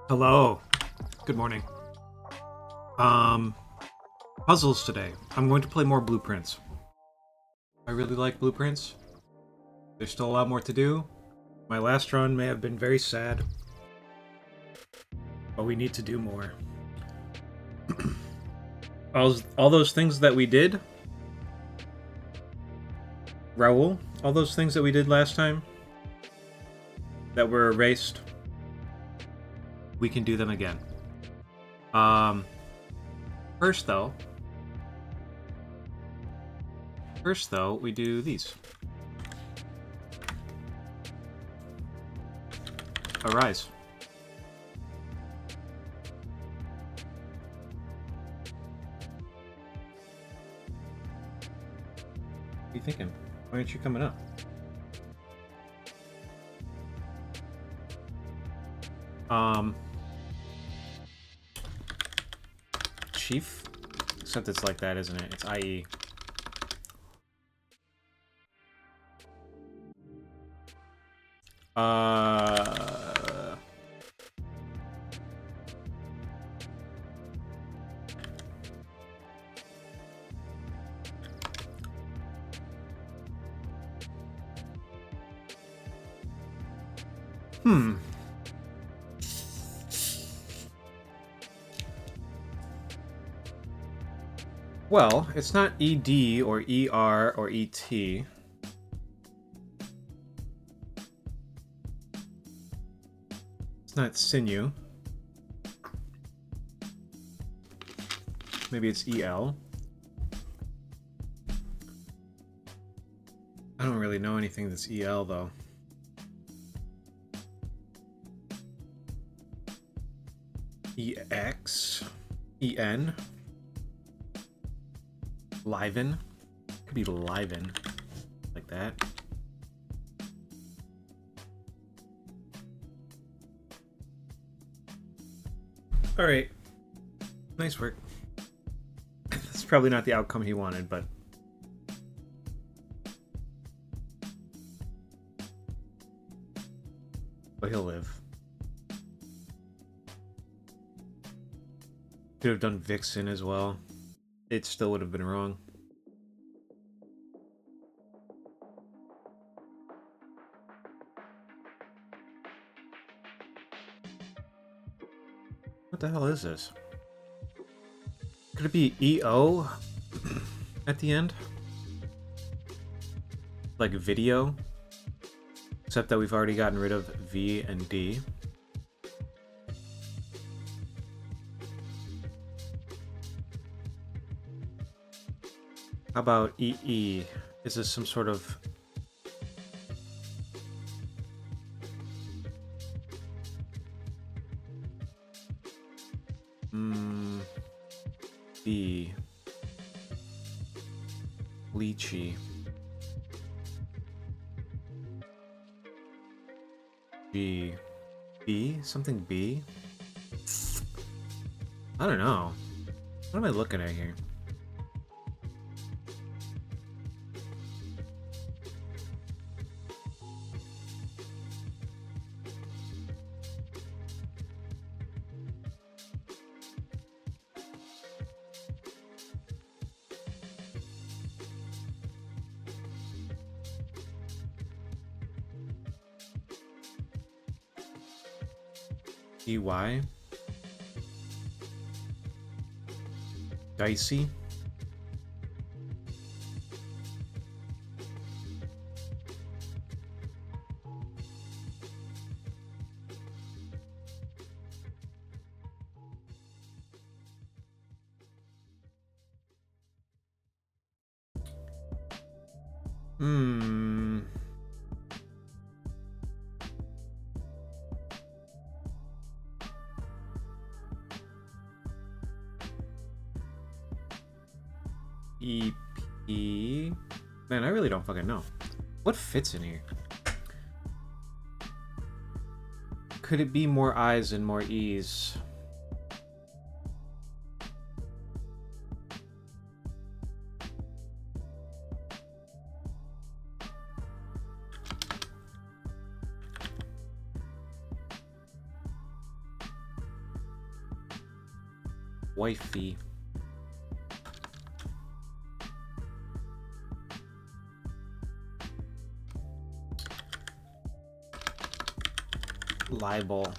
Hello. Good morning. Um, Puzzles today. I'm going to play more blueprints. I really like blueprints. There's still a lot more to do. My last run may have been very sad, but we need to do more. all those things that we did, Raul, all those things that we did last time that were erased, we can do them again. First though, we do these. Arise. What are you thinking? Why aren't you coming up? Chief? Except it's like that, isn't it? It's IE. Well, it's not ED or ER or ET. It's not sinew. Maybe it's EL. I don't really know anything that's EL though. EX. EN. Liven. Could be Liven. Like that. Alright. Nice work. That's probably not the outcome he wanted, but... But he'll live. Could have done Vixen as well. It still would have been wrong. What the hell is this? Could it be EO at the end? Like video? Except that we've already gotten rid of V and D. How about EE? Is this some sort of... B. Lychee. G. B? Something B? I don't know. What am I looking at here? EY? Dicey? EP? Man, I really don't fucking know. What fits in here? Could it be more I's and more E's? Wifey. Libel.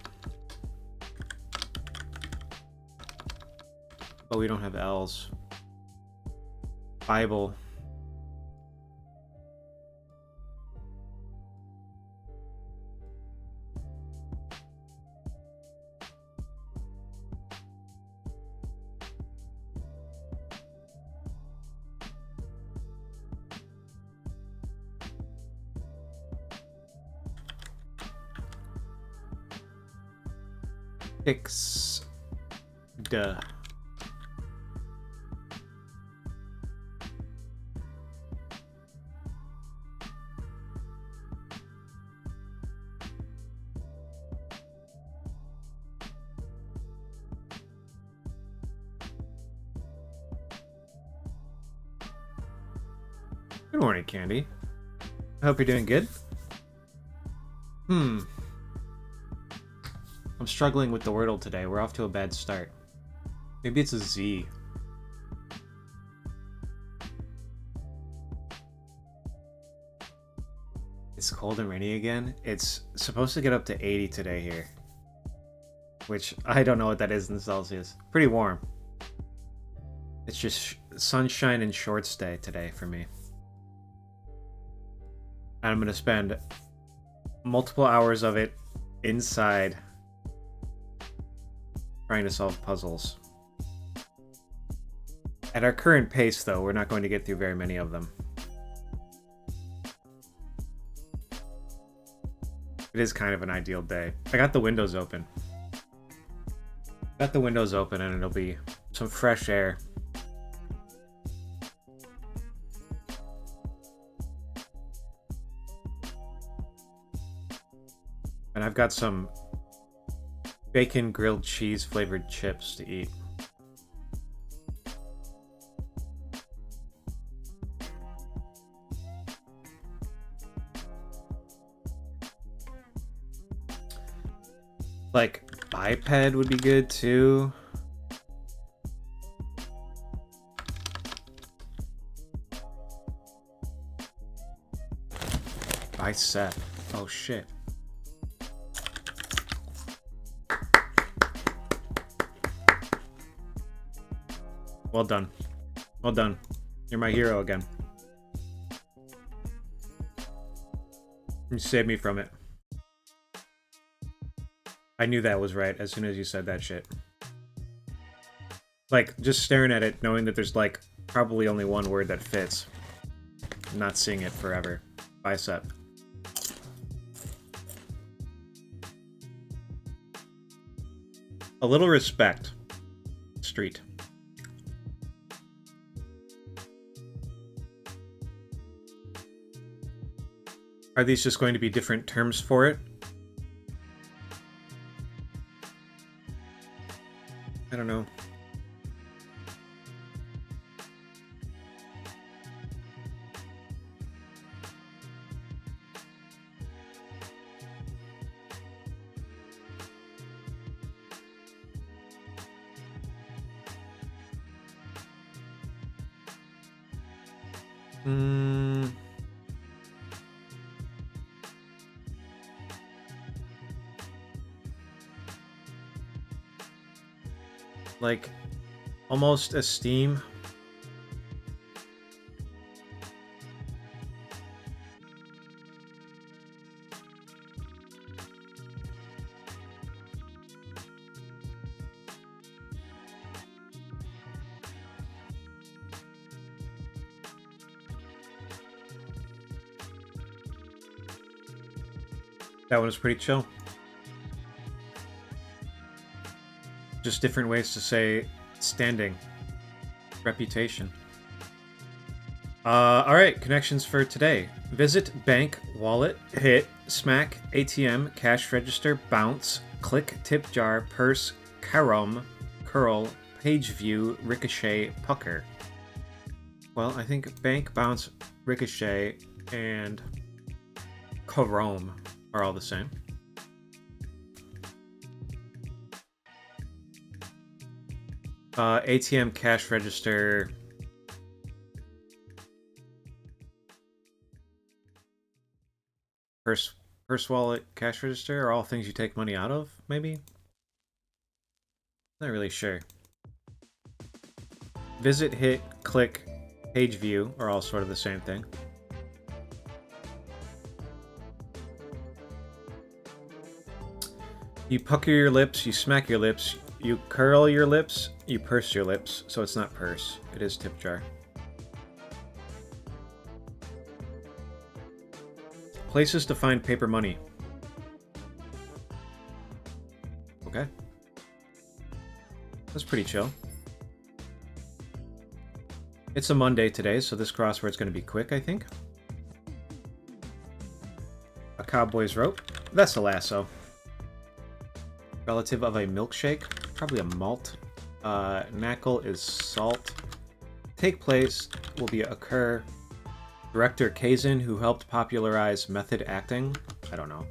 Oh, we don't have L's. Bible. X. Duh. Good morning, Candy. I hope you're doing good. I'm struggling with the Wordle today. We're off to a bad start. Maybe it's a Z. It's cold and rainy again. It's supposed to get up to 80 today here. Which, I don't know what that is in Celsius. Pretty warm. It's just sunshine and shorts day today for me. And I'm going to spend multiple hours of it inside trying to solve puzzles. At our current pace, though, we're not going to get through very many of them. It is kind of an ideal day. I got the windows open. Got the windows open and it'll be some fresh air. And I've got some bacon grilled cheese flavored chips to eat. Like, biped would be good too. Bicep. Oh shit. Well done. Well done. You're my hero again. You saved me from it. I knew that was right as soon as you said that shit. Like, just staring at it, knowing that there's, like, probably only one word that fits. Not seeing it forever. Bicep. A little respect. Street. Are these just going to be different terms for it? I don't know. Like, almost esteem. That one was pretty chill. Just different ways to say standing. Reputation. Alright, connections for today. Visit, bank, wallet, hit, smack, ATM, cash register, bounce, click, tip jar, purse, carom, curl, page view, ricochet, pucker. Well, I think bank, bounce, ricochet, and carom are all the same. ATM cash register. Purse wallet, cash register are all things you take money out of, maybe? Not really sure. Visit, hit, click, page view are all sort of the same thing. You pucker your lips, you smack your lips, you curl your lips, you purse your lips. So it's not purse, it is tip jar. Places to find paper money. Okay. That's pretty chill. It's a Monday today, so this crossword's going to be quick, I think. A cowboy's rope. That's a lasso. Relative of a milkshake. Probably a malt. Knackle is salt. Take place will be occur. Director Kazin, who helped popularize method acting. I don't know.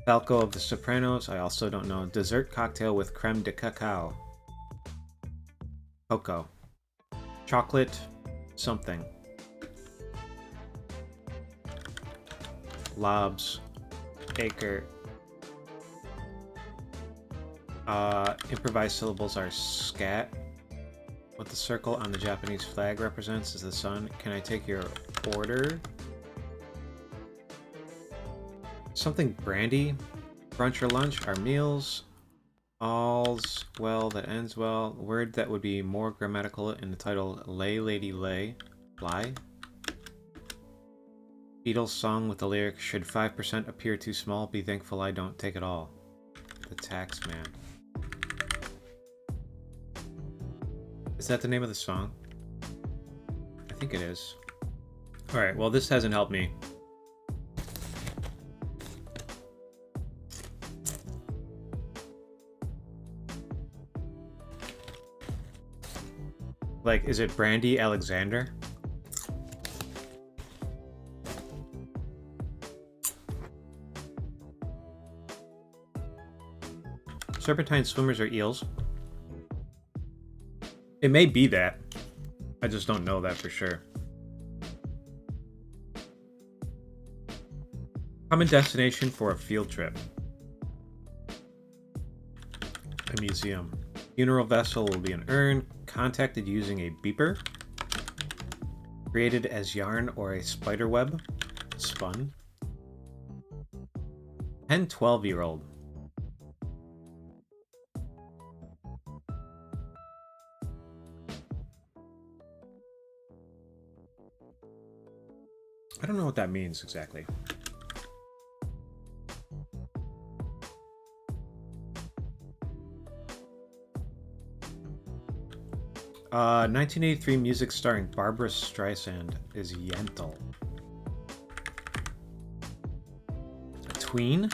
Falco of the Sopranos. I also don't know. Dessert cocktail with creme de cacao. Cocoa. Chocolate. Something. Lobs. Acre. Improvised syllables are scat. What the circle on the Japanese flag represents is the sun. Can I take your order? Something brandy. Brunch or lunch are meals. All's well that ends well. Word that would be more grammatical in the title Lay Lady Lay. Fly. Beatles song with the lyric, should 5% appear too small, be thankful I don't take it all. The Tax Man. Is that the name of the song? I think it is. Alright, well this hasn't helped me. Like, is it Brandy Alexander? Serpentine swimmers are eels. It may be that. I just don't know that for sure. Common destination for a field trip. A museum. Funeral vessel will be an urn. Contacted using a beeper. Created as yarn or a spider web. Spun. 10 12-year-old. I don't know what that means exactly. Uh, 1983 music starring Barbara Streisand is Yentl. A tween?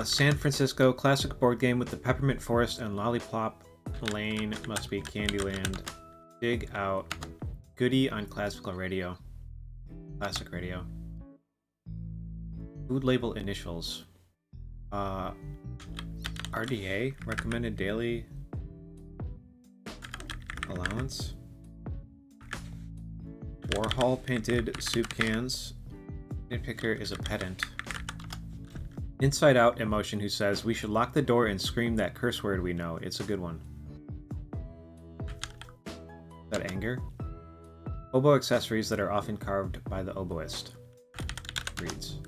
San Francisco classic board game with the Peppermint Forest and Lollipop Lane must be Candyland. Dig out. Goody on classical radio. Classic radio. Food label initials. RDA, recommended daily allowance. Warhol painted soup cans. Nitpicker is a pedant. Inside Out emotion who says, we should lock the door and scream that curse word we know. It's a good one. Is that anger? Oboe accessories that are often carved by the oboist. Reads.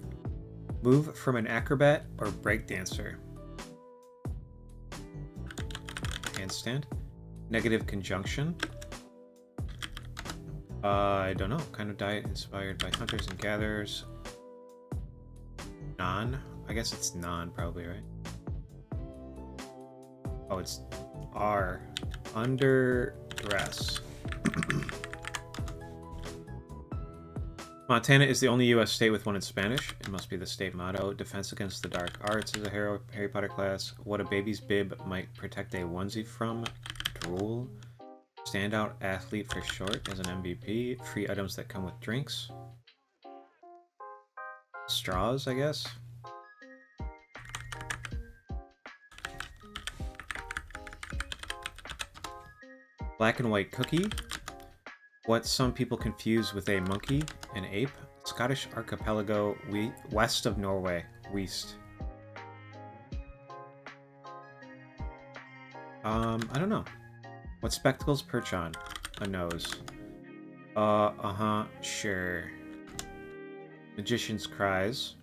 Move from an acrobat or breakdancer. Handstand. Negative conjunction. I don't know. Kind of diet inspired by hunters and gatherers. Non. I guess it's non, probably, right? Oh, it's R. Underdress. Montana is the only U.S. state with one in Spanish. It must be the state motto. Defense against the dark arts is a Harry Potter class. What a baby's bib might protect a onesie from. Drool. Standout athlete for short as an MVP. Free items that come with drinks. Straws, I guess. Black and white cookie. What some people confuse with a monkey, an ape. Scottish archipelago west of Norway. West. I don't know. What spectacles perch on? A nose. Sure. Magician's cries.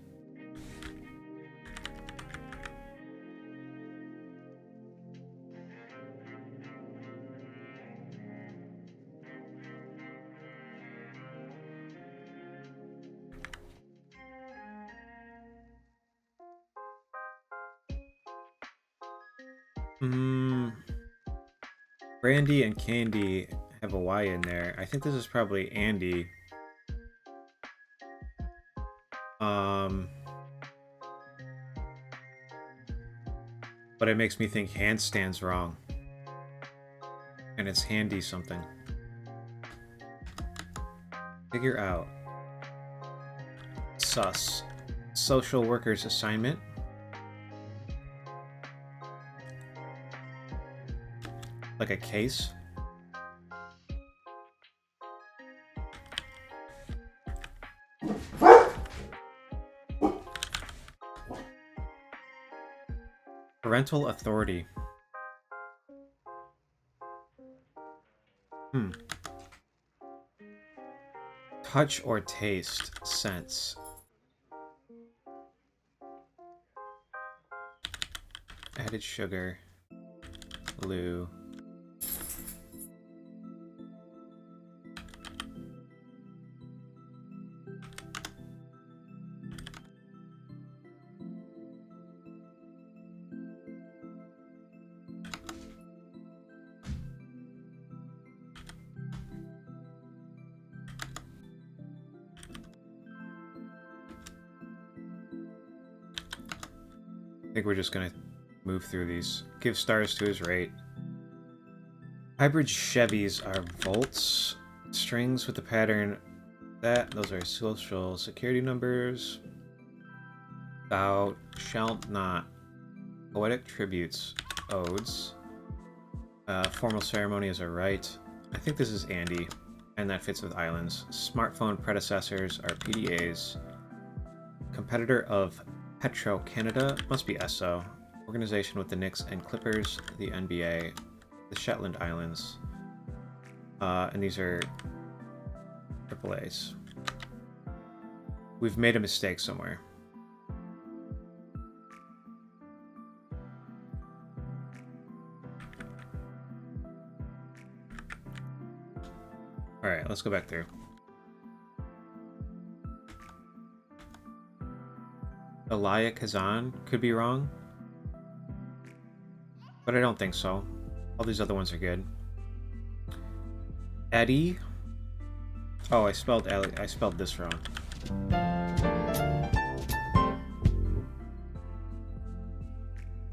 Brandy and Candy have a Y in there. I think this is probably Andy. But it makes me think handstand's wrong. And it's handy something. Figure out. Sus. Social worker's assignment. Like a case. Parental authority. Touch or taste. Sense. Added sugar. Glue. I think we're just gonna move through these. Give stars to his rate. Hybrid Chevys are volts. Strings with the pattern that. Those are social security numbers. Thou shalt not. Poetic tributes. Odes. Formal ceremony is a rite. I think this is Andy, and that fits with islands. Smartphone predecessors are PDAs. Competitor of Petro Canada must be ESSO. Organization with the Knicks and Clippers, the NBA, the Shetland Islands. And these are AAAs. We've made a mistake somewhere. Alright, let's go back through. Elia Kazan could be wrong. But I don't think so. All these other ones are good. Eddie. Oh, I spelled this wrong.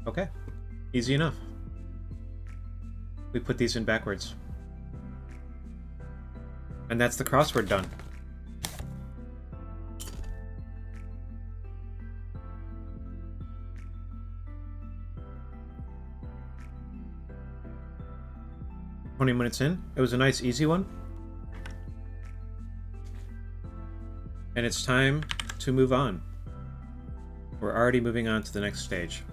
Okay. Easy enough. We put these in backwards. And that's the crossword done. Minutes in. It was a nice, easy one. And it's time to move on. We're already moving on to the next stage.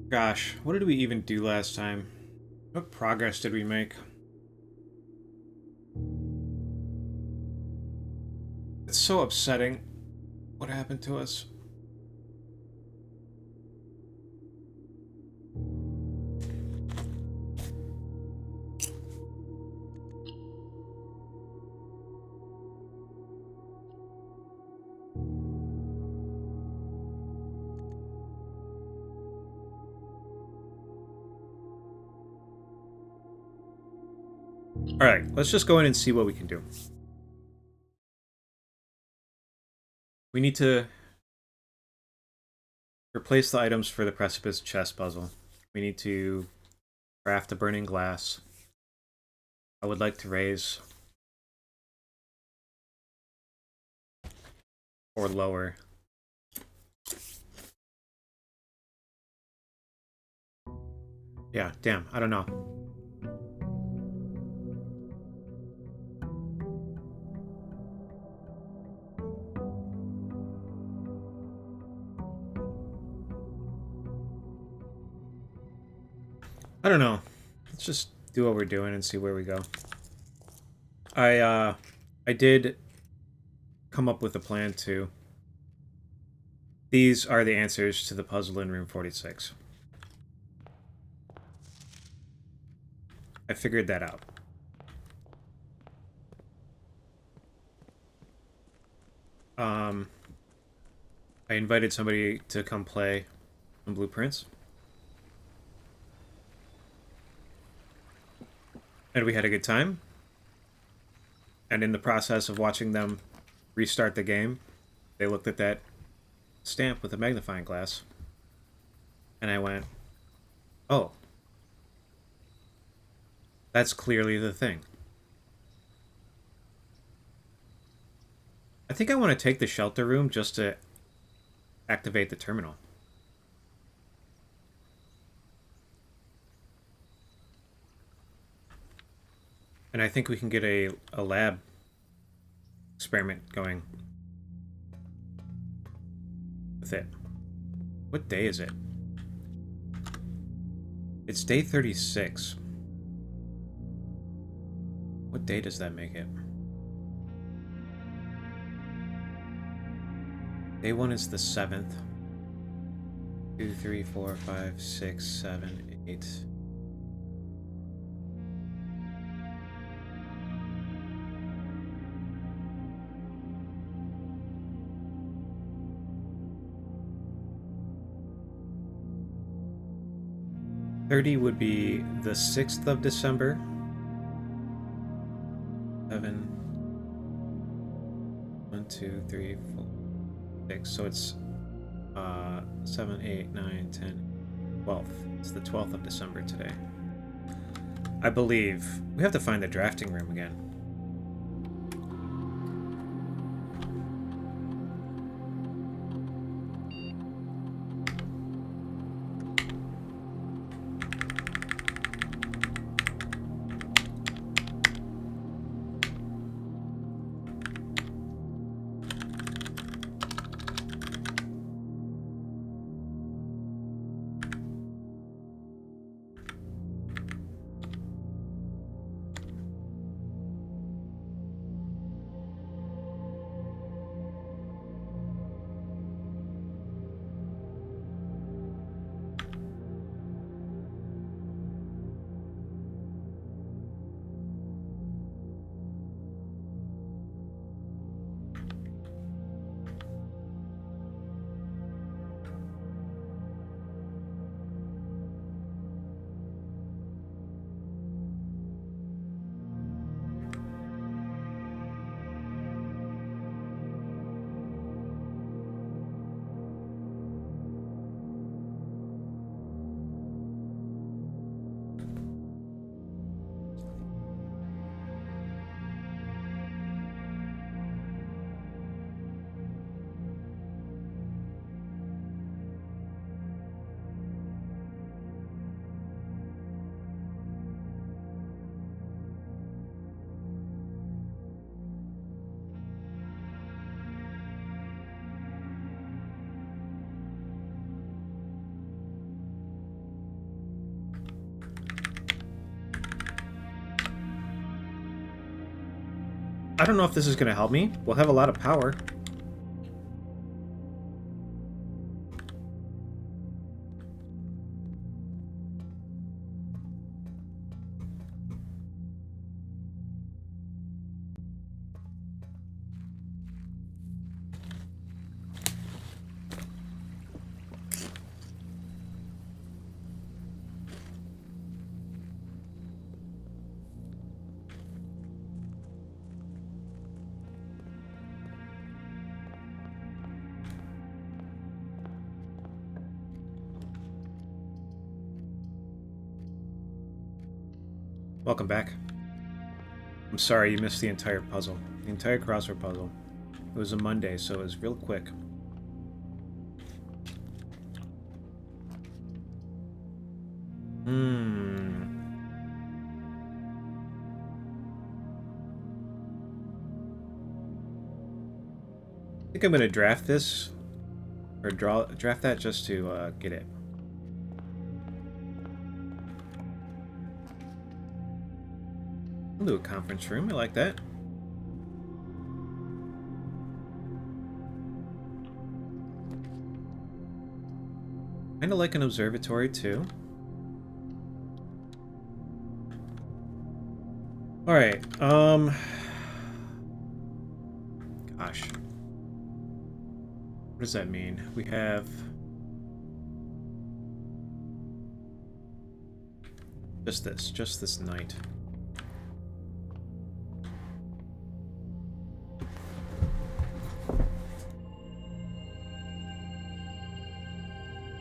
Gosh, what did we even do last time? What progress did we make? It's so upsetting what happened to us. Alright, let's just go in and see what we can do. We need to replace the items for the precipice chess puzzle. We need to craft a burning glass. I would like to raise or lower. Yeah, damn, I don't know. I don't know. Let's just do what we're doing and see where we go. I did come up with a plan too. These are the answers to the puzzle in room 46. I figured that out. I invited somebody to come play some blueprints. And we had a good time. And in the process of watching them restart the game, they looked at that stamp with a magnifying glass. And I went, oh, that's clearly the thing. I think I want to take the shelter room just to activate the terminal. And I think we can get a lab experiment going with it. What day is it? It's day 36. What day does that make it? Day 1 is the 7th. 2, 3, 4, 5, 6, 7, 8. '30 would be the 6th of December. 7. 1, 2, 3, 4, 6. So it's 7, 8, 9, 10, 12th. It's the 12th of December today. I believe. We have to find the drafting room again. I don't know if this is going to help me. We'll have a lot of power. Welcome back. I'm sorry you missed the entire puzzle. The entire crossword puzzle. It was a Monday, so it was real quick. I think I'm gonna draft this, or draft that just to get it. I'll do a conference room. I like that. Kind of like an observatory too. All right. Gosh. What does that mean? We have just this night.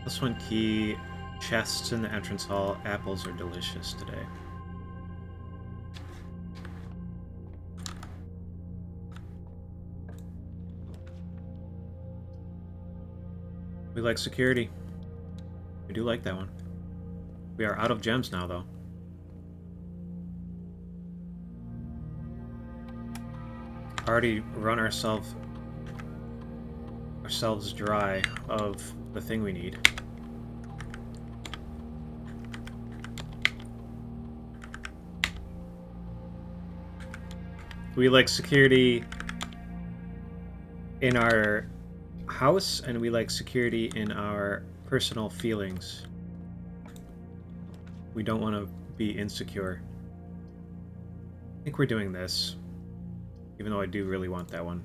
Plus 1 key, chests in the entrance hall. Apples are delicious today. We like security. We do like that one. We are out of gems now, though. Already run ourselves dry of the thing we need. We like security in our house, and we like security in our personal feelings. We don't want to be insecure. I think we're doing this, even though I do really want that one.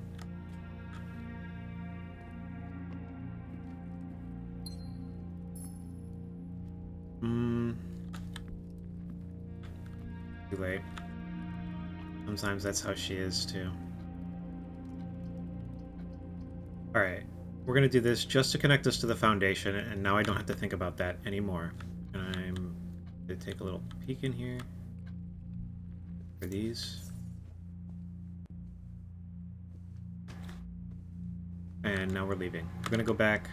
Too late. Sometimes that's how she is, too. Alright, we're gonna do this just to connect us to the foundation, and now I don't have to think about that anymore. I'm gonna take a little peek in here for these. And now we're leaving. We're gonna go back.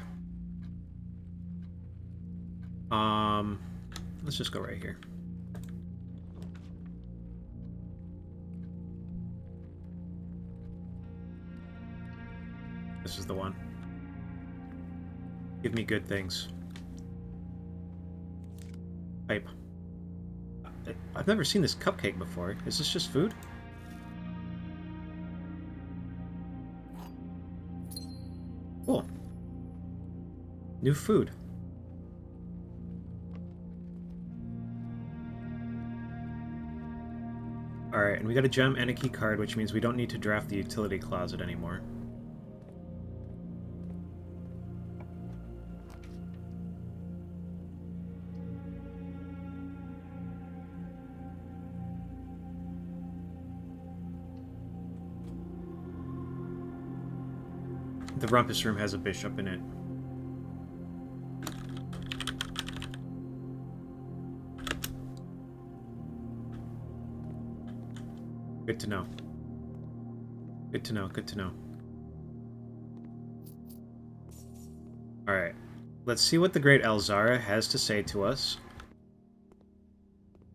Let's just go right here. This is the one. Give me good things. Pipe. I've never seen this cupcake before. Is this just food? Cool. New food. Alright, and we got a gem and a key card, which means we don't need to draft the utility closet anymore. The rumpus room has a bishop in it. Good to know. Good to know, good to know. Alright. Let's see what the great Elzara has to say to us.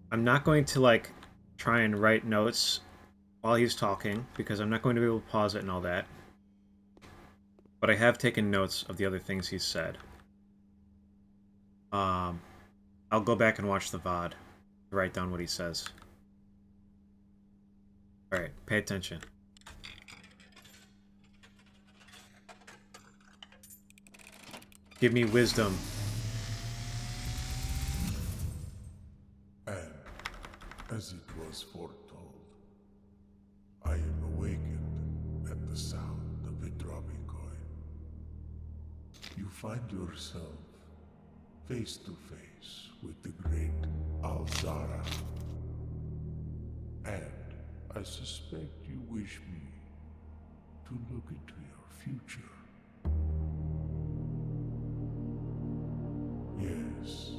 I'm not going to, like, try and write notes while he's talking, because I'm not going to be able to pause it and all that. But I have taken notes of the other things he's said. I'll go back and watch the VOD to write down what he says. Alright, pay attention. Give me wisdom. And, as it was foretold, I am awakened at the sound of a dropping coin. You find yourself face to face with the great Alzara. And I suspect you wish me to look into your future. Yes,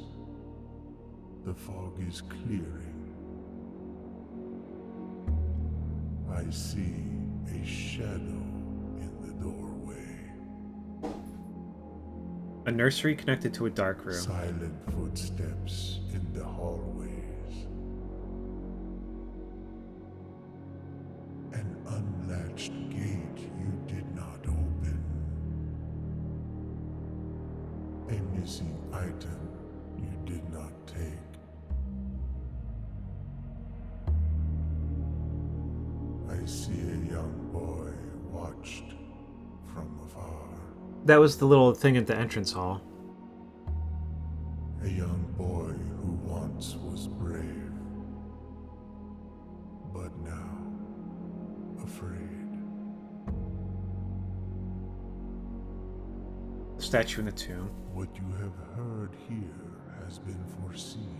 the fog is clearing, I see a shadow in the doorway. A nursery connected to a dark room. Silent footsteps in the hallways. An unlatched gate you did not open. A missing item you did not take. I see a young boy watched from afar. That was the little thing at the entrance hall. A young boy who once was brave, but now afraid. The statue in the tomb. What you have heard here has been foreseen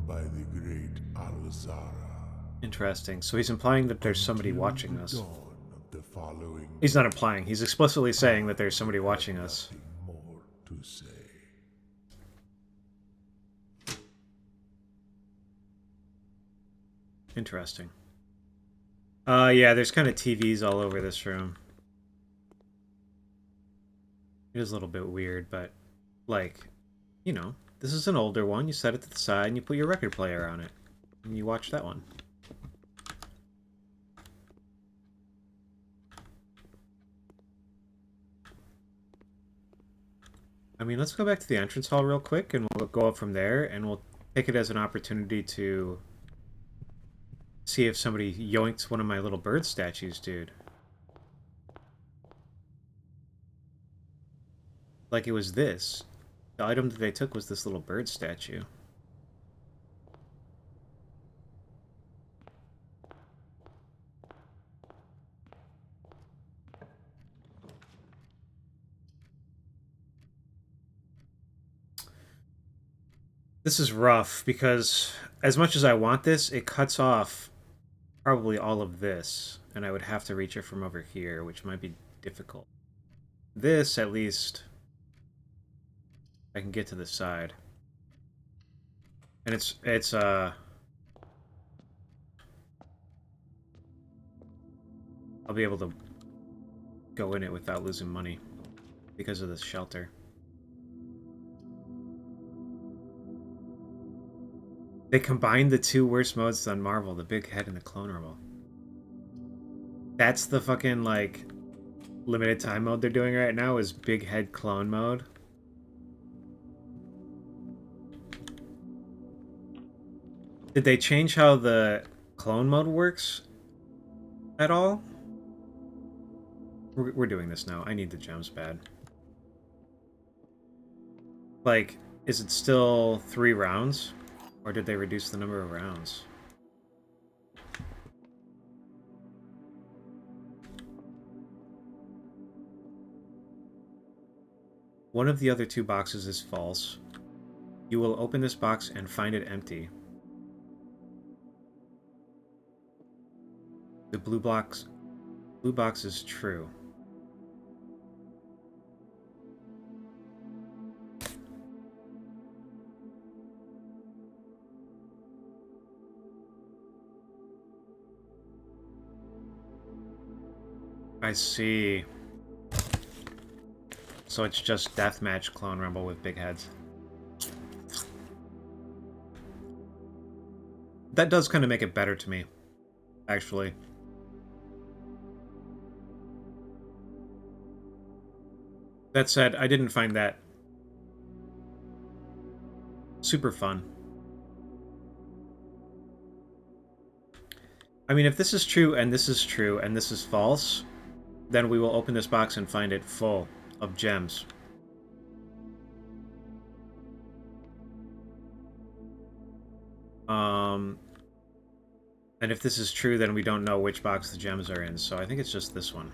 by the great Alzara. Interesting. So he's implying that there's somebody Until watching the us. dawn of the following He's not implying. He's explicitly saying that there's somebody watching us. nothing more to say. Interesting. Yeah, there's kind of TVs all over this room. It is a little bit weird, but, like, you know, this is an older one. You set it to the side and you put your record player on it. And you watch that one. I mean, let's go back to the entrance hall real quick, and we'll go up from there, and we'll take it as an opportunity to see if somebody yoinked one of my little bird statues, dude. Like it was this. The item that they took was this little bird statue. This is rough, because as much as I want this, it cuts off probably all of this, and I would have to reach it from over here, which might be difficult. This, at least, I can get to the side. And I'll be able to go in it without losing money because of this shelter. They combined the two worst modes on Marvel, the big head and the clone rumble. That's the fucking, like, limited time mode they're doing right now, is big head clone mode. Did they change how the clone mode works at all? We're doing this now. I need the gems bad. Like, is it still 3 rounds? Or did they reduce the number of rounds? One of the other 2 boxes is false. You will open this box and find it empty. The blue box is true. I see. So it's just deathmatch clone rumble with big heads. That does kind of make it better to me, actually. That said, I didn't find that super fun. I mean, if this is true, and this is true, and this is false, then we will open this box and find it full of gems. And if this is true, then we don't know which box the gems are in, so I think it's just this one.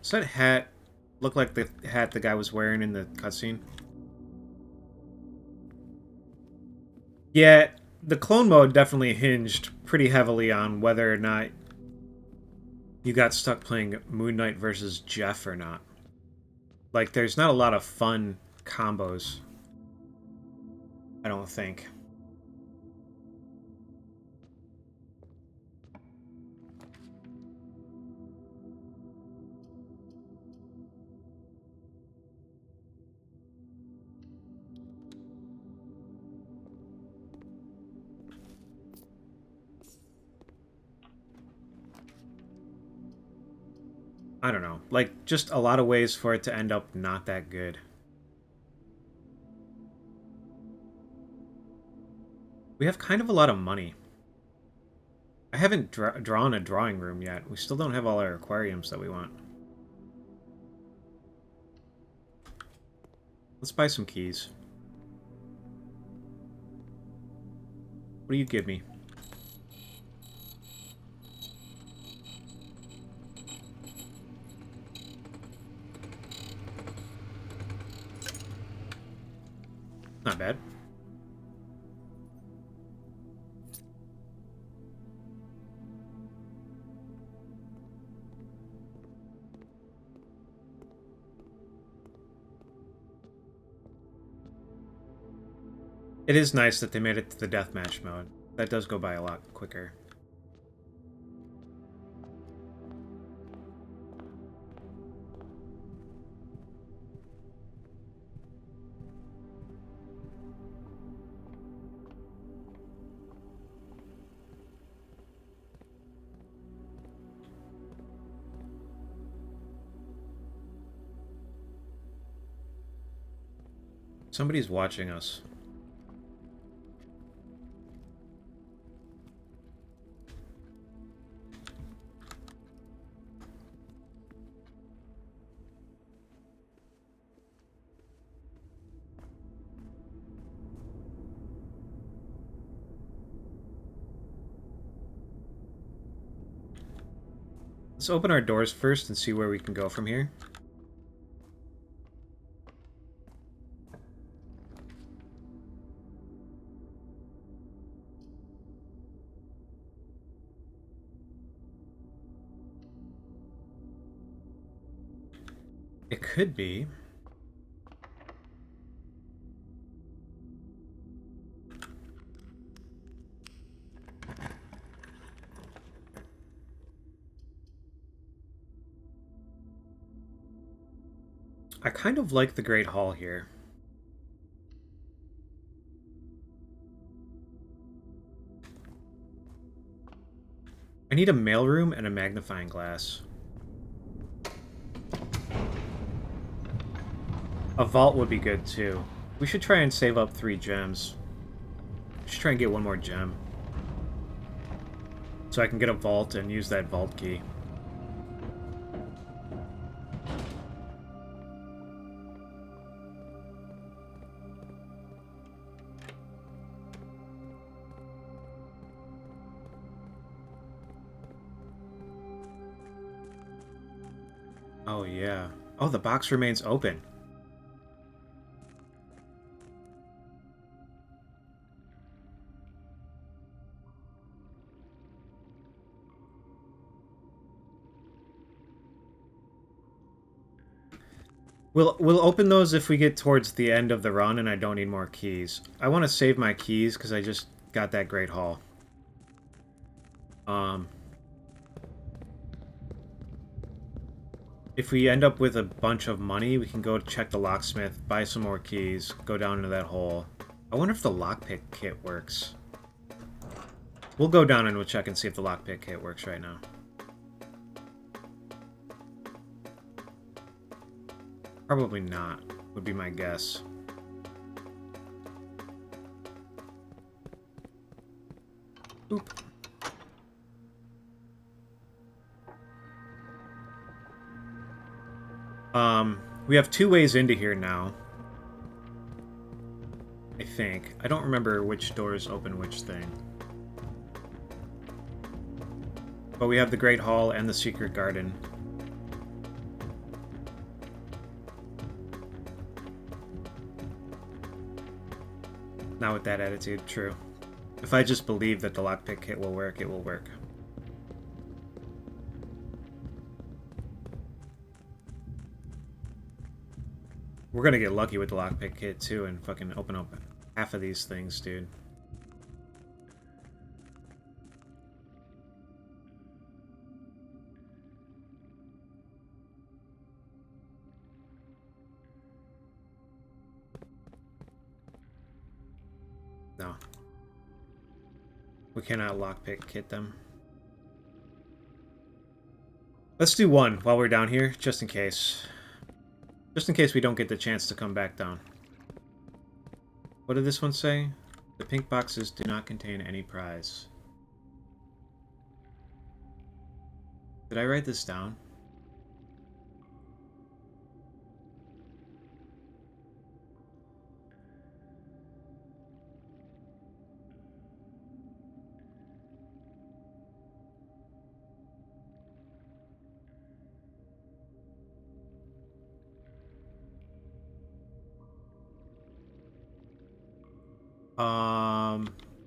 Does that hat look like the hat the guy was wearing in the cutscene? Yeah, the clone mode definitely hinged pretty heavily on whether or not you got stuck playing Moon Knight versus Jeff or not. Like, there's not a lot of fun combos, I don't think. I don't know. Like, just a lot of ways for it to end up not that good. We have kind of a lot of money. I haven't drawn a drawing room yet. We still don't have all our aquariums that we want. Let's buy some keys. What do you give me? Not bad. It is nice that they made it to the deathmatch mode. That does go by a lot quicker. Somebody's watching us. Let's open our doors first and see where we can go from here. It could be. I kind of like the Great Hall here. I need a mailroom and a magnifying glass. A vault would be good too. We should try and save up 3 gems. We should try and get one more gem. So I can get a vault and use that vault key. Oh yeah. Oh, the box remains open. We'll open those if we get towards the end of the run and I don't need more keys. I want to save my keys because I just got that Great Hall. If we end up with a bunch of money, we can go check the locksmith, buy some more keys, go down into that hole. I wonder if the lockpick kit works. We'll go down and we'll check and see if the lockpick kit works right now. Probably not, would be my guess. Oop. We have 2 ways into here now. I think. I don't remember which doors open which thing. But we have the Great Hall and the Secret Garden. Not with that attitude, true. If I just believe that the lockpick kit will work, it will work. We're gonna get lucky with the lockpick kit too and fucking open up half of these things, dude. No. We cannot lockpick kit them. Let's do one while we're down here, just in case. Just in case we don't get the chance to come back down. What did this one say? The pink boxes do not contain any prize. Did I write this down?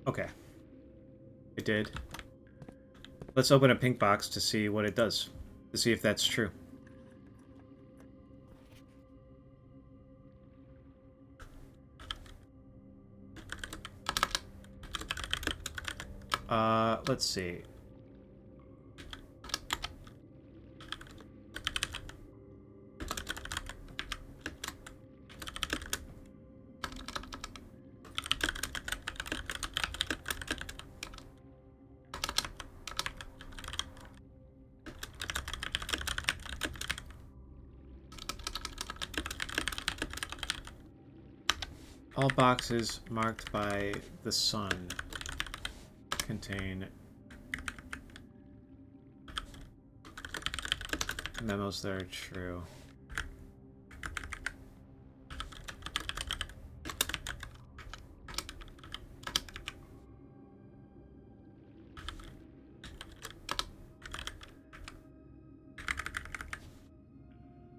Okay. It did. Let's open a pink box to see what it does. To see if that's true. Let's see. All boxes marked by the sun contain memos that are true.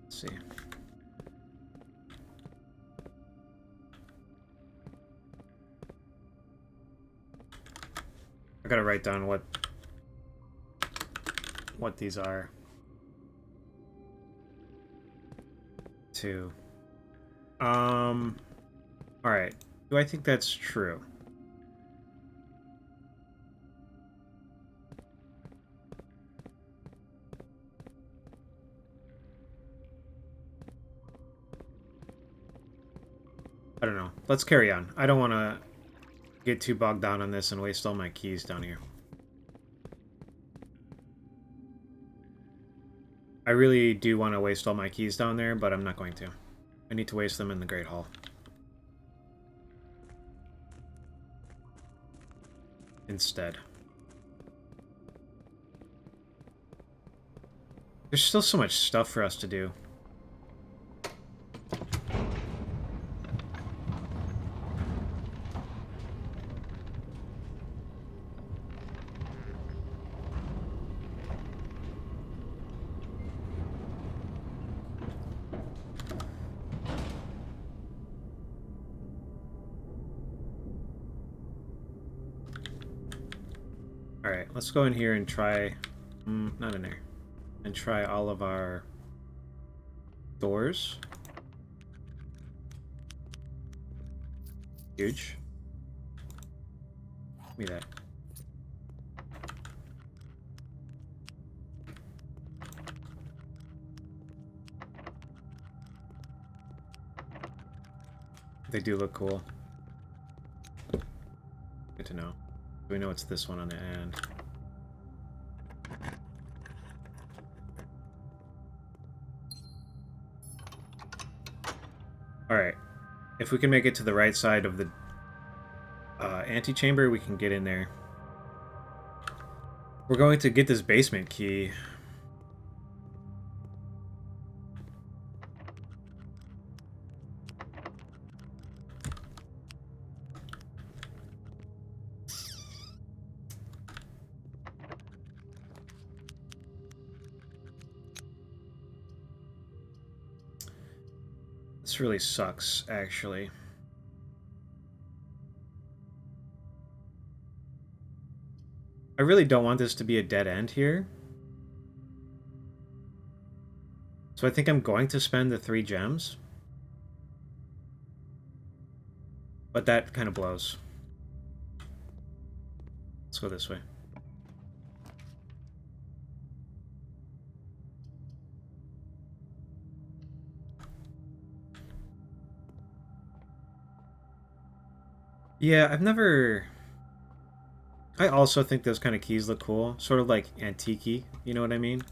Let's see. I gotta write down what these are. Two. Alright. Do I think that's true? I don't know. Let's carry on. I don't want to get too bogged down on this and waste all my keys down here. I really do want to waste all my keys down there, but I'm not going to. I need to waste them in the Great Hall. Instead. There's still so much stuff for us to do. Alright, let's go in here and try... not in there. And try all of our doors. Huge. Give me that. They do look cool. Good to know. We know it's this one on the end. Alright. If we can make it to the right side of the antechamber, we can get in there. We're going to get this basement key. This really sucks, actually. I really don't want this to be a dead end here. So I think I'm going to spend the 3 gems. But that kind of blows. Let's go this way. Yeah, I've never... I also think those kind of keys look cool. Sort of like antique-y, you know what I mean?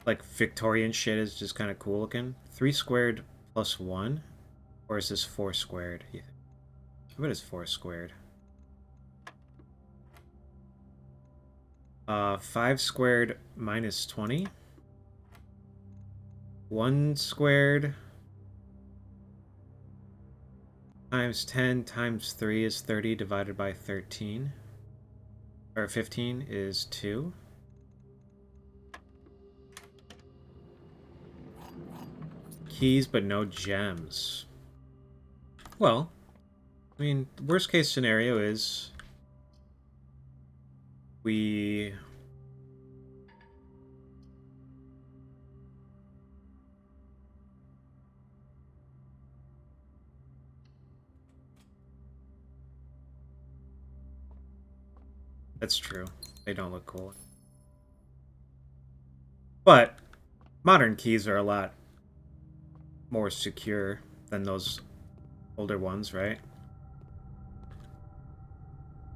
Like Victorian shit is just kind of cool looking. 3 squared plus 1? Or is this 4 squared? I bet it's 4 squared. 5 squared minus 20. 1 squared times 10 times 3 is 30 divided by 13. Or 15 is 2. Keys but no gems. Well, I mean, the worst case scenario is we... That's true. They don't look cool. But modern keys are a lot more secure than those older ones, right?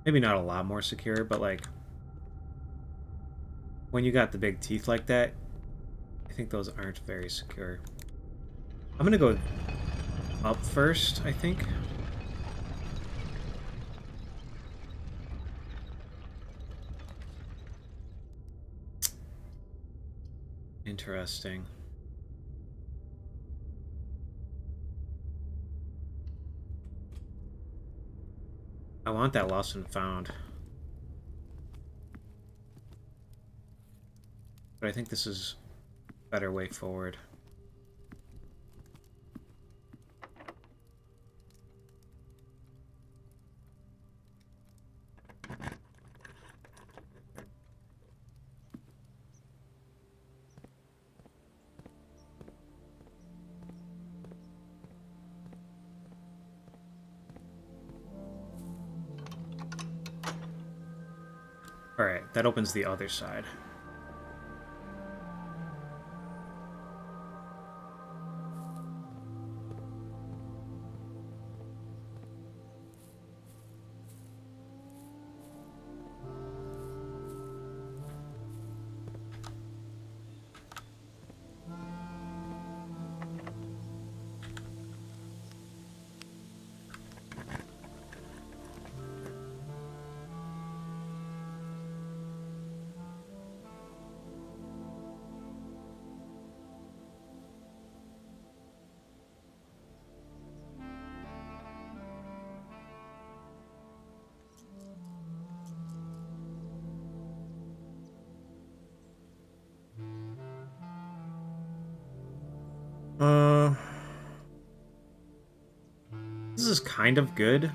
Maybe not a lot more secure, but like when you got the big teeth like that, I think those aren't very secure. I'm gonna go up first, I think. Interesting. I want that lost and found. But I think this is a better way forward. Alright, that opens the other side. This is kind of good.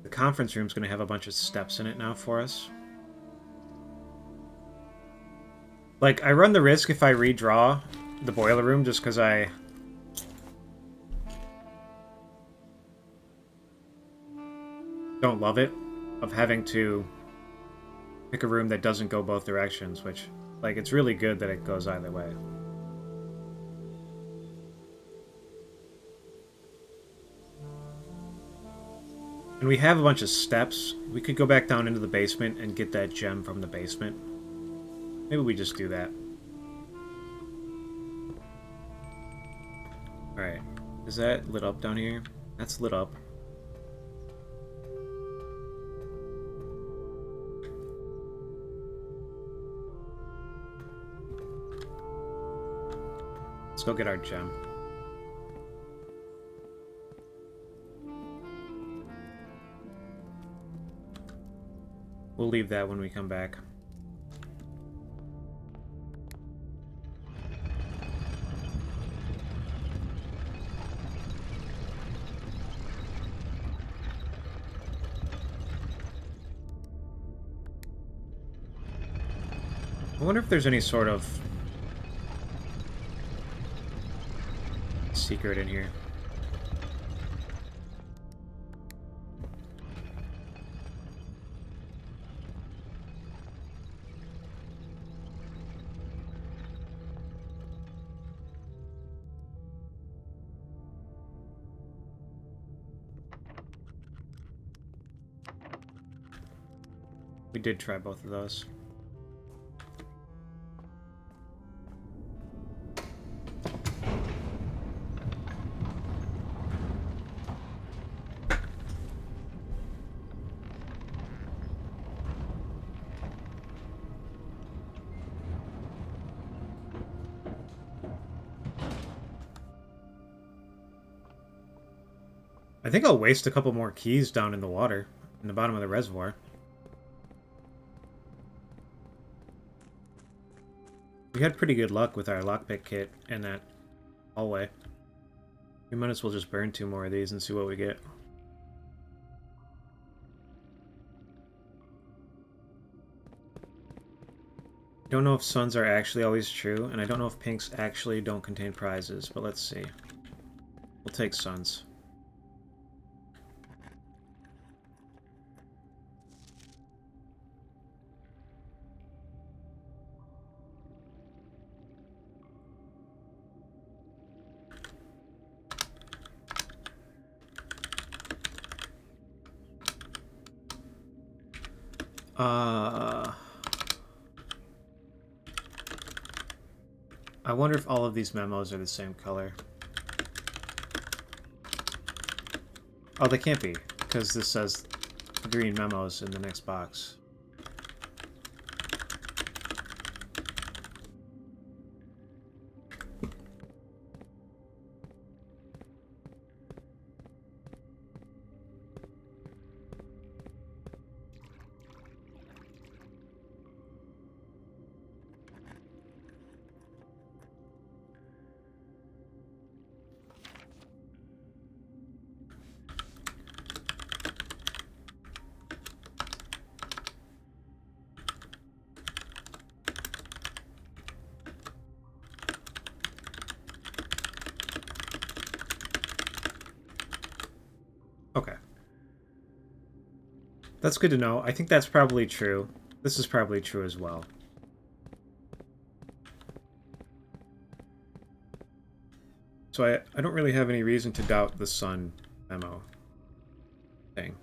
The conference room's gonna have a bunch of steps in it now for us. Like, I run the risk if I redraw the boiler room just because I... don't love it, of having to pick a room that doesn't go both directions, which, like, it's really good that it goes either way. And we have a bunch of steps. We could go back down into the basement and get that gem from the basement. Maybe we just do that. Alright. Is that lit up down here? That's lit up. Let's go get our gem. We'll leave that when we come back. I wonder if there's any sort of secret in here. We did try both of those. I think I'll waste a couple more keys down in the water, in the bottom of the reservoir. We had pretty good luck with our lockpick kit in that hallway. We might as well just burn 2 more of these and see what we get. I don't know if suns are actually always true, and I don't know if pinks actually don't contain prizes, but let's see. We'll take suns. I wonder if all of these memos are the same color. Oh, they can't be, because this says green memos in the next box. Okay. That's good to know. I think that's probably true. This is probably true as well. So I don't really have any reason to doubt the sun memo thing.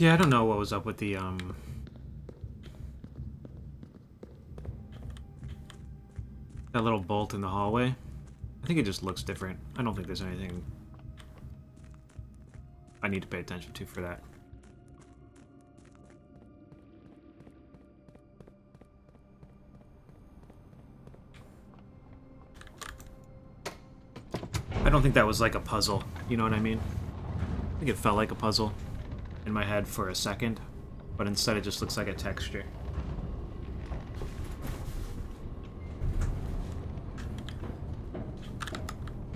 Yeah, I don't know what was up with the, that little bolt in the hallway. I think it just looks different. I don't think there's anything I need to pay attention to for that. I don't think that was like a puzzle, you know what I mean? I think it felt like a puzzle in my head for a second, but instead it just looks like a texture.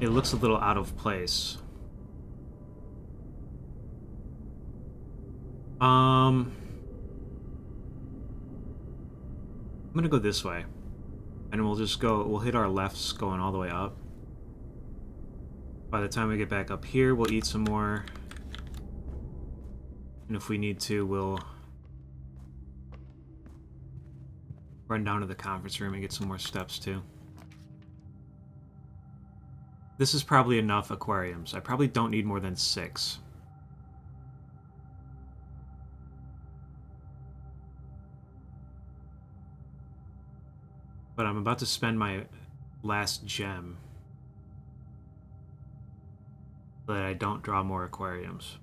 It looks a little out of place. I'm gonna go this way. And we'll just go, we'll hit our lefts going all the way up. By the time we get back up here, we'll eat some more. And if we need to, we'll run down to the conference room and get some more steps too. This is probably enough aquariums. I probably don't need more than 6. But I'm about to spend my last gem so that I don't draw more aquariums.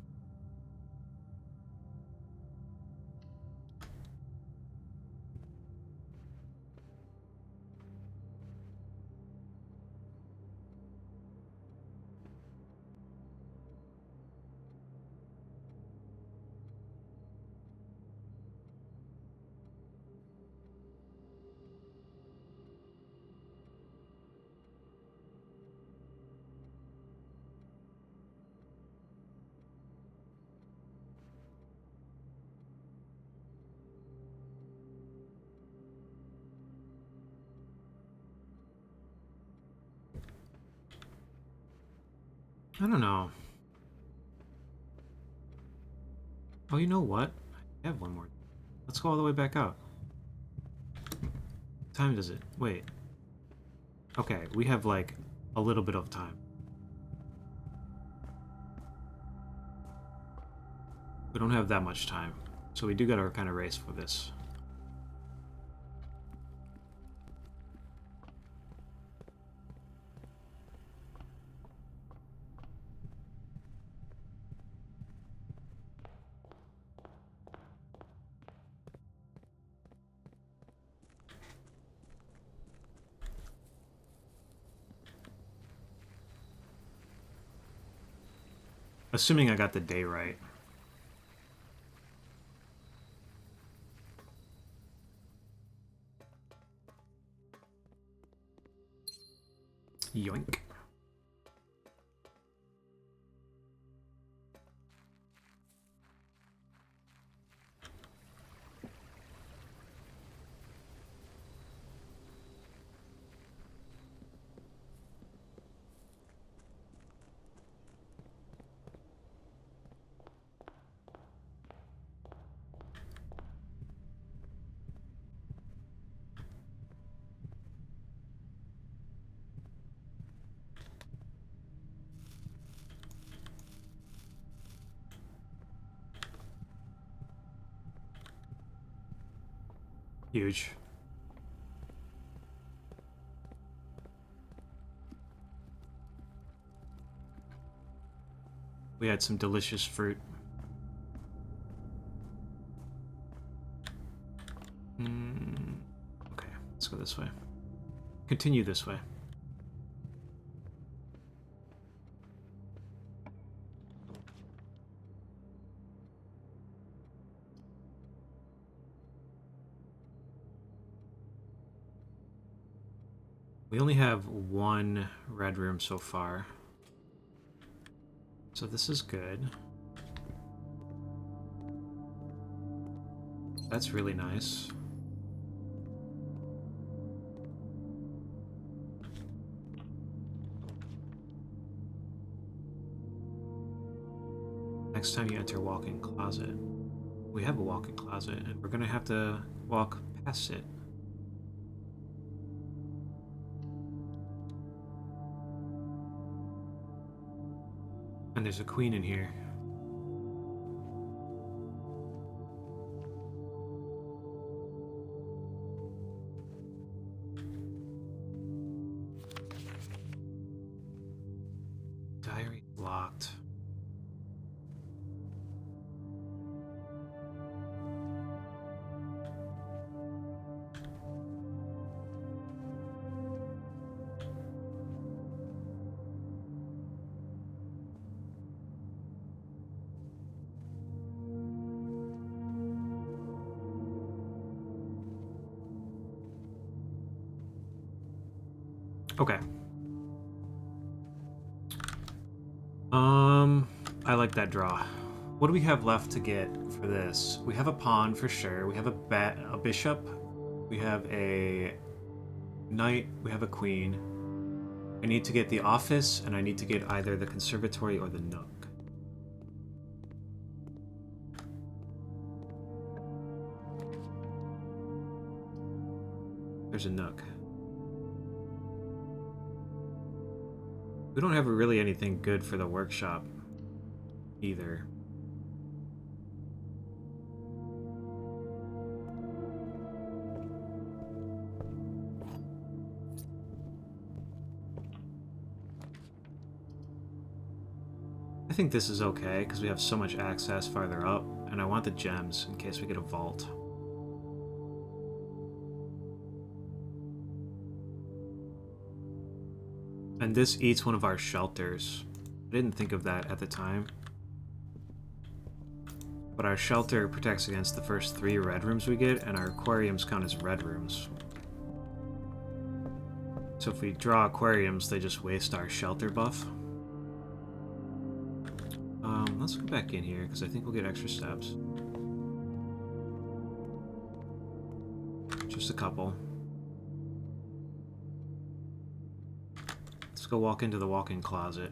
I don't know. Oh, you know what? I have one more. Let's go all the way back out. What time does it? Wait. Okay, we have like a little bit of time. We don't have that much time, so we do gotta kind of race for this. Assuming I got the day right. Yoink. Huge. We had some delicious fruit. Okay, let's go this way. Continue this way. We only have one red room so far. So this is good. That's really nice. Next time you enter walk-in closet. We have a walk-in closet, and we're gonna have to walk past it. And there's a queen in here. Okay. I like that draw. What do we have left to get for this? We have a pawn for sure. We have a bishop. We have a knight. We have a queen. I need to get the office, and I need to get either the conservatory or the nook. There's a nook. We don't have really anything good for the workshop either. I think this is okay because we have so much access farther up, and I want the gems in case we get a vault. And this eats one of our shelters. I didn't think of that at the time. But our shelter protects against the first 3 red rooms we get, and our aquariums count as red rooms. So if we draw aquariums, they just waste our shelter buff. Let's go back in here, because I think we'll get extra steps. Just a couple. Let's go walk into the walk-in closet.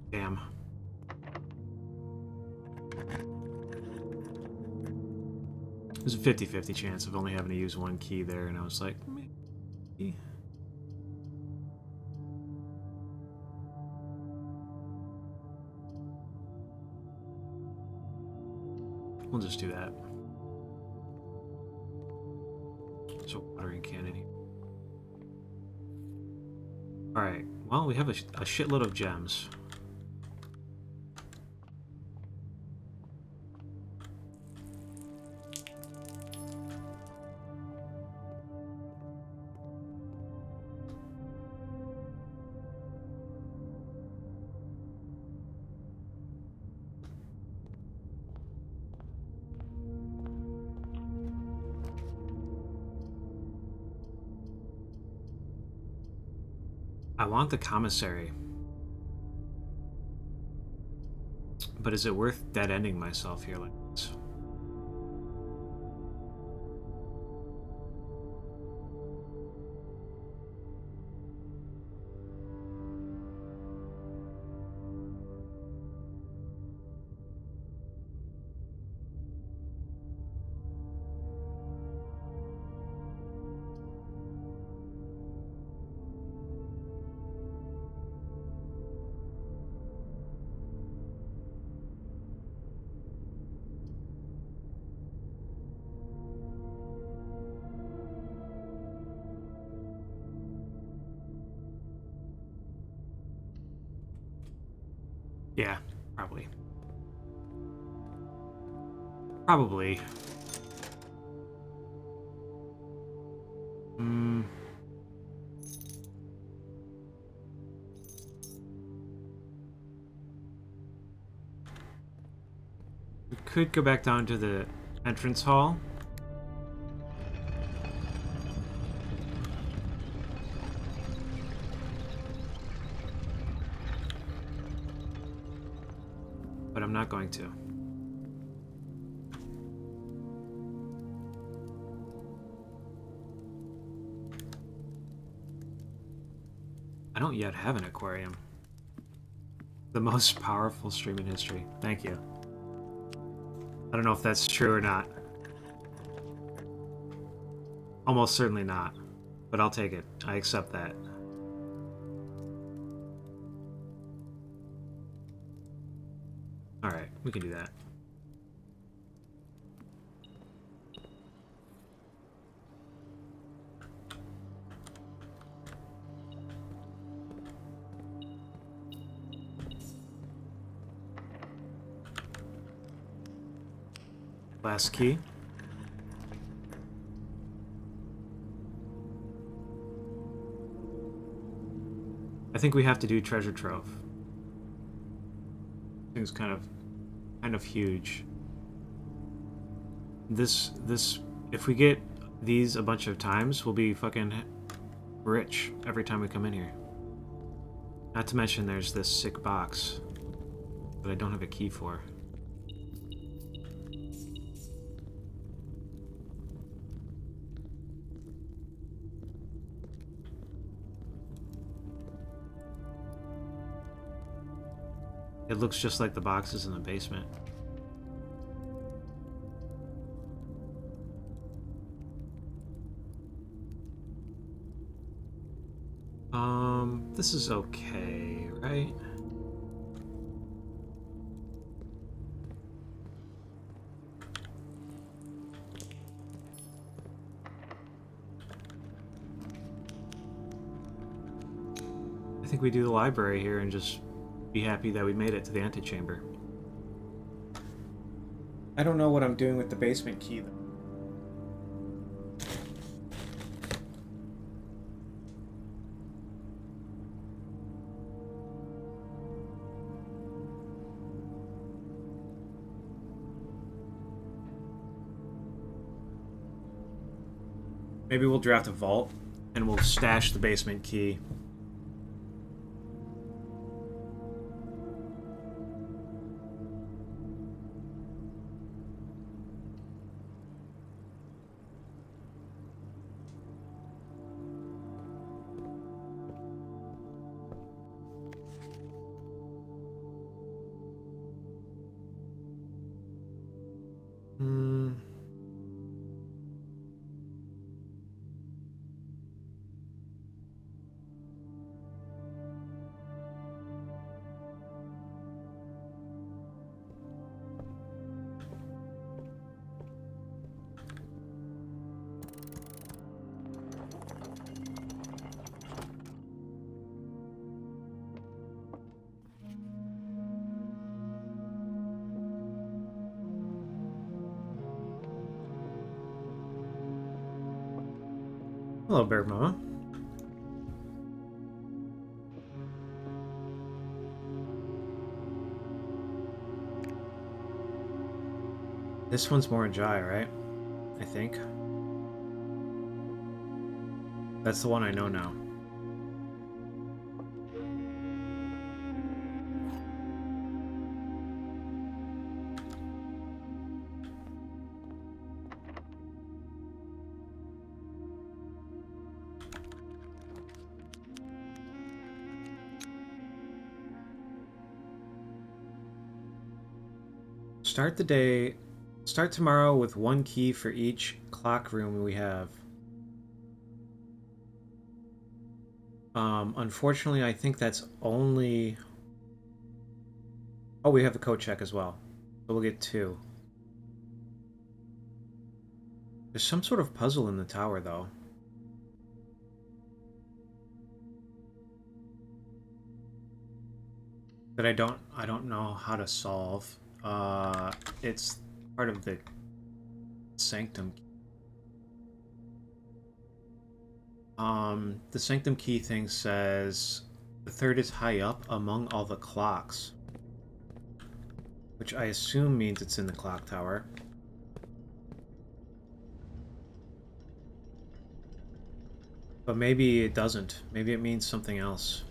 Damn. There's a 50-50 chance of only having to use 1 key there, and I was like, maybe. We'll just do that. There's a watering can in here. Alright, well, we have a shitload of gems. I want the commissary. But is it worth dead-ending myself here like this? Yeah, probably. Probably. We could go back down to the entrance hall. But I'm not going to. I don't yet have an aquarium. The most powerful stream in history. Thank you. I don't know if that's true or not. Almost certainly not. But I'll take it. I accept that. Alright, we can do that. Last key. I think we have to do treasure trove. Thing's kind of huge. This if we get these a bunch of times, we'll be fucking rich every time we come in here. Not to mention there's this sick box that I don't have a key for. It looks just like the boxes in the basement. This is okay, right? I think we do the library here and just be happy that we made it to the antechamber. I don't know what I'm doing with the basement key, though. Maybe we'll draft a vault and we'll stash the basement key. Hello, Bear Mama. This one's more Jai, right? I think. That's the one I know now. Start tomorrow with one key for each clock room we have. Unfortunately, I think that's only... Oh, we have the code check as well. So we'll get 2. There's some sort of puzzle in the tower, though. That I don't know how to solve. It's part of the sanctum. The sanctum key thing says the third is high up among all the clocks, which I assume means it's in the clock tower. But maybe it doesn't. Maybe it means something else.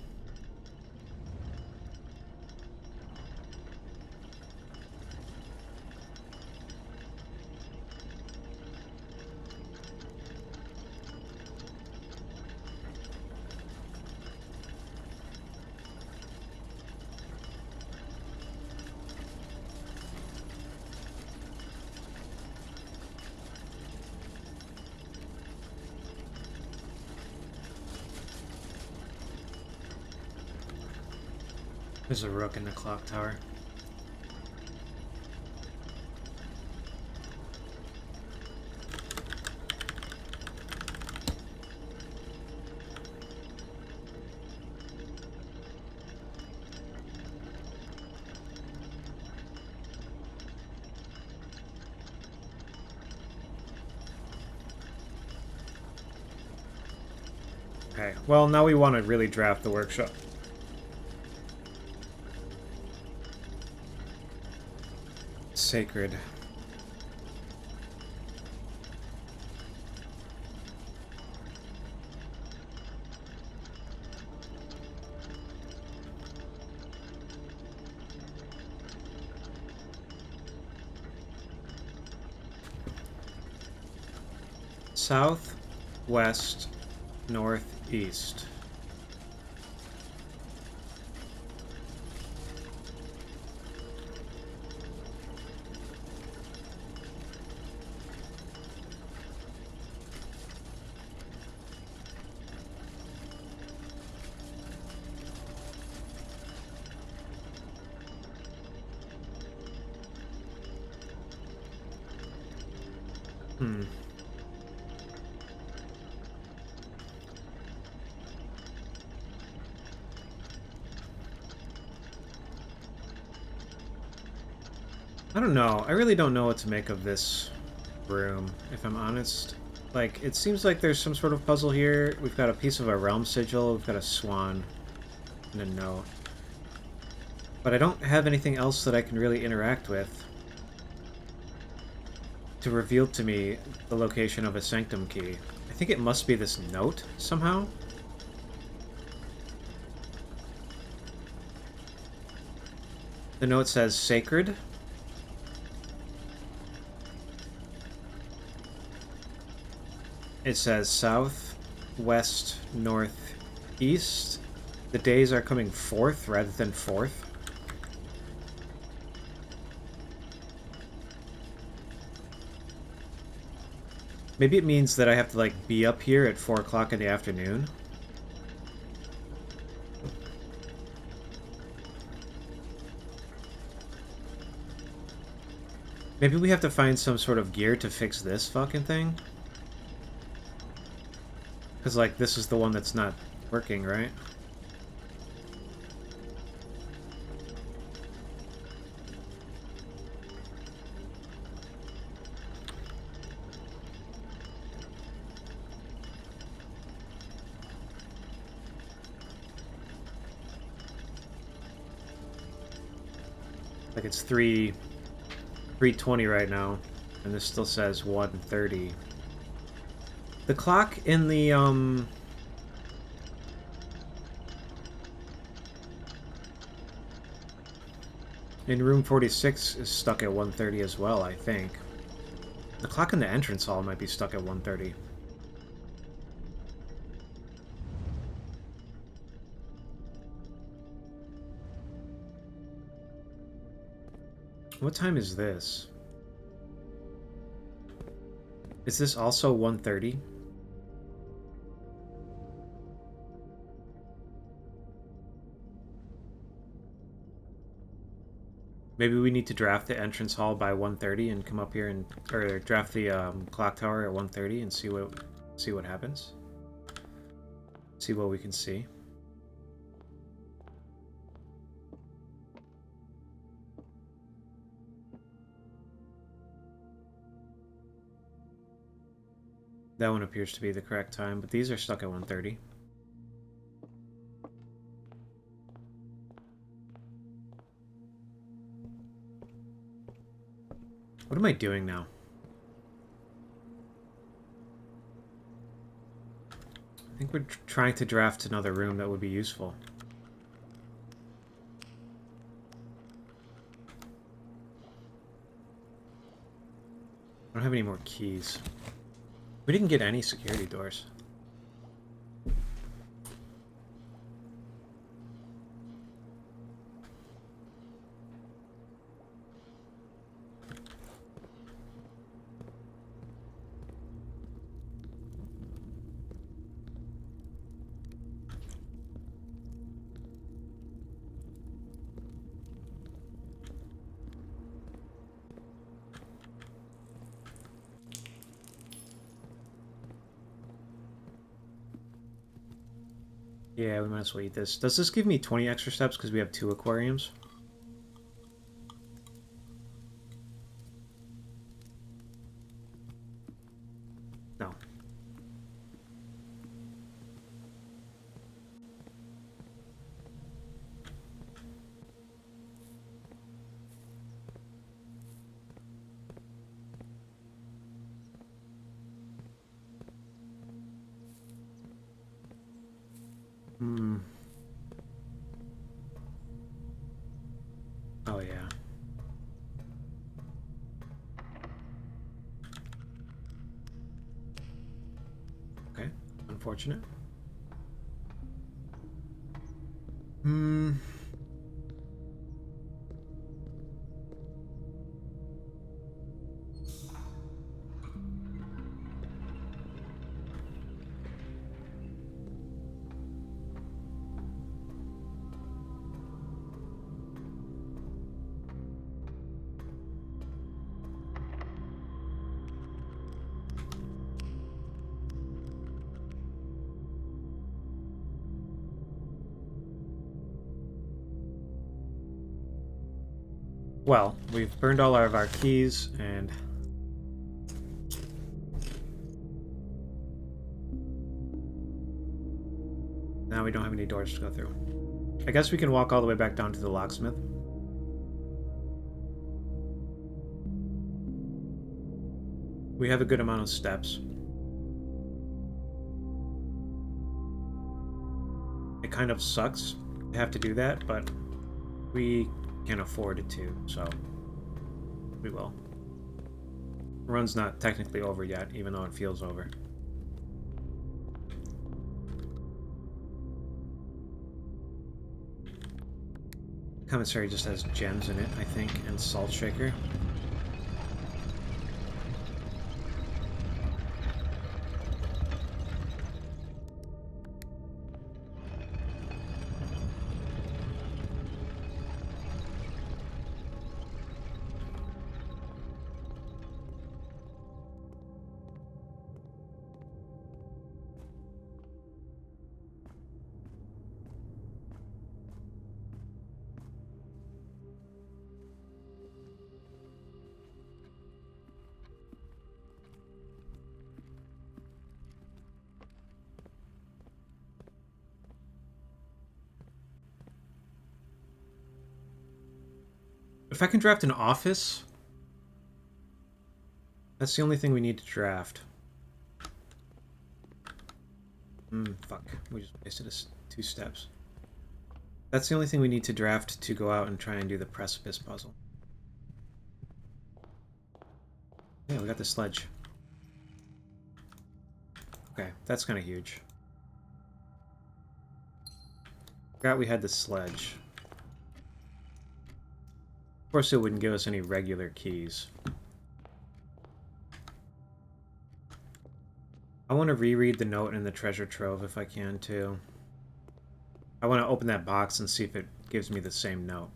There's a rook in the clock tower. Okay, well, now we want to really draft the workshop. Sacred. South, west, north, east. I don't know. I really don't know what to make of this room, if I'm honest. Like, it seems like there's some sort of puzzle here. We've got a piece of a realm sigil, we've got a swan, and a note. But I don't have anything else that I can really interact with to reveal to me the location of a sanctum key. I think it must be this note, somehow. The note says sacred. It says south, west, north, east. The days are coming forth rather than forth. Maybe it means that I have to, like, be up here at 4 o'clock in the afternoon. Maybe we have to find some sort of gear to fix this fucking thing. Because, like, this is the one that's not working, right? Like, it's 3:20 right now, and this still says 1:30. The clock in the, in room 46 is stuck at 1:30 as well, I think. The clock in the entrance hall might be stuck at 1:30. What time is this? Is this also 1:30? Maybe we need to draft the entrance hall by 1:30 and come up here and, or draft the clock tower at 1:30 and see what happens. See what we can see. That one appears to be the correct time, but these are stuck at 1:30. What am I doing now? I think we're trying to draft another room that would be useful. I don't have any more keys. We didn't get any security doors. Yeah, we might as well eat this. Does this give me 20 extra steps because we have 2 aquariums? No. Hmm. Oh, yeah. Okay. Unfortunate. Hmm. Well, we've burned all of our keys, and now we don't have any doors to go through. I guess we can walk all the way back down to the locksmith. We have a good amount of steps. It kind of sucks to have to do that, but we can afford it to, so we will. The run's not technically over yet, even though it feels over. Commissary just has gems in it, I think, and salt shaker. If I can draft an office, that's the only thing we need to draft. Fuck. We just wasted 2 steps. That's the only thing we need to draft to go out and try and do the precipice puzzle. Yeah, we got the sledge. Okay, that's kind of huge. Forgot we had the sledge. Of course, it wouldn't give us any regular keys. I want to reread the note in the treasure trove if I can, too. I want to open that box and see if it gives me the same note.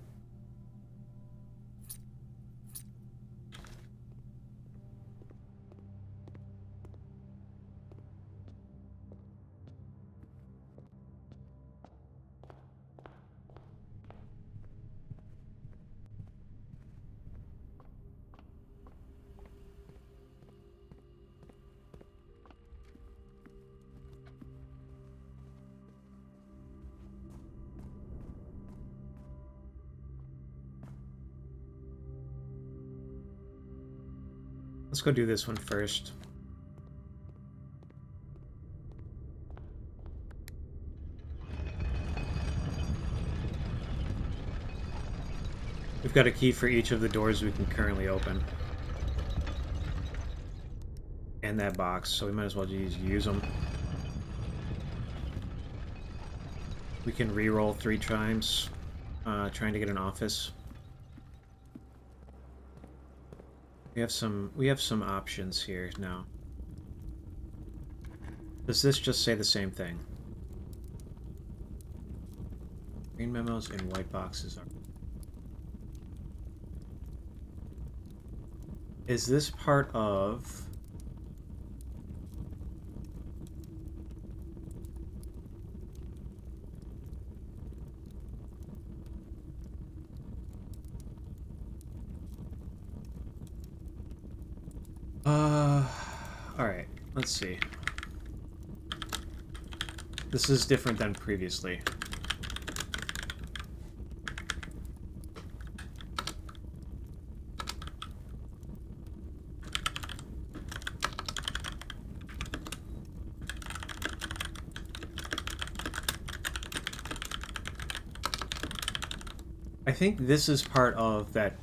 Let's go do this one first. We've got a key for each of the doors we can currently open. And that box, so we might as well just use them. We can re-roll 3 times, trying to get an office. We have some options here now. Does this just say the same thing? Green memos in white boxes are... Is this part of... Alright, let's see. This is different than previously. I think this is part of that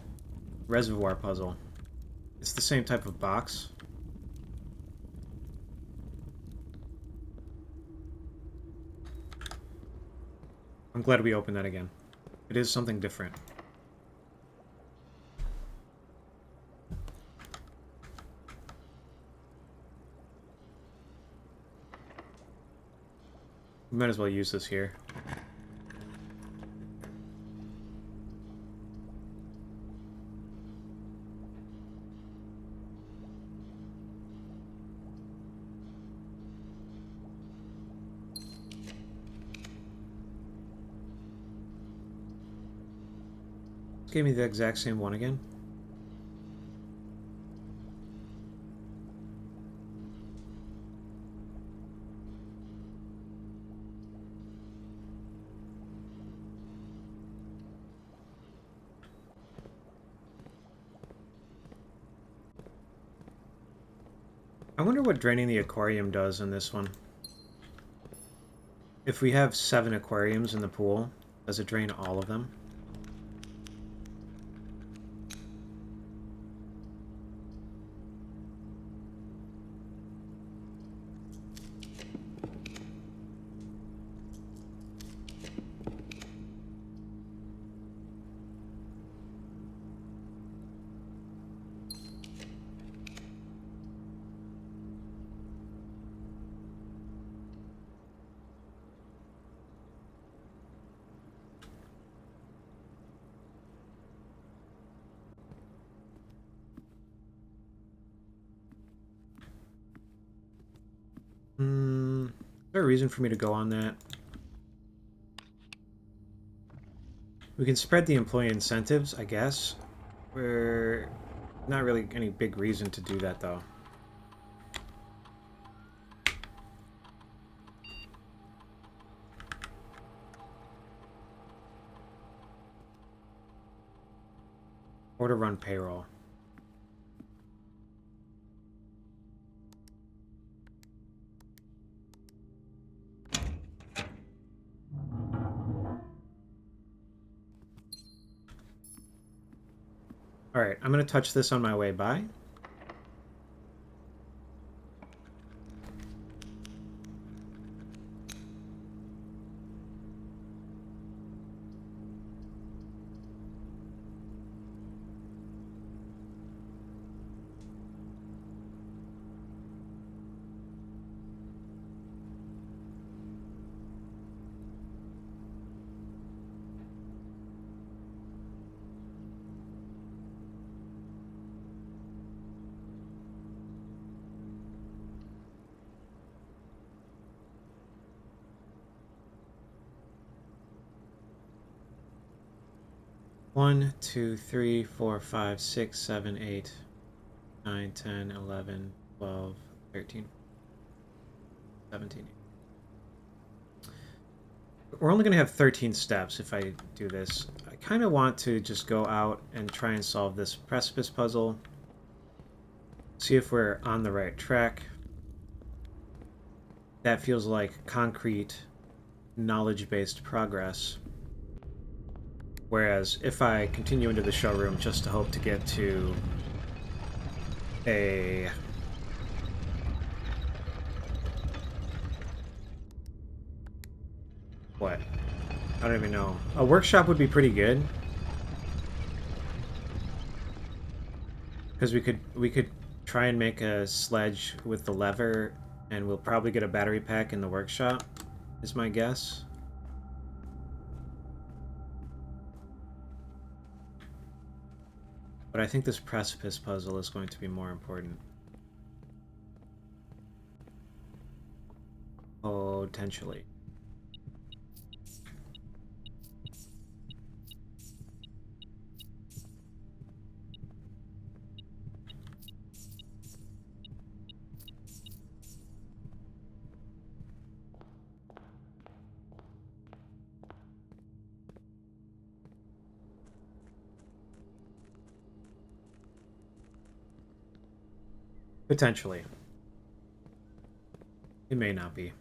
reservoir puzzle. It's the same type of box. I'm glad we opened that again. It is something different. We might as well use this here. Gave me the exact same one again. I wonder what draining the aquarium does in this one. If we have 7 aquariums in the pool, does it drain all of them? Is there a reason for me to go on that? We can spread the employee incentives, I guess. We're not really any big reason to do that, though. Or to run payroll. Alright, I'm going to touch this on my way by. One, 2, 3, 4, 5, 6, 7, 8, 9, 10, 11, 12, 13, 17. We're only going to have 13 steps if I do this. I kind of want to just go out and try and solve this precipice puzzle. See if we're on the right track. That feels like concrete, knowledge-based progress. Whereas if I continue into the showroom just to hope to get to a... What? I don't even know. A workshop would be pretty good. Because we could try and make a sledge with the lever, and we'll probably get a battery pack in the workshop, is my guess. But I think this precipice puzzle is going to be more important. Potentially. Potentially. It may not be.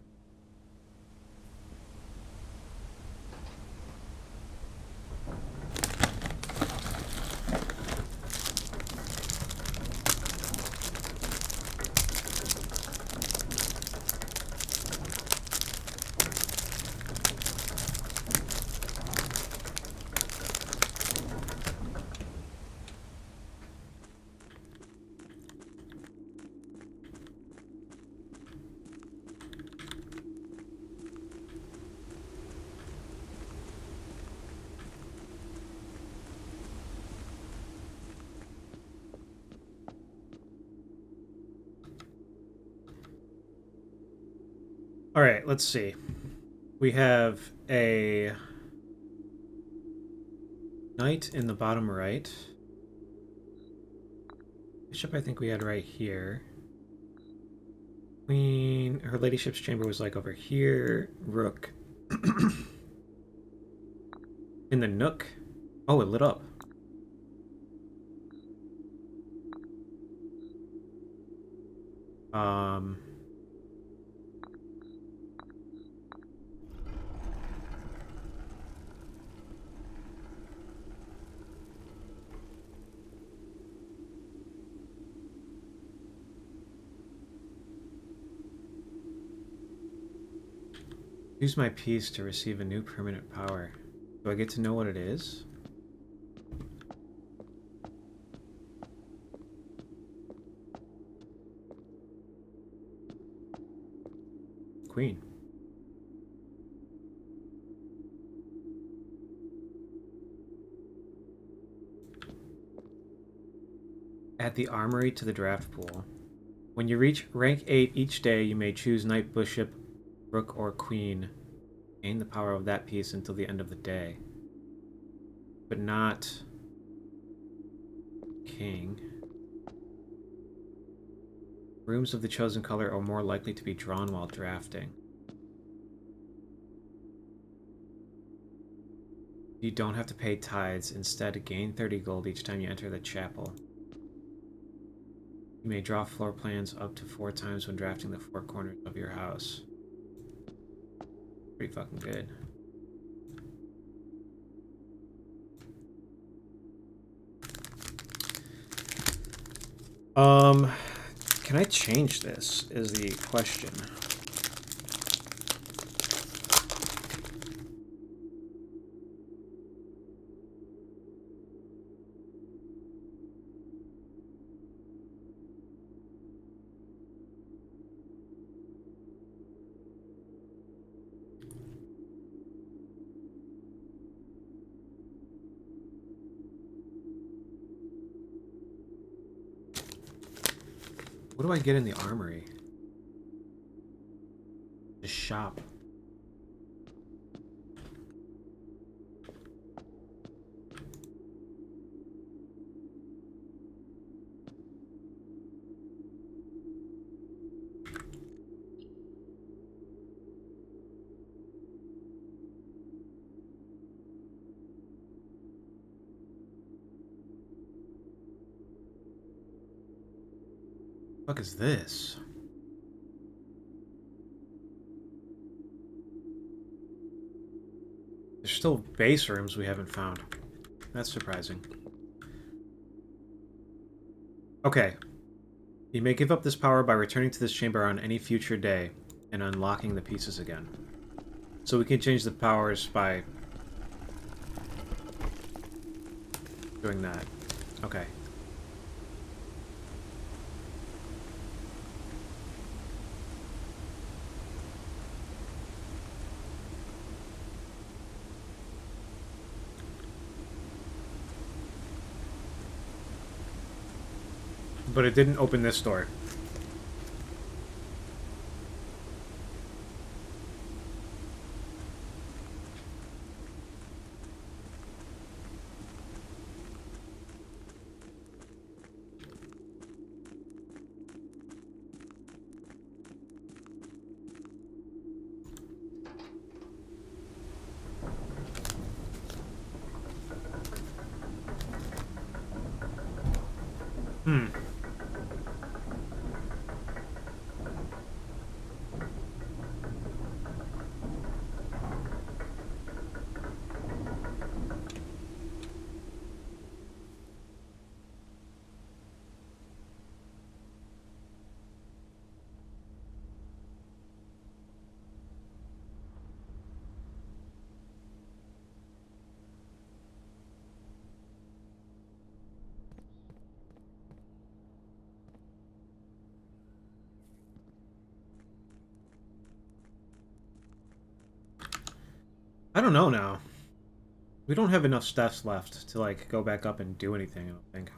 Alright, let's see. We have a knight in the bottom right. Bishop I think we had right here. Queen, her ladyship's chamber was like over here. Rook. In the nook. Oh, it lit up. Um... Use my piece to receive a new permanent power. Do I get to know what it is? Queen. Add the armory to the draft pool. When you reach rank 8 each day, you may choose knight, bishop, rook, or queen. Gain the power of that piece until the end of the day. But not king. Rooms of the chosen color are more likely to be drawn while drafting. You don't have to pay tithes. Instead, gain 30 gold each time you enter the chapel. You may draw floor plans up to 4 times when drafting the 4 corners of your house. Pretty fucking good. Can I change this is the question. What do I get in the armory? The shop. What the fuck is this? There's still base rooms we haven't found. That's surprising. Okay. You may give up this power by returning to this chamber on any future day and unlocking the pieces again. So we can change the powers by doing that. Okay. But it didn't open this door. Hmm. I don't know now. We don't have enough steps left to, like, go back up and do anything, I don't think.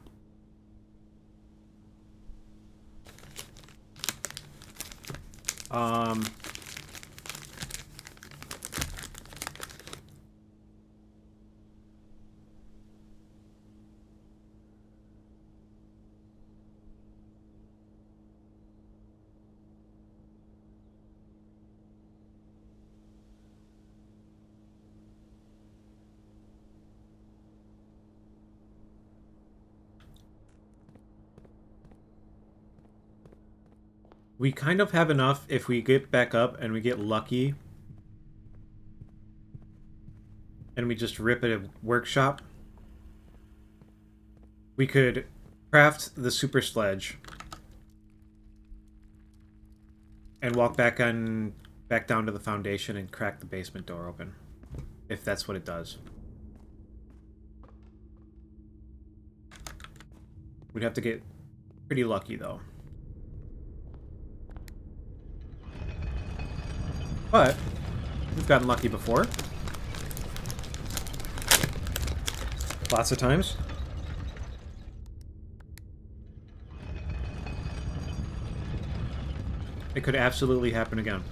We kind of have enough if we get back up and we get lucky. And we just rip at a workshop. We could craft the super sledge. And walk back down to the foundation and crack the basement door open. If that's what it does. We'd have to get pretty lucky, though. But we've gotten lucky before. Lots of times. It could absolutely happen again.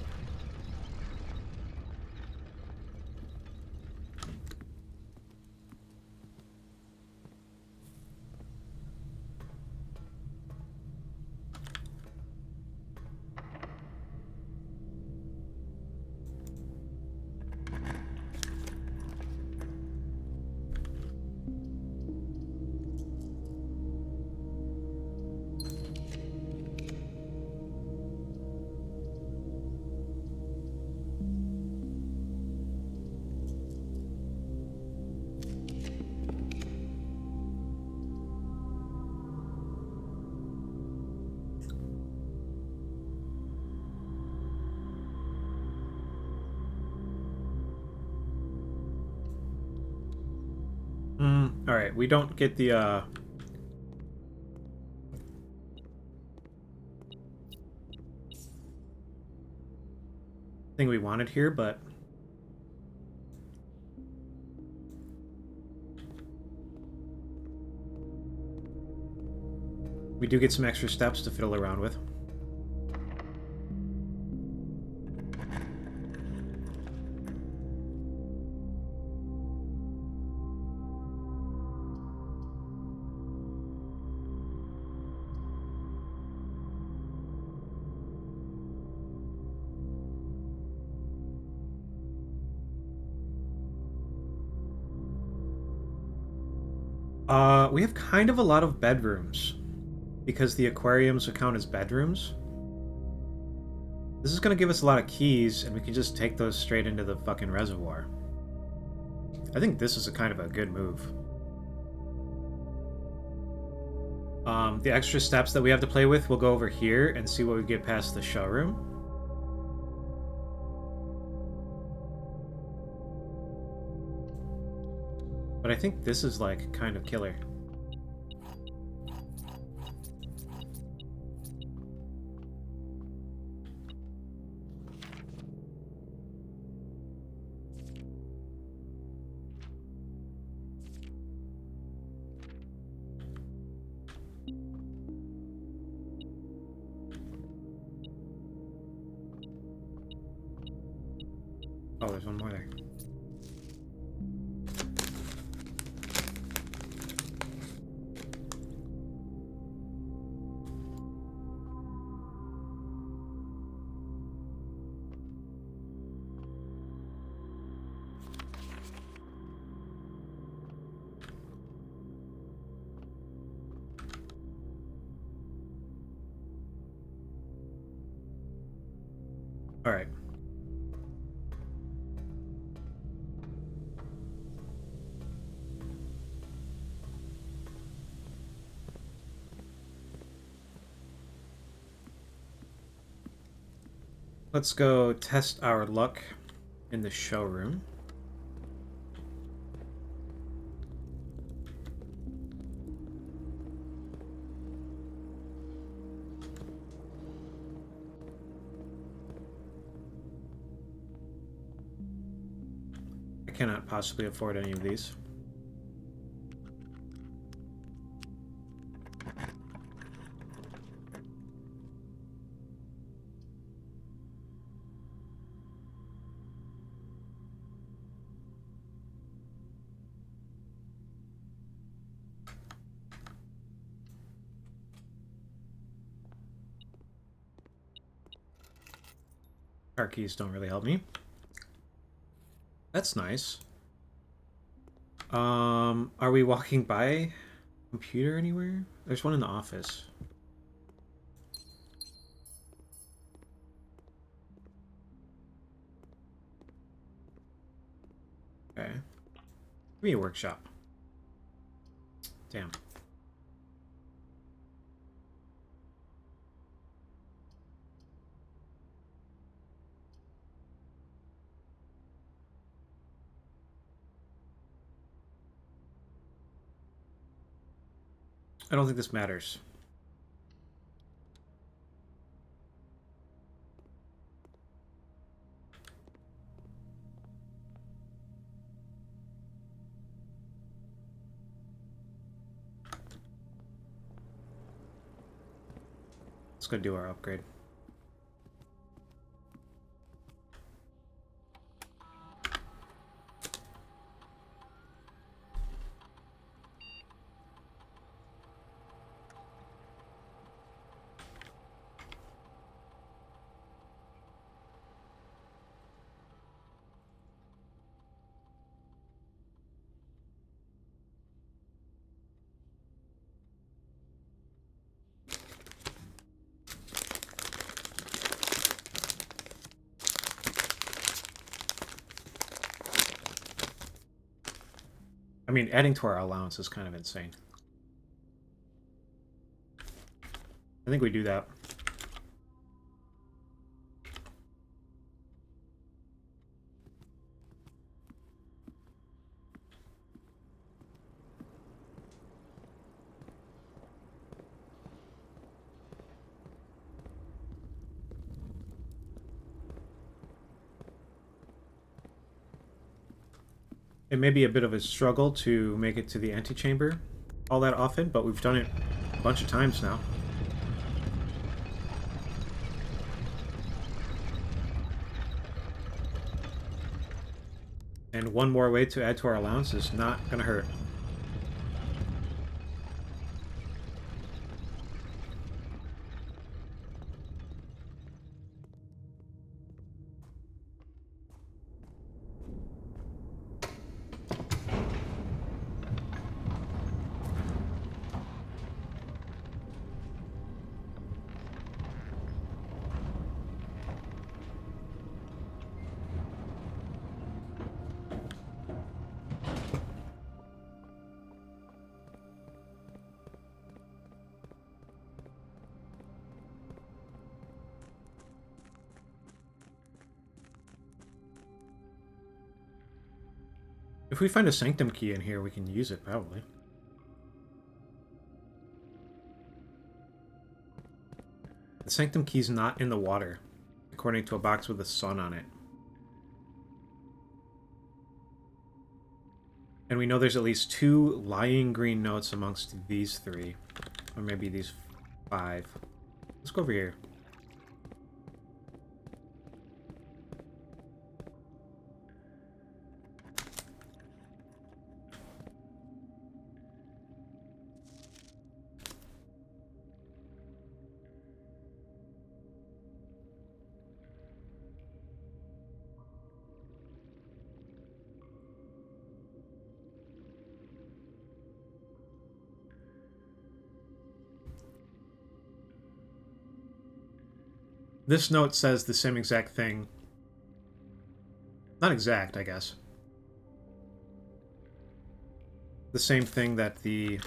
Alright, we don't get the, thing we wanted here, but... we do get some extra steps to fiddle around with. We have kind of a lot of bedrooms. Because the aquariums account as bedrooms. This is gonna give us a lot of keys, and we can just take those straight into the fucking reservoir. I think this is a kind of a good move. The extra steps that we have to play with, we'll go over here and see what we get past the showroom. But I think this is, like, kind of killer. Oh, there's one more there. Alright. Let's go test our luck in the showroom. I cannot possibly afford any of these. Car keys don't really help me. That's nice. Are we walking by a computer anywhere? There's one in the office. Okay. Give me a workshop. Damn. I don't think this matters. Let's go do our upgrade. I mean, adding to our allowance is kind of insane. I think we do that. It may be a bit of a struggle to make it to the antechamber all that often, but we've done it a bunch of times now. And one more way to add to our allowance is not going to hurt. If we find a sanctum key in here, we can use it, probably. The sanctum key's not in the water, according to a box with a sun on it. And we know there's at least 2 lying green notes amongst these 3. Or maybe these 5. Let's go over here. This note says the same exact thing. Not exact, I guess. The same thing that the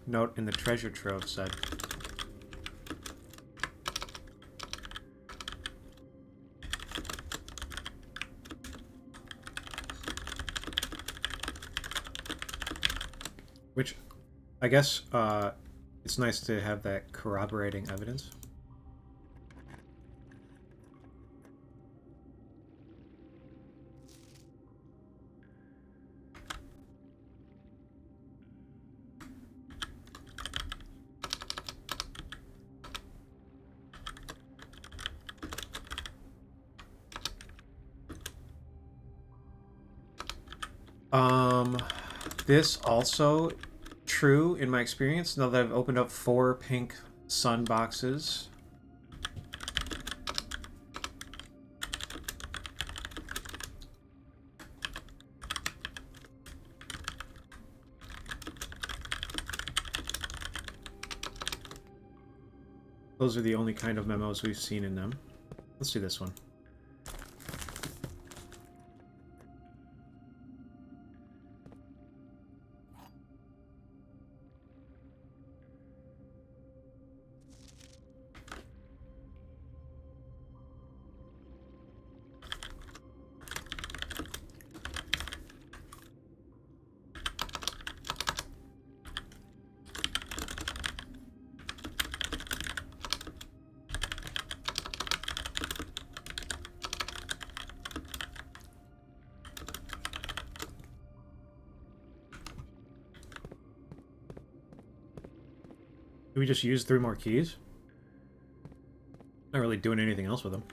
note in the treasure trove said. Which, I guess, it's nice to have that corroborating evidence. This also true in my experience, now that I've opened up 4 pink sun boxes. Those are the only kind of memos we've seen in them. Let's do this one. Do we just use 3 more keys? Not really doing anything else with them.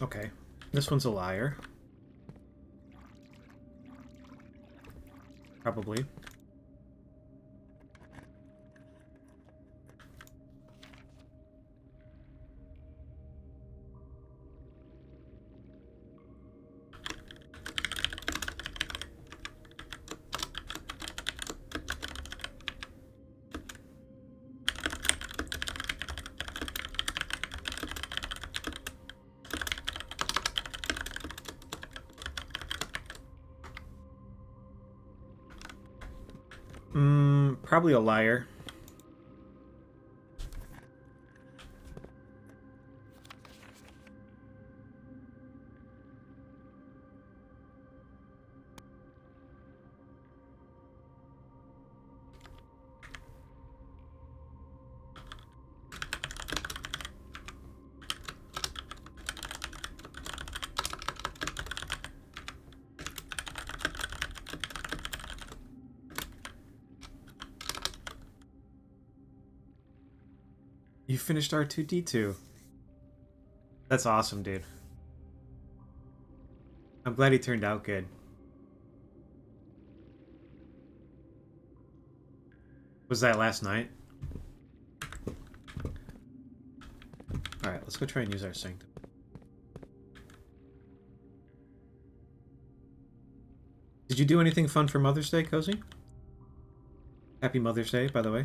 Okay. This one's a liar. Probably. Probably a liar. You finished R2-D2. That's awesome, dude. I'm glad he turned out good. Was that last night? Alright, let's go try and use our sanctum. Did you do anything fun for Mother's Day, Cozy? Happy Mother's Day, by the way.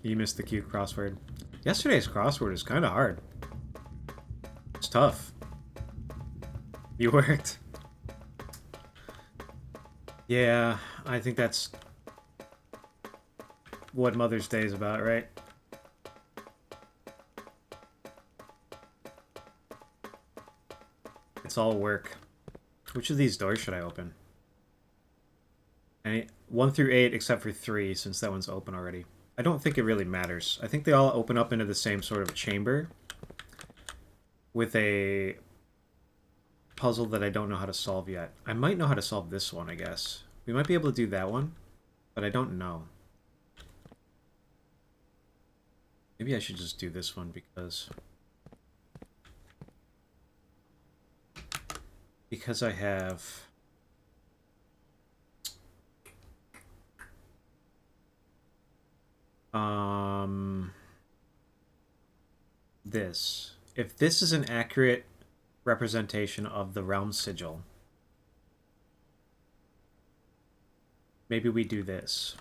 You missed the cute crossword. Yesterday's crossword is kind of hard. It's tough. You worked. Yeah, I think that's what Mother's Day is about, right? It's all work. Which of these doors should I open? 1 through 8 except for 3, since that one's open already. I don't think it really matters. I think they all open up into the same sort of chamber with a puzzle that I don't know how to solve yet. I might know how to solve this one, I guess. We might be able to do that one, but I don't know. Maybe I should just do this one because I have this. If this is an accurate representation of the realm sigil, maybe we do this.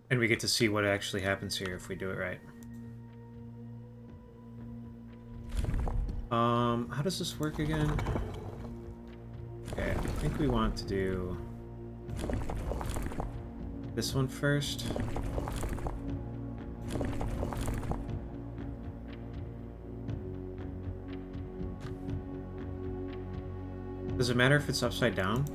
And we get to see what actually happens here if we do it right. How does this work again? Okay, I think we want to do this one first. Does it matter if it's upside down?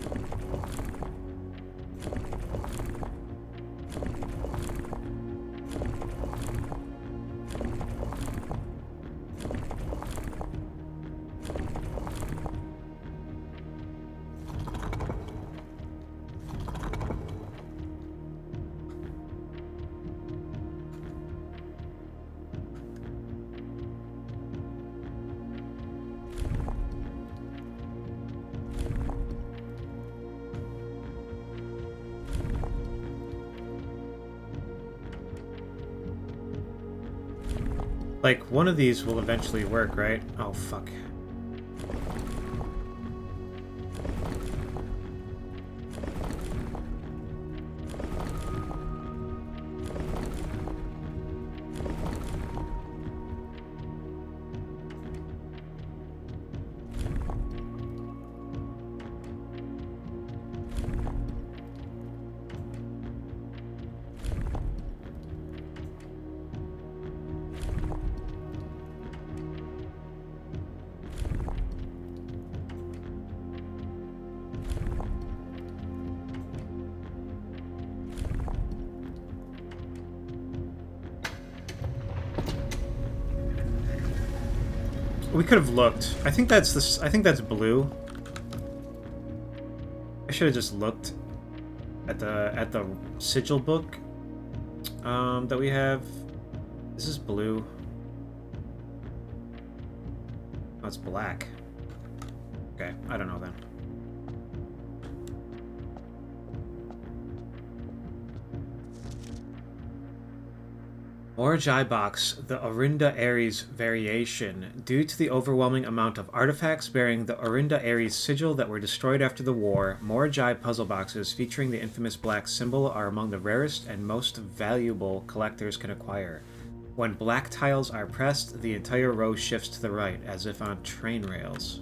Like, one of these will eventually work, right? Oh, fuck. We could have looked. I think that's this. I think that's blue. I should have just looked at the sigil book that we have. This is blue. Oh, it's black. Okay, I don't know then. Morajai Box, the Orinda Ares variation. Due to the overwhelming amount of artifacts bearing the Orinda Ares sigil that were destroyed after the war, Morajai puzzle boxes featuring the infamous black symbol are among the rarest and most valuable collectors can acquire. When black tiles are pressed, the entire row shifts to the right, as if on train rails.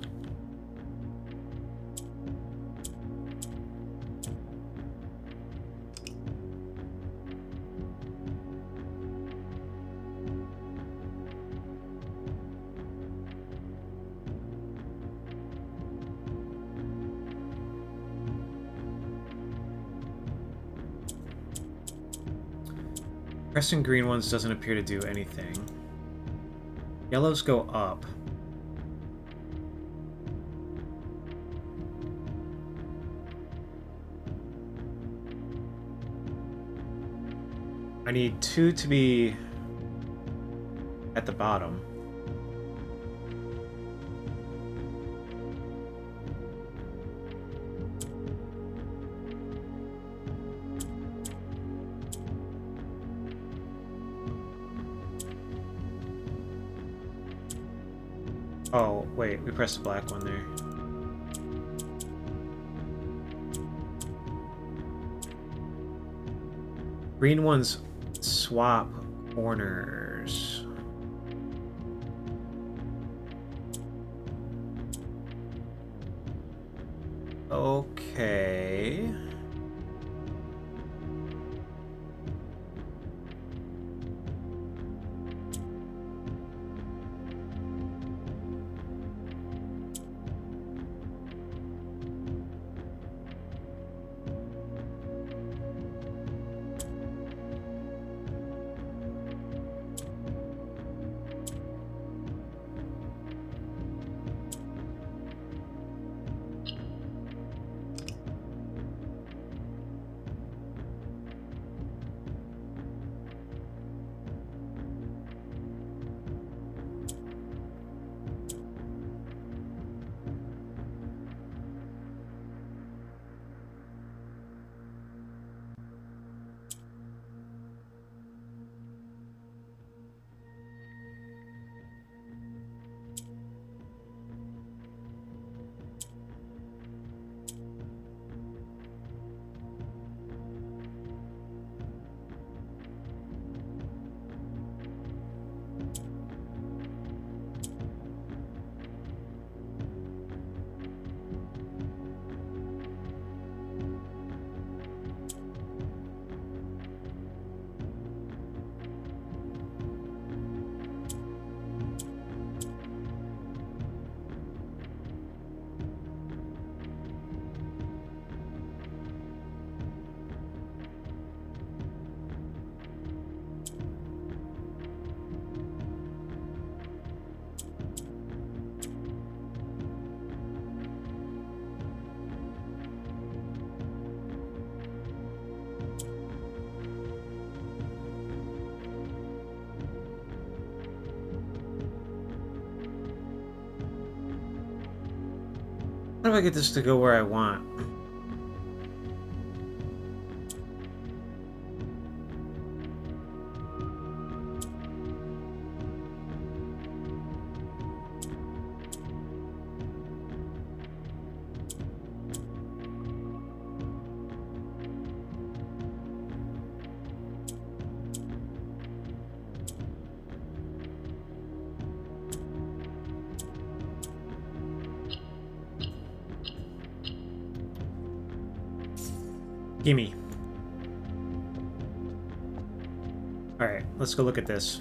Pressing green ones doesn't appear to do anything. Yellows go up. I need 2 to be at the bottom. Oh, wait, we pressed the black one there. Green ones swap corners. Okay. How do I get this to go where I want? Gimme. Alright, let's go look at this.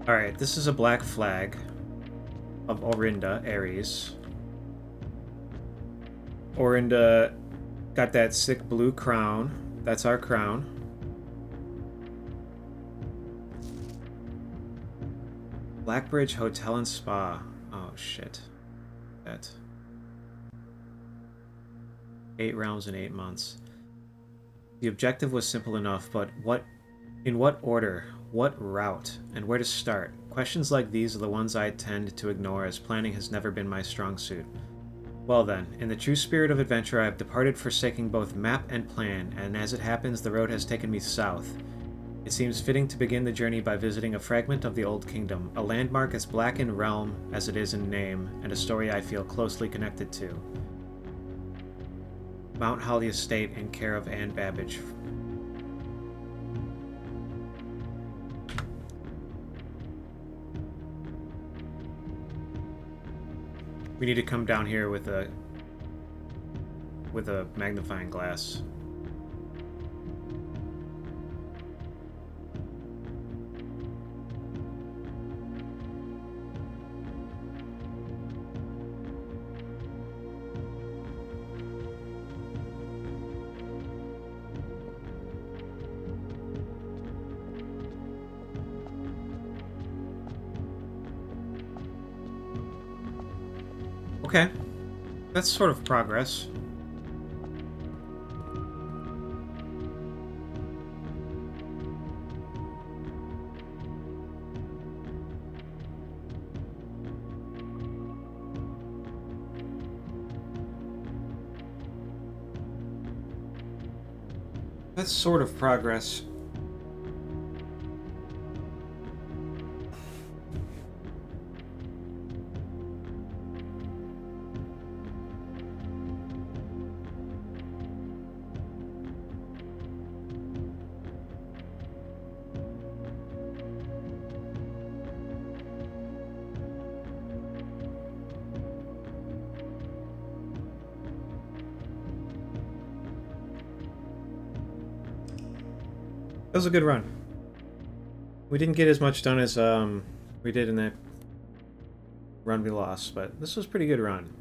Alright, this is a black flag of Orinda, Ares. Orinda got that sick blue crown. That's our crown. Blackbridge Hotel and Spa. Oh, shit. That. 8 realms in 8 months. The objective was simple enough, but in what order, what route, and where to start? Questions like these are the ones I tend to ignore, as planning has never been my strong suit. Well then, in the true spirit of adventure, I have departed, forsaking both map and plan, and as it happens, the road has taken me south. It seems fitting to begin the journey by visiting a fragment of the Old Kingdom, a landmark as black in realm as it is in name, and a story I feel closely connected to. Mount Holly Estate in care of Anne Babbage. We need to come down here with a magnifying glass. Okay. That's sort of progress. That's sort of progress. That was a good run. We didn't get as much done as we did in that run we lost, but this was a pretty good run.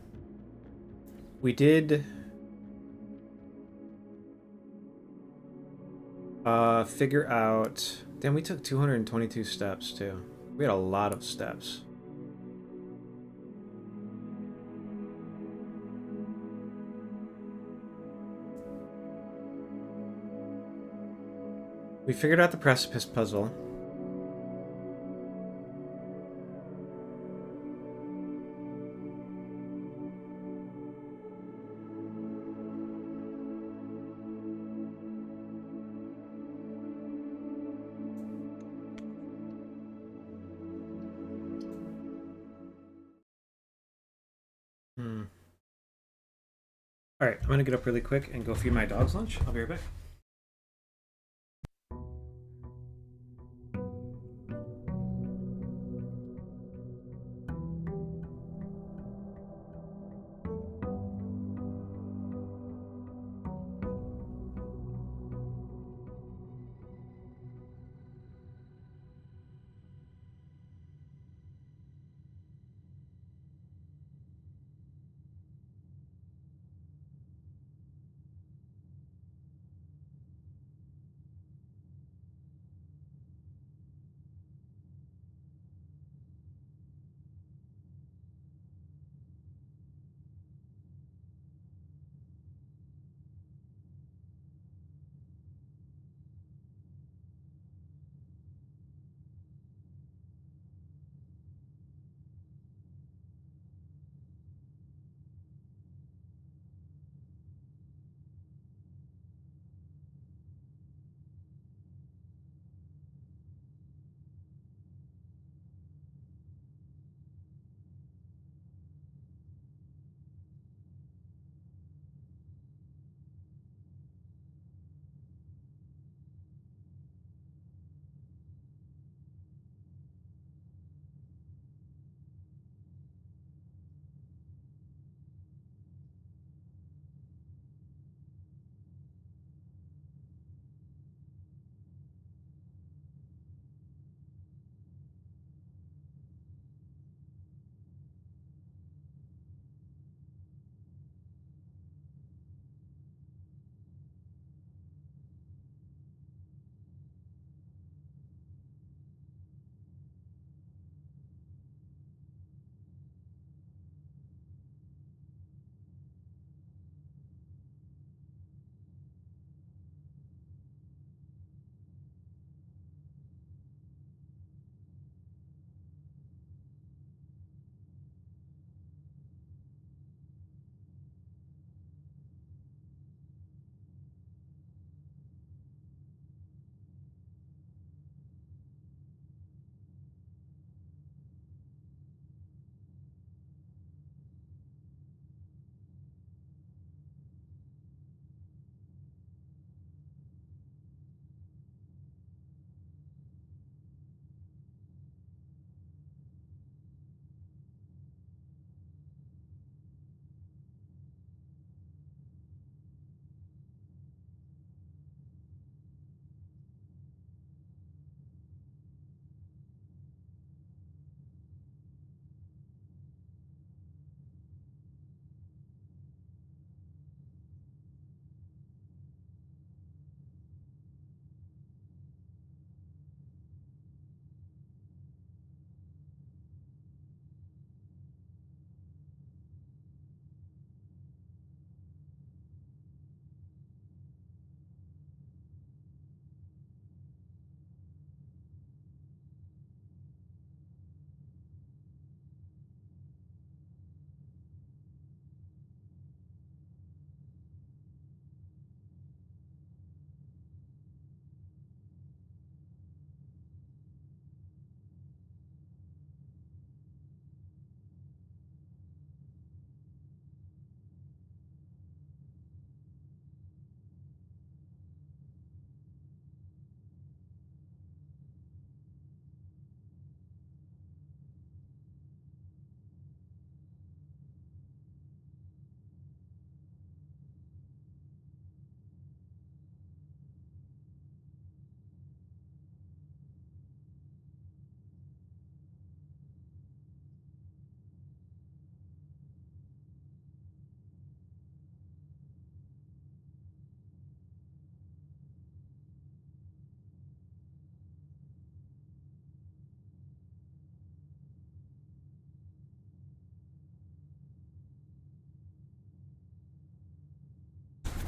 We did figure out... Damn, we took 222 steps too. We had a lot of steps. We figured out the precipice puzzle. Alright, I'm gonna get up really quick and go feed my dogs lunch. I'll be right back.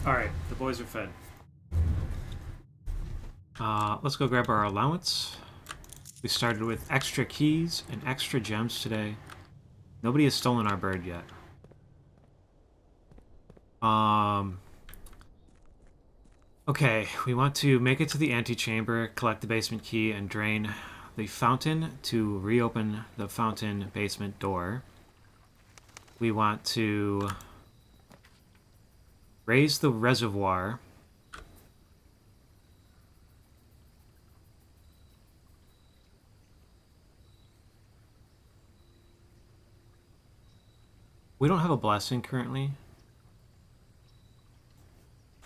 Alright, the boys are fed. Let's go grab our allowance. We started with extra keys and extra gems today. Nobody has stolen our bird yet. Okay, we want to make it to the antechamber, collect the basement key, and drain the fountain to reopen the fountain basement door. We want to raise the reservoir. We don't have a blessing currently.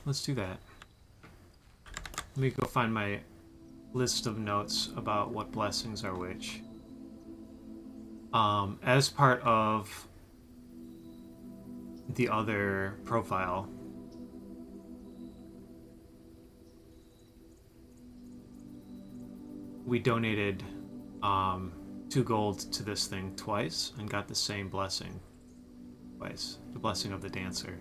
Let's do that. Let me go find my list of notes about what blessings are which. As part of the other profile, we donated 2 gold to this thing twice and got the same blessing twice. The blessing of the dancer.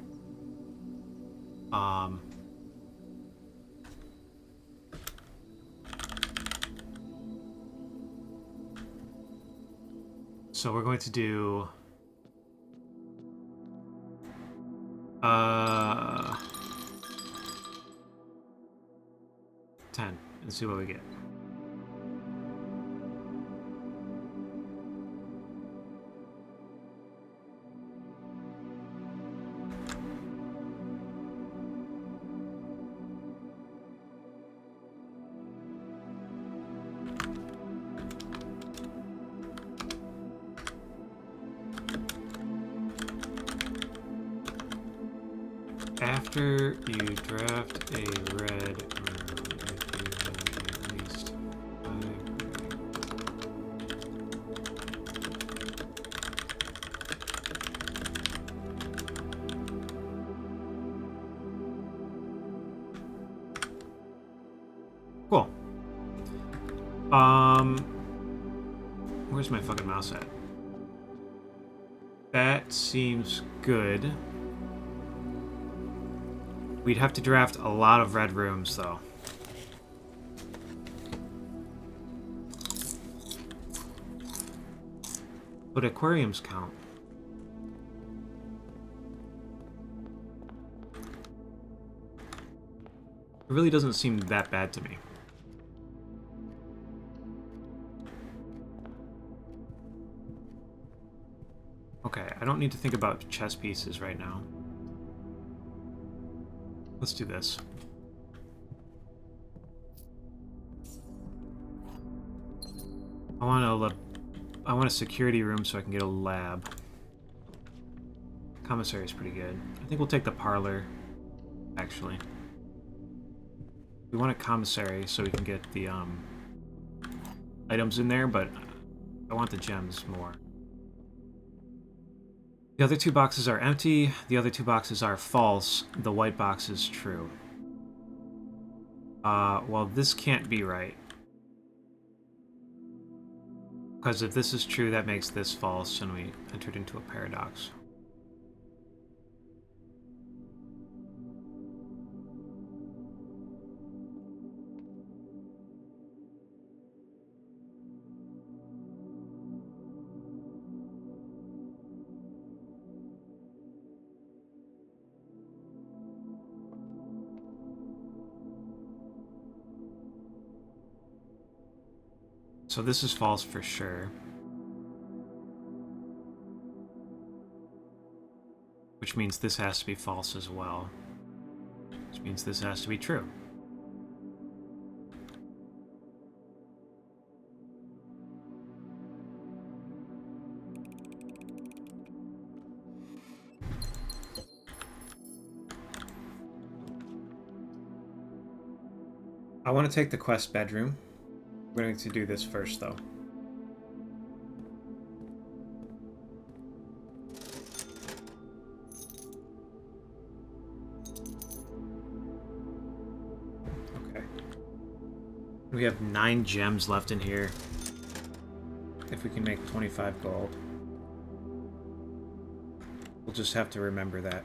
So we're going to do 10 and see what we get. After you draft a red room, if you have at least 5. Cool. Where's my fucking mouse at? That seems good. We'd have to draft a lot of red rooms, though. But aquariums count. It really doesn't seem that bad to me. Okay, I don't need to think about chess pieces right now. Let's do this. I want a security room so I can get a lab. Commissary is pretty good. I think we'll take the parlor, actually. We want a commissary so we can get the items in there, but I want the gems more. The other 2 boxes are empty. The other 2 boxes are false. The white box is true. Well, this can't be right. Because if this is true, that makes this false, and we entered into a paradox. So this is false for sure. Which means this has to be false as well. Which means this has to be true. I want to take the quest bedroom. We're going to do this first, though. Okay. We have 9 gems left in here. If we can make 25 gold. We'll just have to remember that.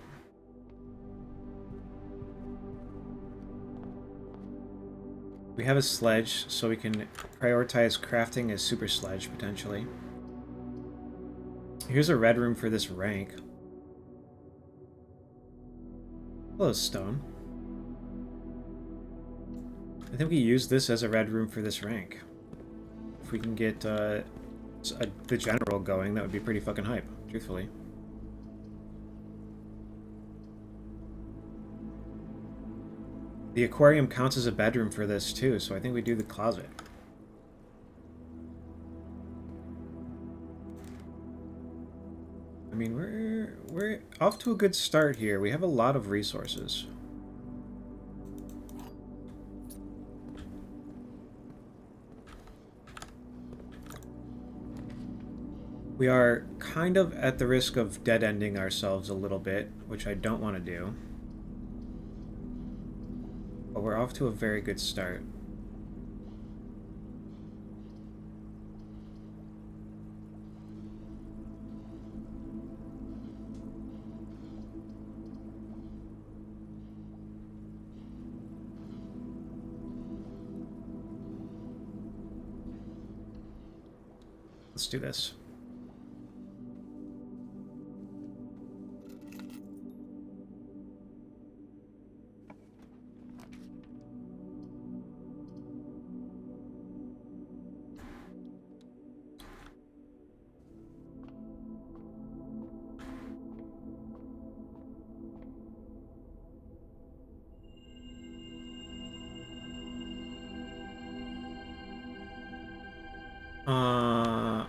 We have a sledge, so we can prioritize crafting a super sledge, potentially. Here's a red room for this rank. Hello, stone. I think we use this as a red room for this rank. If we can get the general going, that would be pretty fucking hype, truthfully. The aquarium counts as a bedroom for this too, so I think we do the closet. I mean, we're off to a good start here. We have a lot of resources. We are kind of at the risk of dead-ending ourselves a little bit, which I don't want to do. But we're off to a very good start. Let's do this.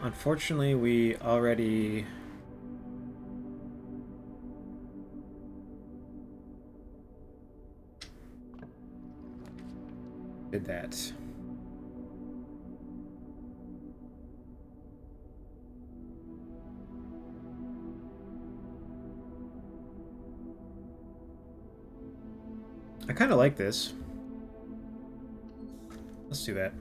Unfortunately, we already did that. I kind of like this. Let's do that.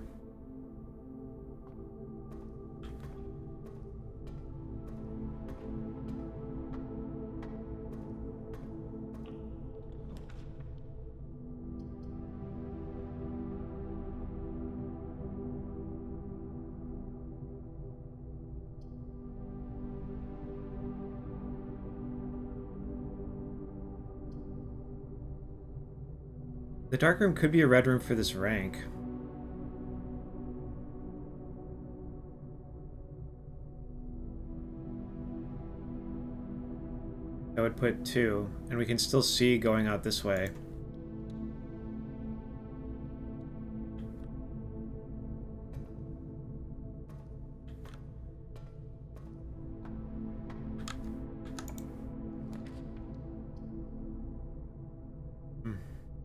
The dark room could be a red room for this rank. I would put 2, and we can still see going out this way.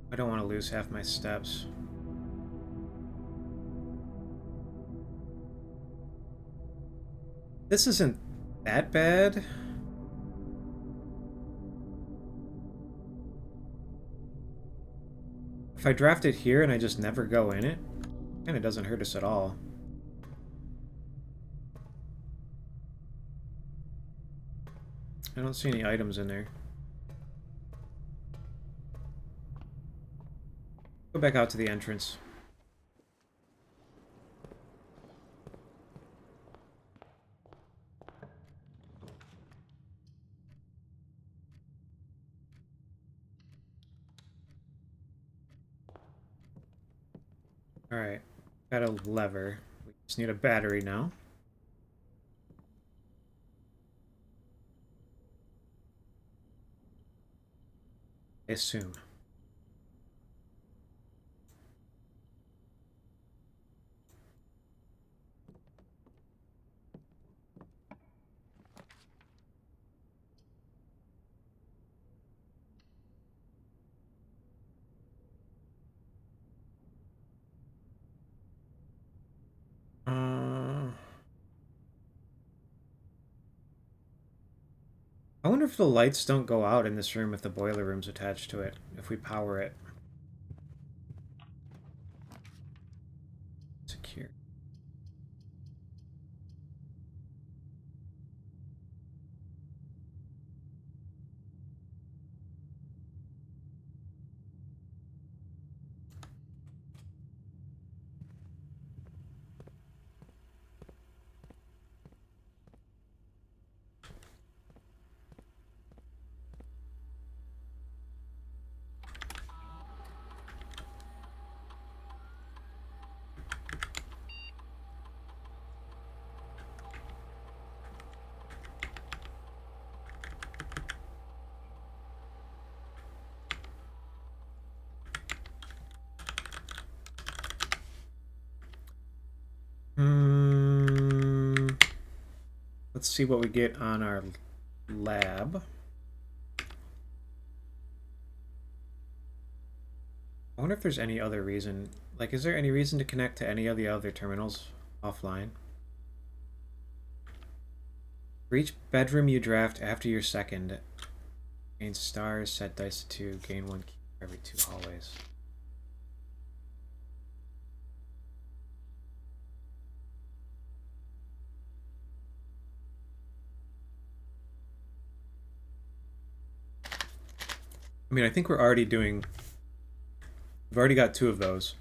I don't want to lose half my steps. This isn't that bad. If I draft it here and I just never go in it, kind of doesn't hurt us at all. I don't see any items in there. Go back out to the entrance. Alright, got a lever. We just need a battery now. I assume. I wonder if the lights don't go out in this room if the boiler room's attached to it, if we power it. Secure. Hmm. Let's see what we get on our lab. I wonder if there's any other reason. Like, is there any reason to connect to any of the other terminals offline? For each bedroom you draft after your second, gain stars, set dice to 2, gain 1 key for every 2 hallways. I mean, I think we're already doing... We've already got 2 of those.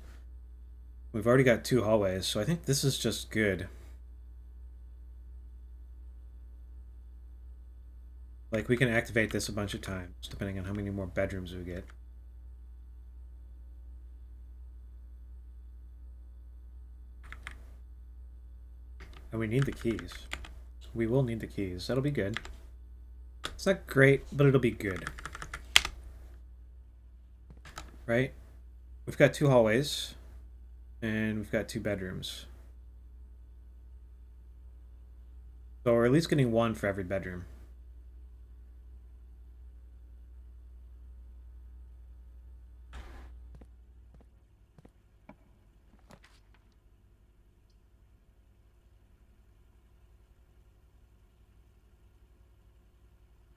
We've already got 2 hallways, so I think this is just good. Like, we can activate this a bunch of times, depending on how many more bedrooms we get. And we need the keys. We will need the keys. That'll be good. It's not great, but it'll be good. Right? We've got 2 hallways. And we've got 2 bedrooms. So we're at least getting 1 for every bedroom.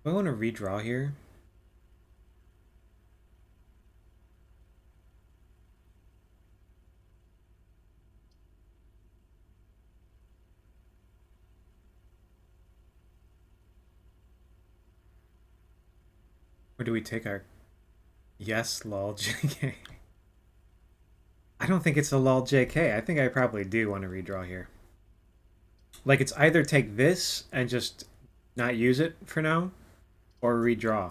Do I want to redraw here? Or do we take our... Yes, lol, JK. I don't think it's a lol, JK. I think I probably do want to redraw here. Like, it's either take this and just not use it for now, or redraw.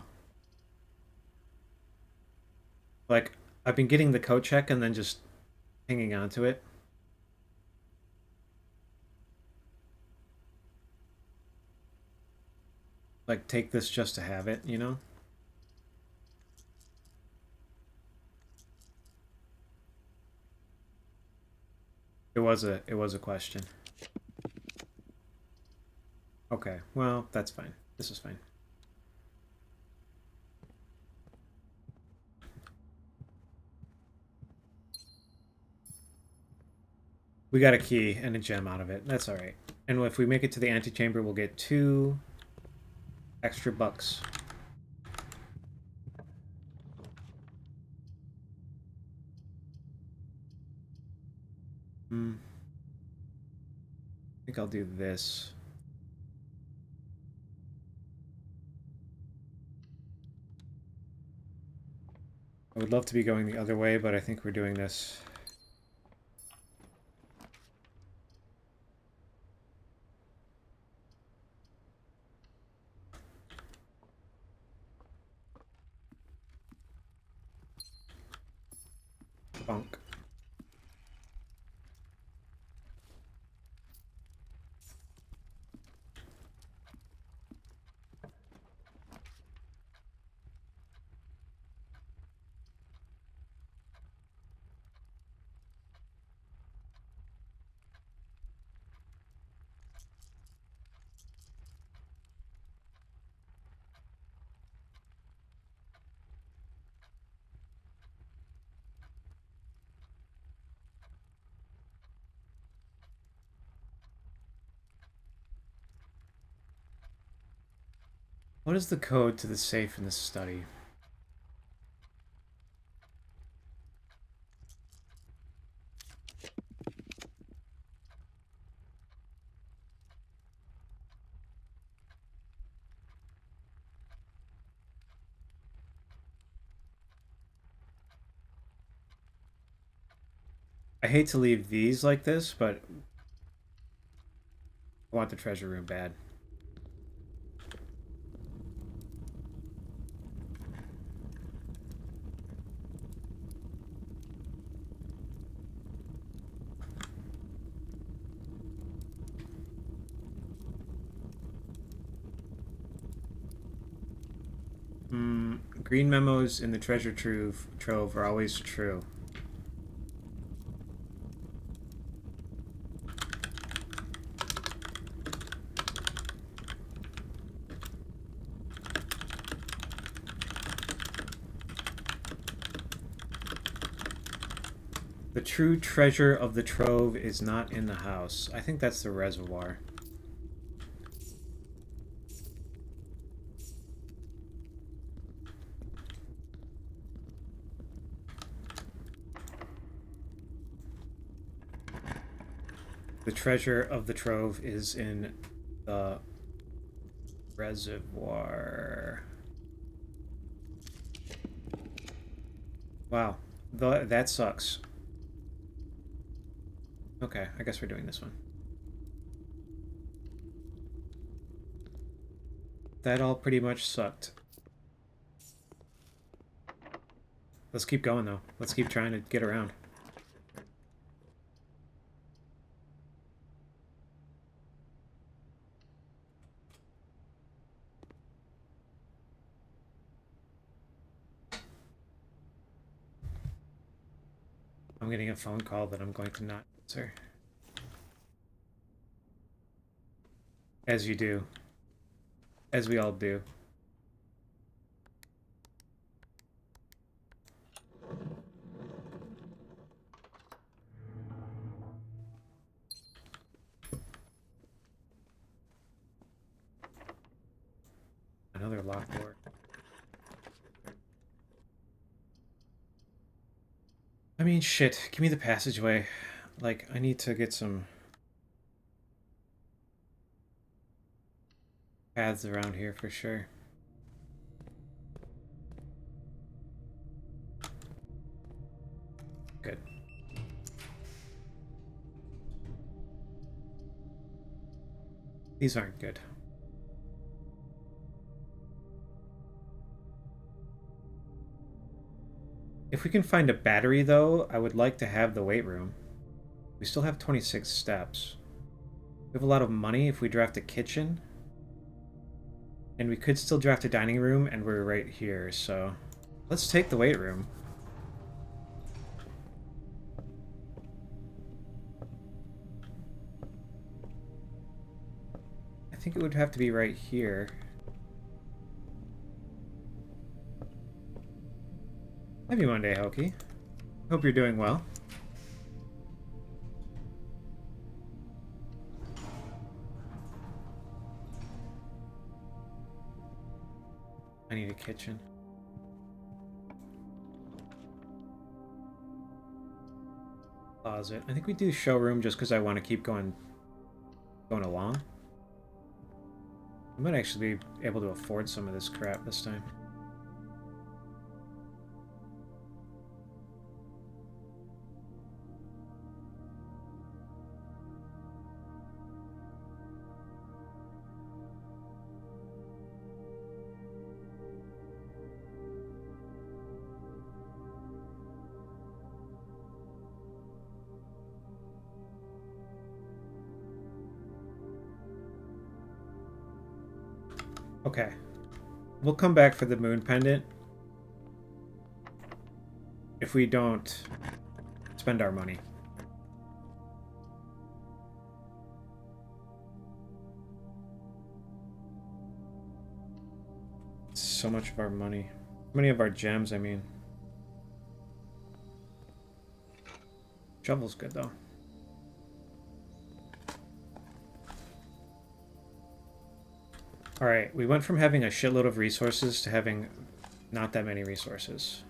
Like, I've been getting the code check and then just hanging on to it. Like, take this just to have it, you know? It was a question. Okay, well, that's fine. This is fine. We got a key and a gem out of it. That's alright. And if we make it to the antechamber, we'll get 2 extra bucks. I think I'll do this. I would love to be going the other way, but I think we're doing this. Bunk. What is the code to the safe in this study? I hate to leave these like this, but I want the treasure room bad. Green memos in the treasure trove are always true. The true treasure of the trove is not in the house. I think that's the reservoir. The treasure of the trove is in the reservoir. Wow, that sucks. Okay, I guess we're doing this one. That all pretty much sucked. Let's keep going, though. Let's keep trying to get around. I'm getting a phone call that I'm going to not answer. As you do. As we all do. Another locked door. I mean, shit. Give me the passageway. Like, I need to get some paths around here for sure. Good. These aren't good. If we can find a battery, though, I would like to have the weight room. We still have 26 steps. We have a lot of money if we draft a kitchen. And we could still draft a dining room, and we're right here, so... Let's take the weight room. I think it would have to be right here. Happy Monday, Hoki. Hope you're doing well. I need a kitchen. Closet. I think we do showroom just because I want to keep going along. I might actually be able to afford some of this crap this time. Okay. We'll come back for the moon pendant if we don't spend our money. So much of our money. So many of our gems, I mean. Shovel's good, though. Alright, we went from having a shitload of resources to having not that many resources.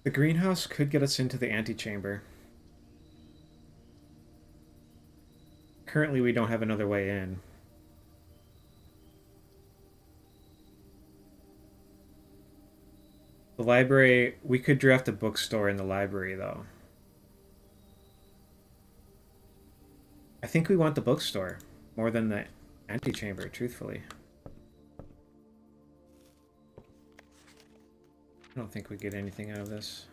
The greenhouse could get us into the antechamber. Currently, we don't have another way in. The library, we could draft a bookstore in the library, though. I think we want the bookstore more than the antechamber, truthfully. I don't think we get anything out of this.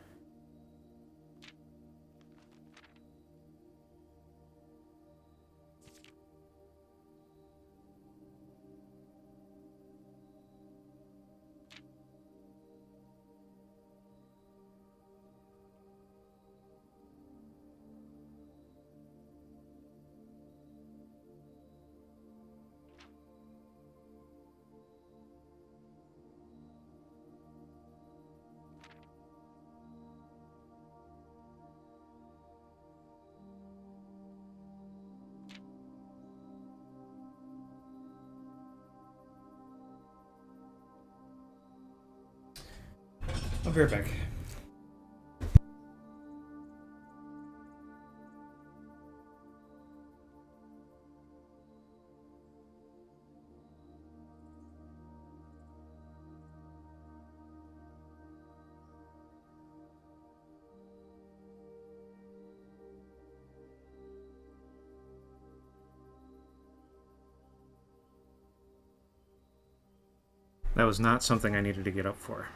be right back. That was not something I needed to get up for.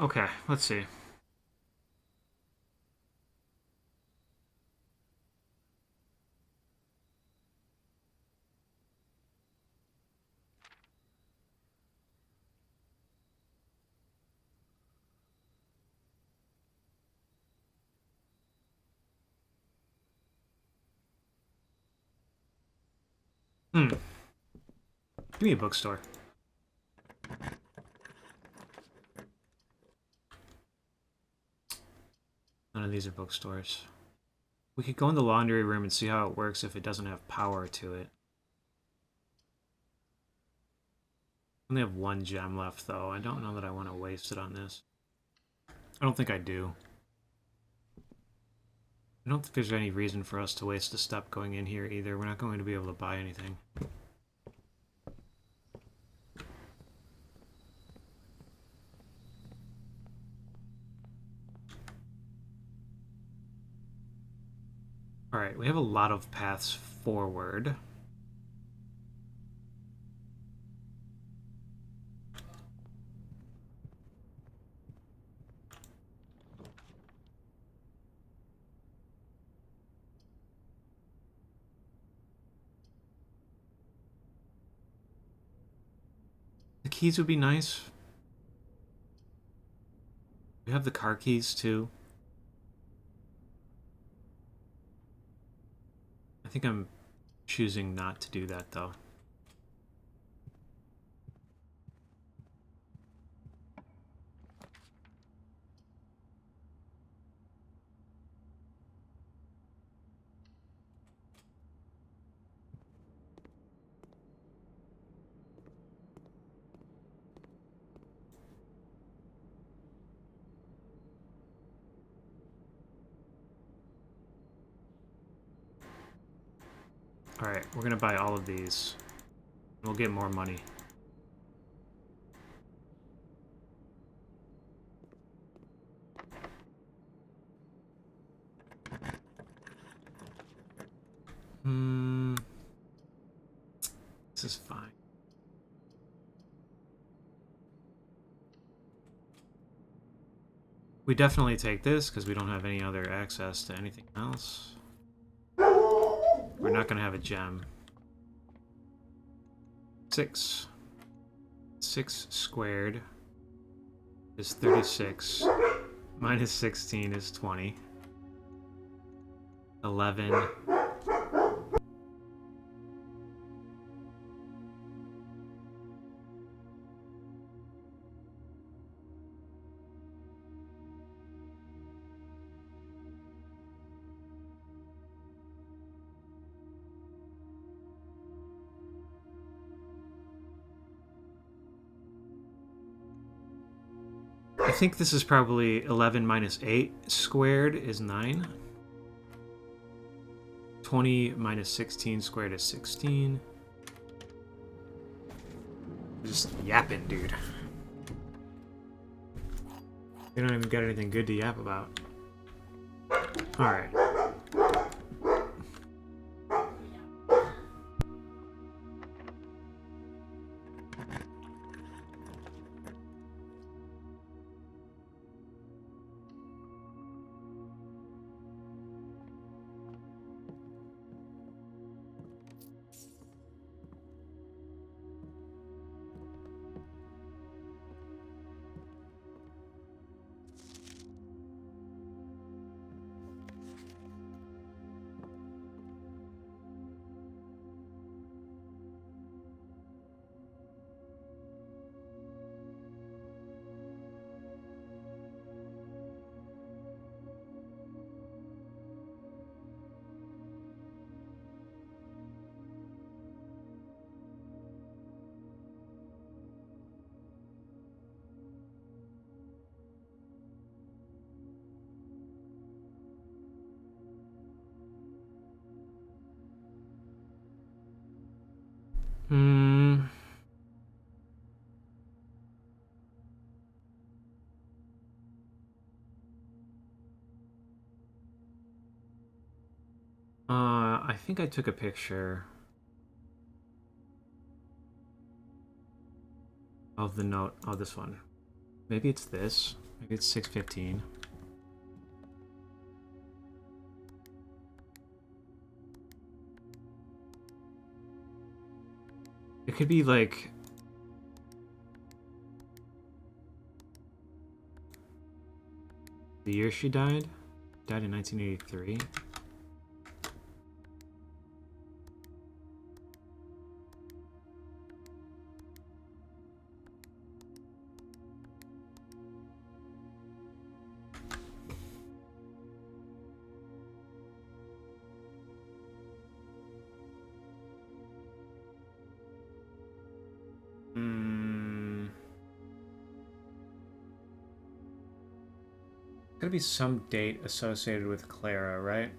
Okay, let's see. Give me a bookstore. None of these are bookstores. We could go in the laundry room and see how it works if it doesn't have power to it. I only have one gem left, though. I don't know that I want to waste it on this. I don't think I do. I don't think there's any reason for us to waste a step going in here either. We're not going to be able to buy anything. Alright, we have a lot of paths forward. The keys would be nice. We have the car keys too. I think I'm choosing not to do that though. Alright, we're gonna buy all of these. We'll get more money. This is fine. We definitely take this because we don't have any other access to anything else. We're not gonna have a gem. 6. 6 squared is 36. Minus 16 is 20. 11. I think this is probably 11 minus 8 squared is 9. 20 minus 16 squared is 16. Just yapping, dude. They don't even got anything good to yap about. Alright. Hmm. I think I took a picture of the note. Oh, this one. Maybe it's this. Maybe it's 6:15. It could be like the year she died. Died in 1983. Hmm. Gotta be some date associated with Clara, right?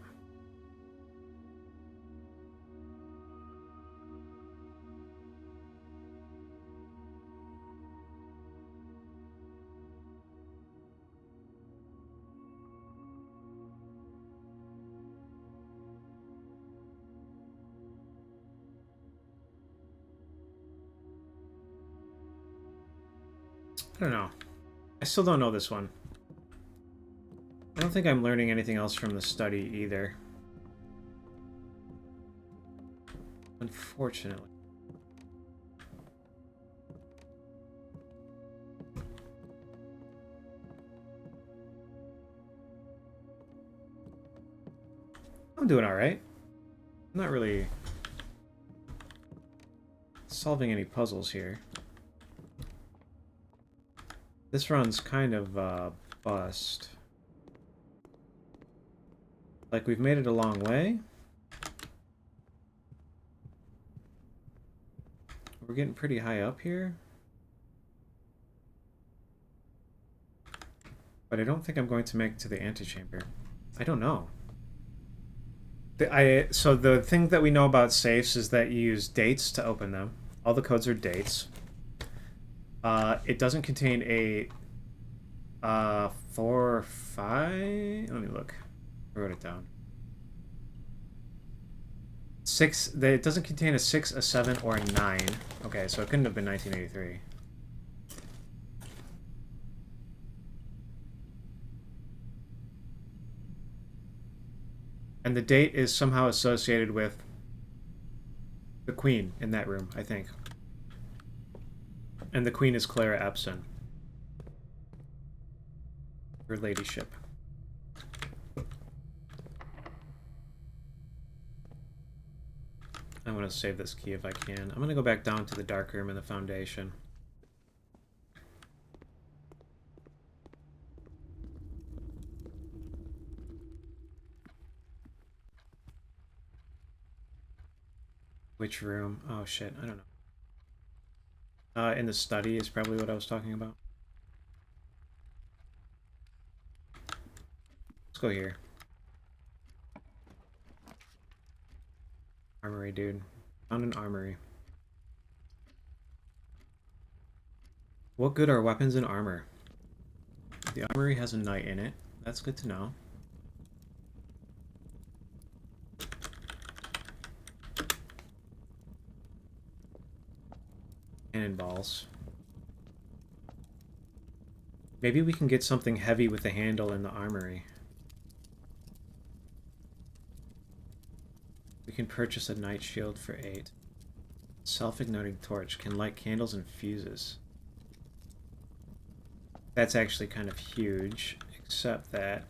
I don't know. I still don't know this one. I don't think I'm learning anything else from the study either. Unfortunately. I'm doing alright. I'm not really solving any puzzles here. This run's kind of bust. Like, we've made it a long way. We're getting pretty high up here. But I don't think I'm going to make it to the antechamber. I don't know. So the thing that we know about safes is that you use dates to open them. All the codes are dates. It doesn't contain a 4 or 5. Let me look. I wrote it down. 6. It doesn't contain a 6, a 7, or a 9. Okay, so it couldn't have been 1983. And the date is somehow associated with the queen in that room, I think. And the queen is Clara Epson. Her ladyship. I'm going to save this key if I can. I'm going to go back down to the dark room in the foundation. Which room? Oh shit, I don't know. In the study is probably what I was talking about. Let's go here. Armory, dude. Found an armory. What good are weapons and armor? The armory has a knight in it. That's good to know. Cannonballs. Maybe we can get something heavy with a handle in the armory. We can purchase a knight shield for 8. Self-igniting torch. Can light candles and fuses. That's actually kind of huge, except that...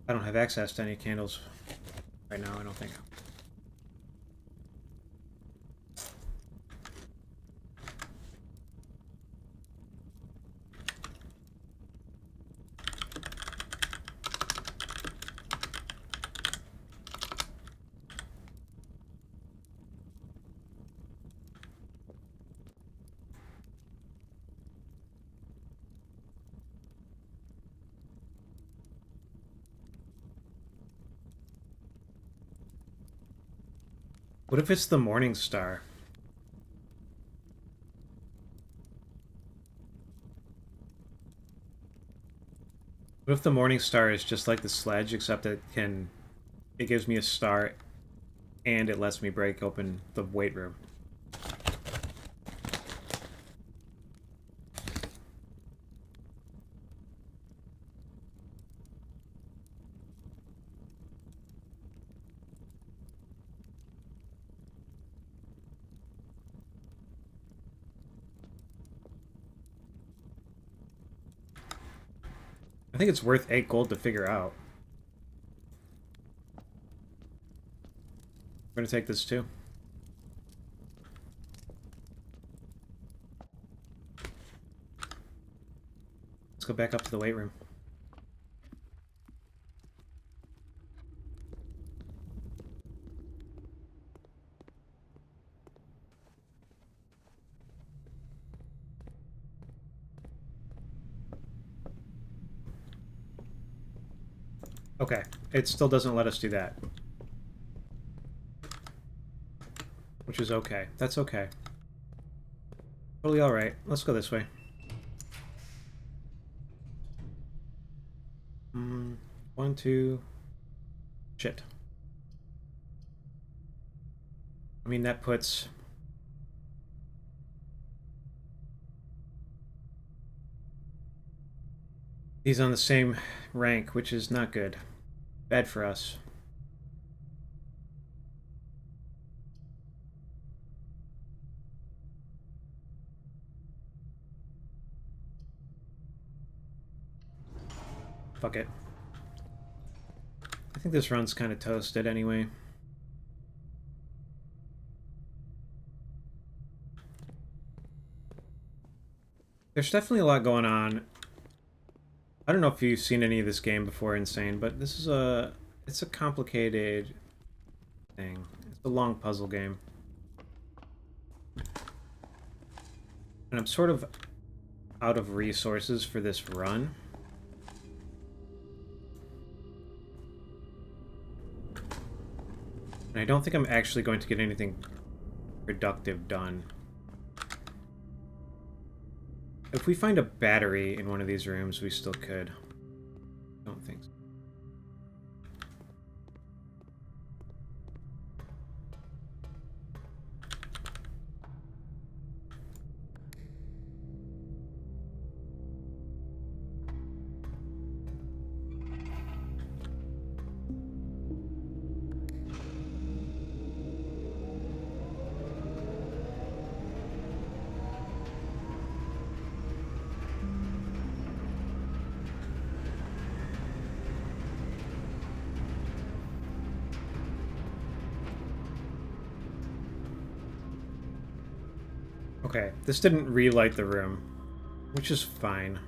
I don't have access to any candles right now, I don't think. What if it's the Morning Star? What if the Morning Star is just like the sledge, except it gives me a star and it lets me break open the weight room? I think it's worth 8 gold to figure out. I'm gonna take this too. Let's go back up to the weight room. Okay, it still doesn't let us do that. Which is okay. That's okay. Totally alright. Let's go this way. One, two... Shit. I mean, that puts... these on the same rank, which is not good. Bad for us. Fuck it. I think this run's kind of toasted anyway. There's definitely a lot going on. I don't know if you've seen any of this game before, Insane, but this is it's a complicated thing. It's a long puzzle game. And I'm sort of out of resources for this run. And I don't think I'm actually going to get anything productive done. If we find a battery in one of these rooms, we still could. Don't think so. Okay, this didn't relight the room, which is fine.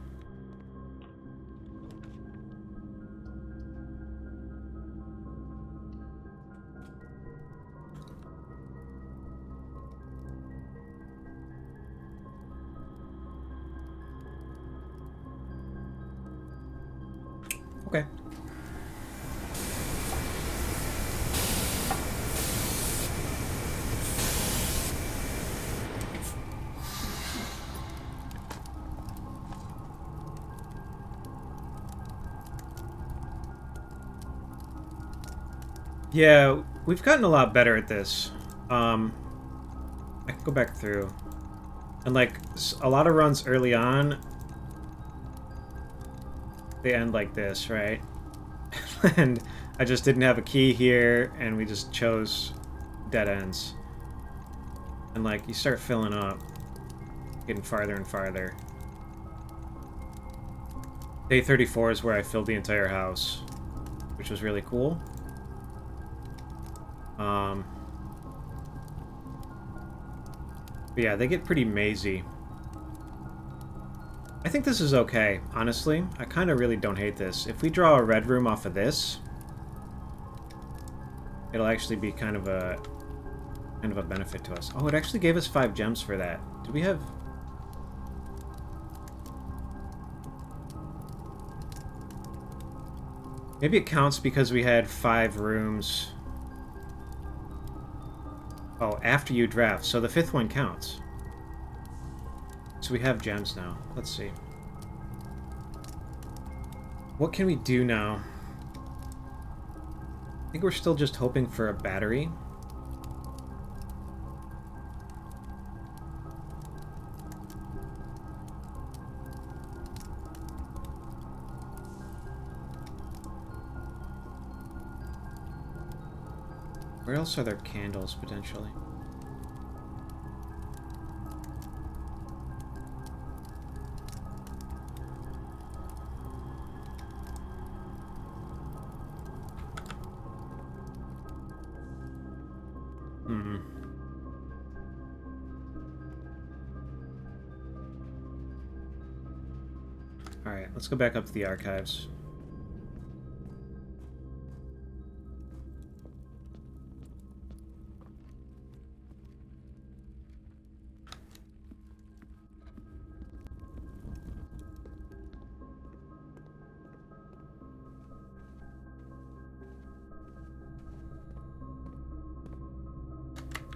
Okay. Yeah, we've gotten a lot better at this. I can go back through. And, like, a lot of runs early on, they end like this, right? And I just didn't have a key here, and we just chose dead ends. And, like, you start filling up, getting farther and farther. Day 34 is where I filled the entire house, which was really cool. But yeah, they get pretty mazy. I think this is okay, honestly. I kind of really don't hate this. If we draw a red room off of this, it'll actually be kind of a benefit to us. Oh, it actually gave us 5 gems for that. Do we have... Maybe it counts because we had 5 rooms. Oh, after you draft. So the 5th one counts. So we have gems now. Let's see. What can we do now? I think we're still just hoping for a battery. Where else are there candles, potentially? Hmm. Alright, let's go back up to the archives.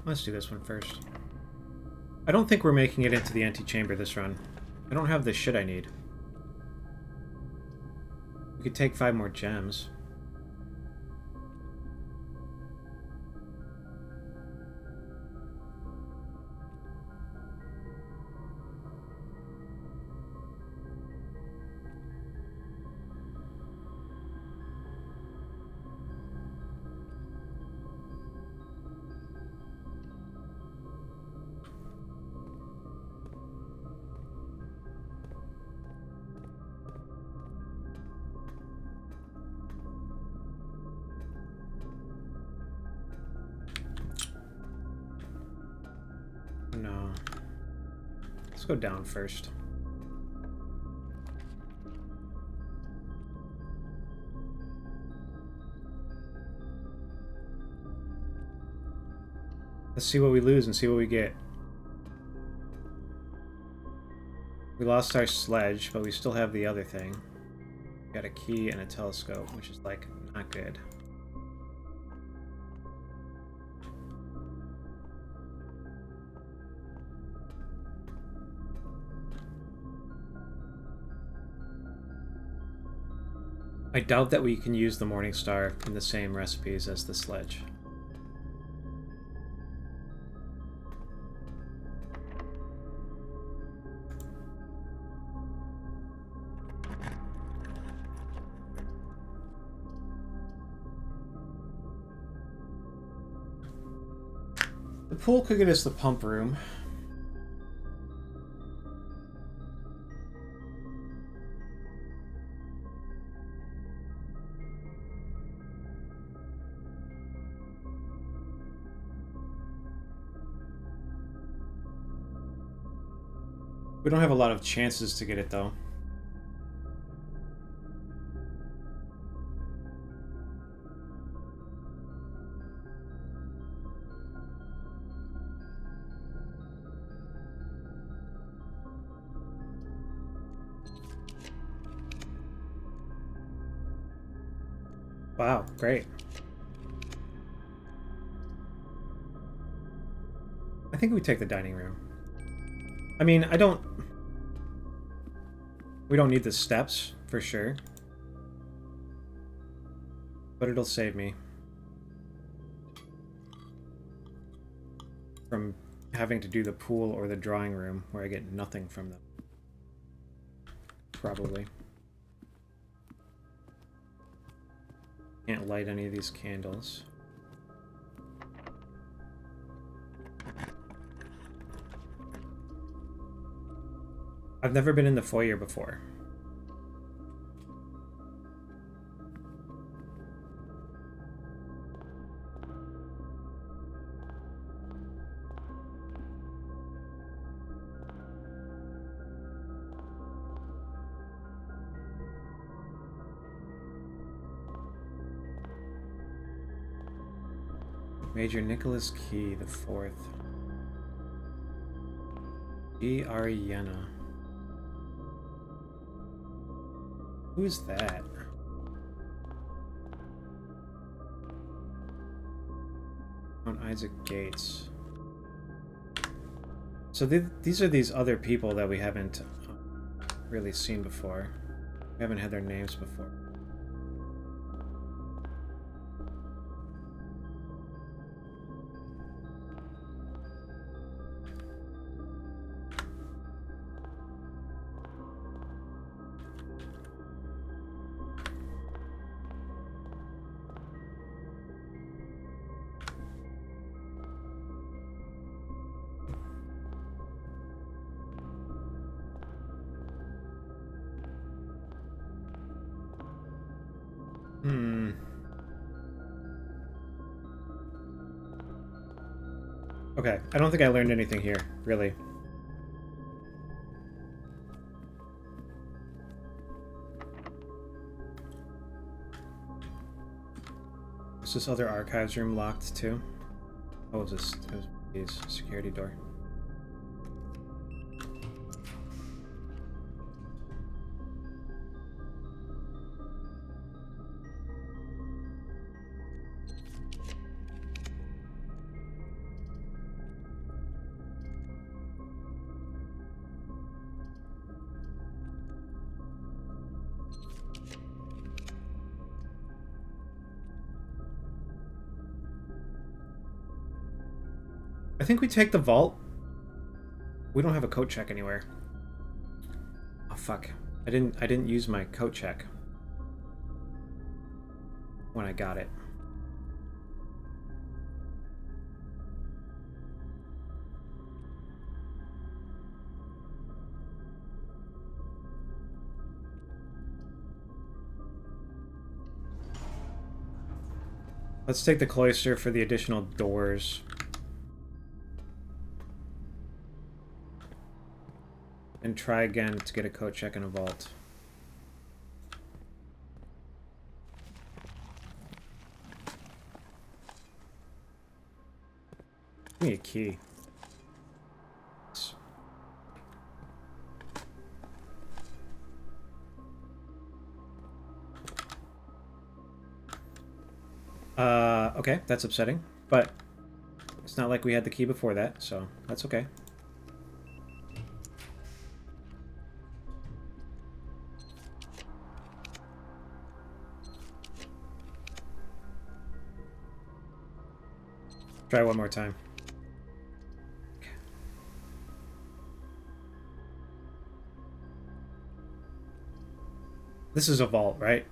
Let's do this one first. I don't think we're making it into the antechamber this run. I don't have the shit I need. We could take 5 more gems. No. Let's go down first. Let's see what we lose and see what we get. We lost our sledge, but we still have the other thing. We got a key and a telescope, which is, like, not good. I doubt that we can use the Morning Star in the same recipes as the sledge. The pool could get us the pump room. We don't have a lot of chances to get it, though. Wow, great. I think we take the dining room. I mean, we don't need the steps, for sure. But it'll save me from having to do the pool or the drawing room, where I get nothing from them. Probably. Can't light any of these candles. I've never been in the foyer before. Major Nicholas Key the Fourth. E. Ariana. Who's that? Mount Isaac Gates. So these are these other people that we haven't really seen before. We haven't had their names before. Okay, I don't think I learned anything here, really. Is this other archives room locked too? Oh, it was his security door. I think we take the vault. We don't have a coat check anywhere. Oh fuck. I didn't use my coat check when I got it. Let's take the cloister for the additional doors. And try again to get a coat check in a vault. Give me a key. Okay, that's upsetting, but it's not like we had the key before that, so that's okay. Try one more time. This is a vault, right?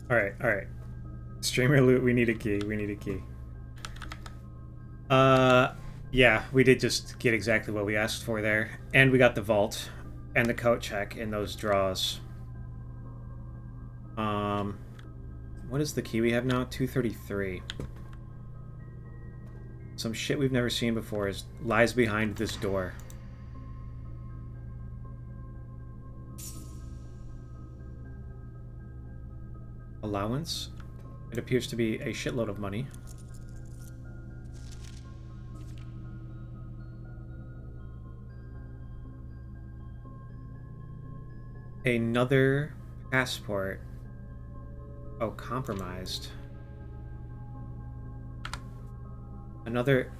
Alright, alright. Streamer loot, we need a key, we need a key. Yeah, we did just get exactly what we asked for there. And we got the vault and the coat check in those draws. What is the key we have now? 233. Some shit we've never seen before lies behind this door. Allowance? It appears to be a shitload of money. Another passport. Oh, compromised. Another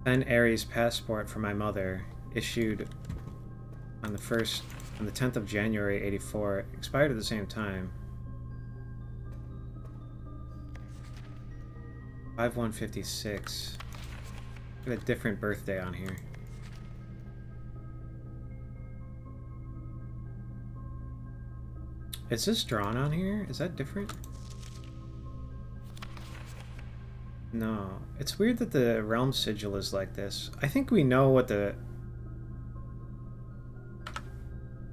Ben Aries passport for my mother, issued on the 10th of January, 84, expired at the same time. 5156. Got a different birthday on here. Is this drawn on here? Is that different? No. It's weird that the realm sigil is like this. I think we know what the...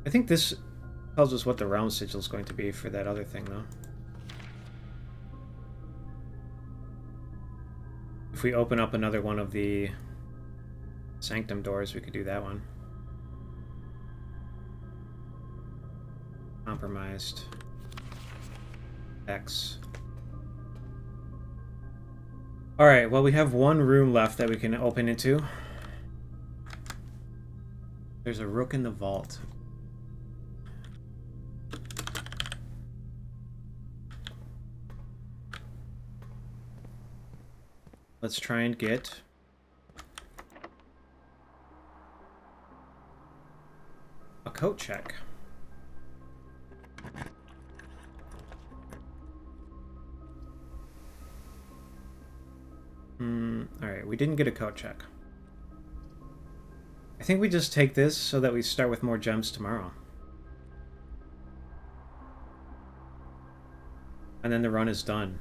I think this tells us what the realm sigil is going to be for that other thing, though. If we open up another one of the sanctum doors, we could do that one. Compromised. X. Alright, well, we have one room left that we can open into. There's a rook in the vault. Let's try and get a coat check. Alright, we didn't get a coat check. I think we just take this so that we start with more gems tomorrow. And then the run is done.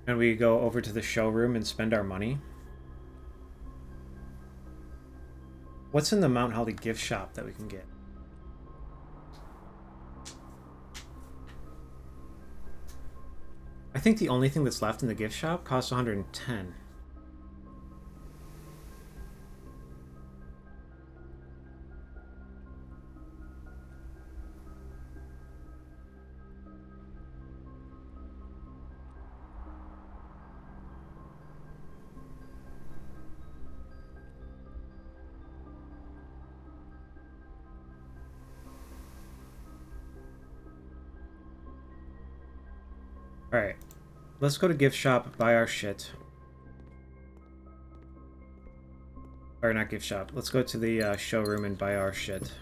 And we go over to the showroom and spend our money. What's in the Mount Holly gift shop that we can get? I think the only thing that's left in the gift shop costs 110. Alright. Let's go to gift shop, buy our shit. Or not gift shop. Let's go to the showroom and buy our shit.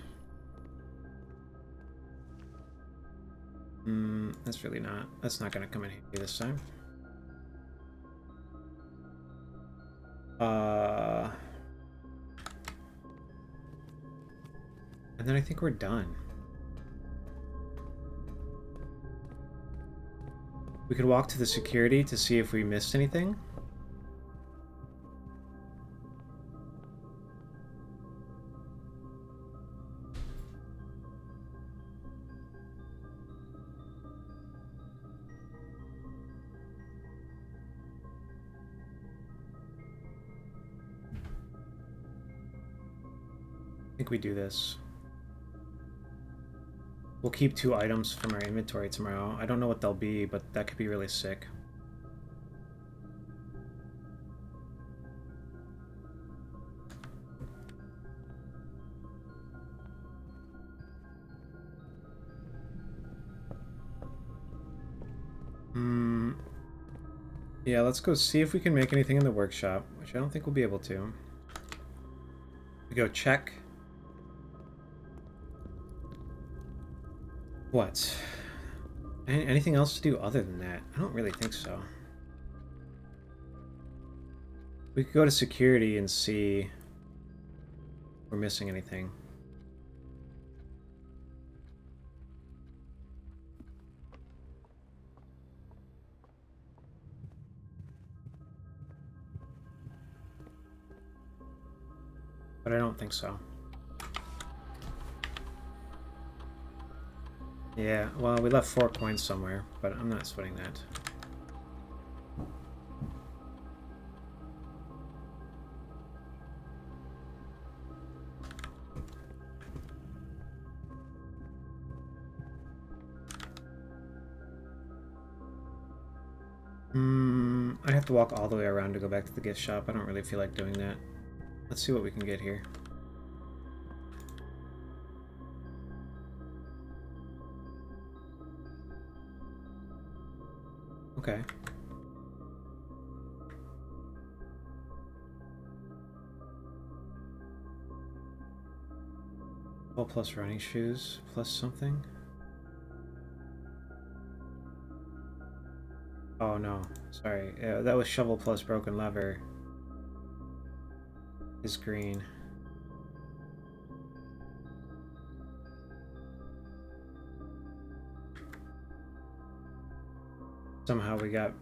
That's really not... That's not gonna come in handy this time. And then I think we're done. We could walk to the security to see if we missed anything. I think we do this. We'll keep 2 items from our inventory tomorrow. I don't know what they'll be, but that could be really sick. Yeah, let's go see if we can make anything in the workshop, which I don't think we'll be able to. We go check. What? Anything else to do other than that? I don't really think so. We could go to security and see if we're missing anything. But I don't think so. Yeah, well, we left 4 coins somewhere, but I'm not sweating that. I'd have to walk all the way around to go back to the gift shop. I don't really feel like doing that. Let's see what we can get here. Okay. Well, plus running shoes, plus something. Oh no, sorry. That was shovel plus broken lever. Is green. Somehow we got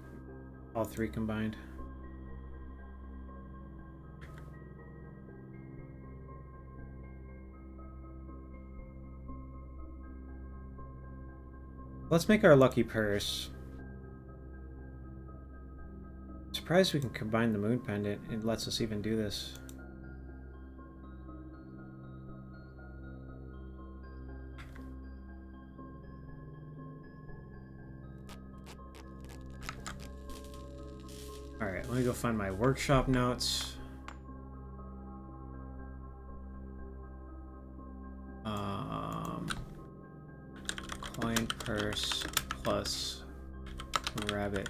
all 3 combined. Let's make our lucky purse. Surprised we can combine the moon pendant. It lets us even do this. Alright, let me go find my workshop notes. Coin purse plus rabbit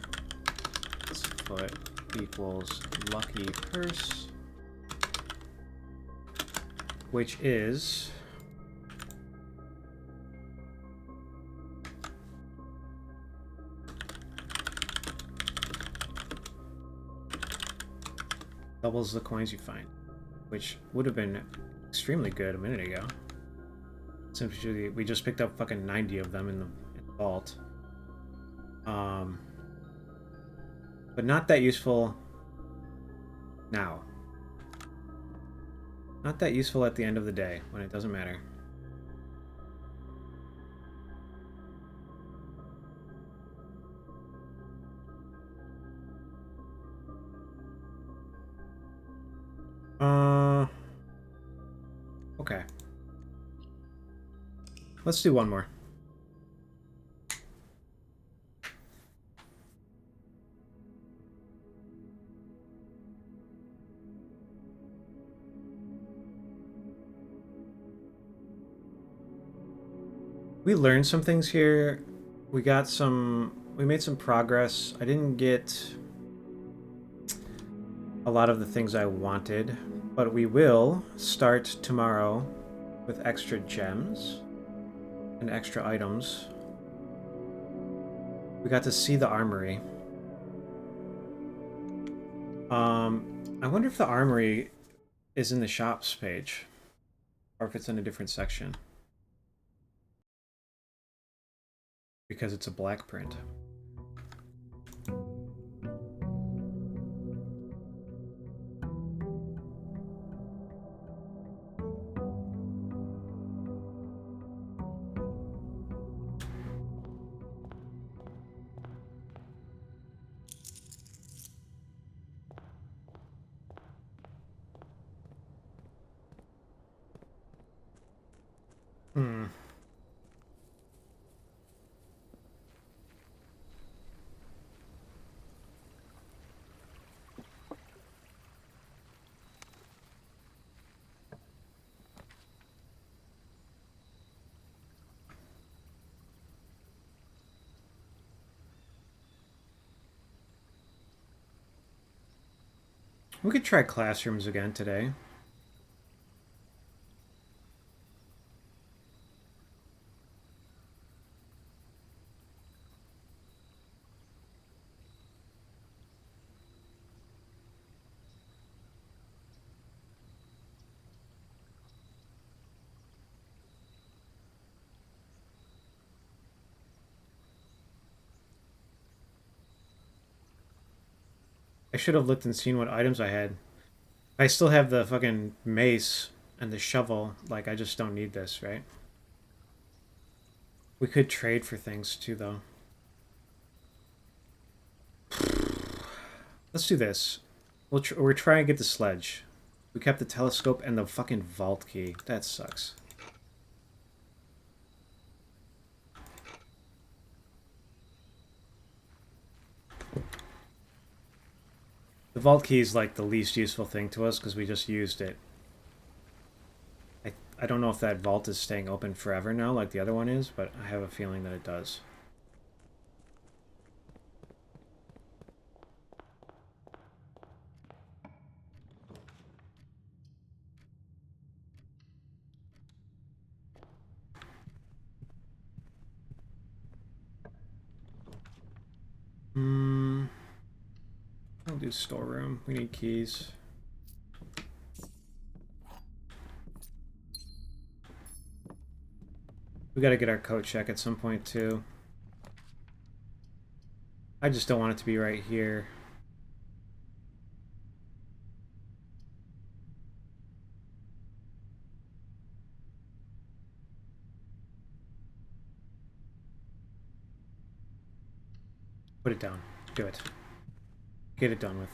foot equals lucky purse, which is doubles the coins you find, which would have been extremely good a minute ago. Since we just picked up fucking 90 of them in the vault. But not that useful now. Not that useful at the end of the day, when it doesn't matter. Okay. Let's do one more. We learned some things here. We made some progress. I didn't get a lot of the things I wanted, but we will start tomorrow with extra gems and extra items. We got to see the armory. I wonder if the armory is in the shops page, or if it's in a different section. Because it's a black print. We could try classrooms again today. I should have looked and seen what items I had. I still have the fucking mace and the shovel. Like, I just don't need this, right? We could trade for things too, though. Let's do this. We're trying to get the sledge. We kept the telescope and the fucking vault key. That sucks. The vault key is like the least useful thing to us because we just used it. I don't know if that vault is staying open forever now like the other one is, but I have a feeling that it does. I'll do storeroom. We need keys. We gotta get our coat check at some point too. I just don't want it to be right here. Put it down. Do it. Get it done with.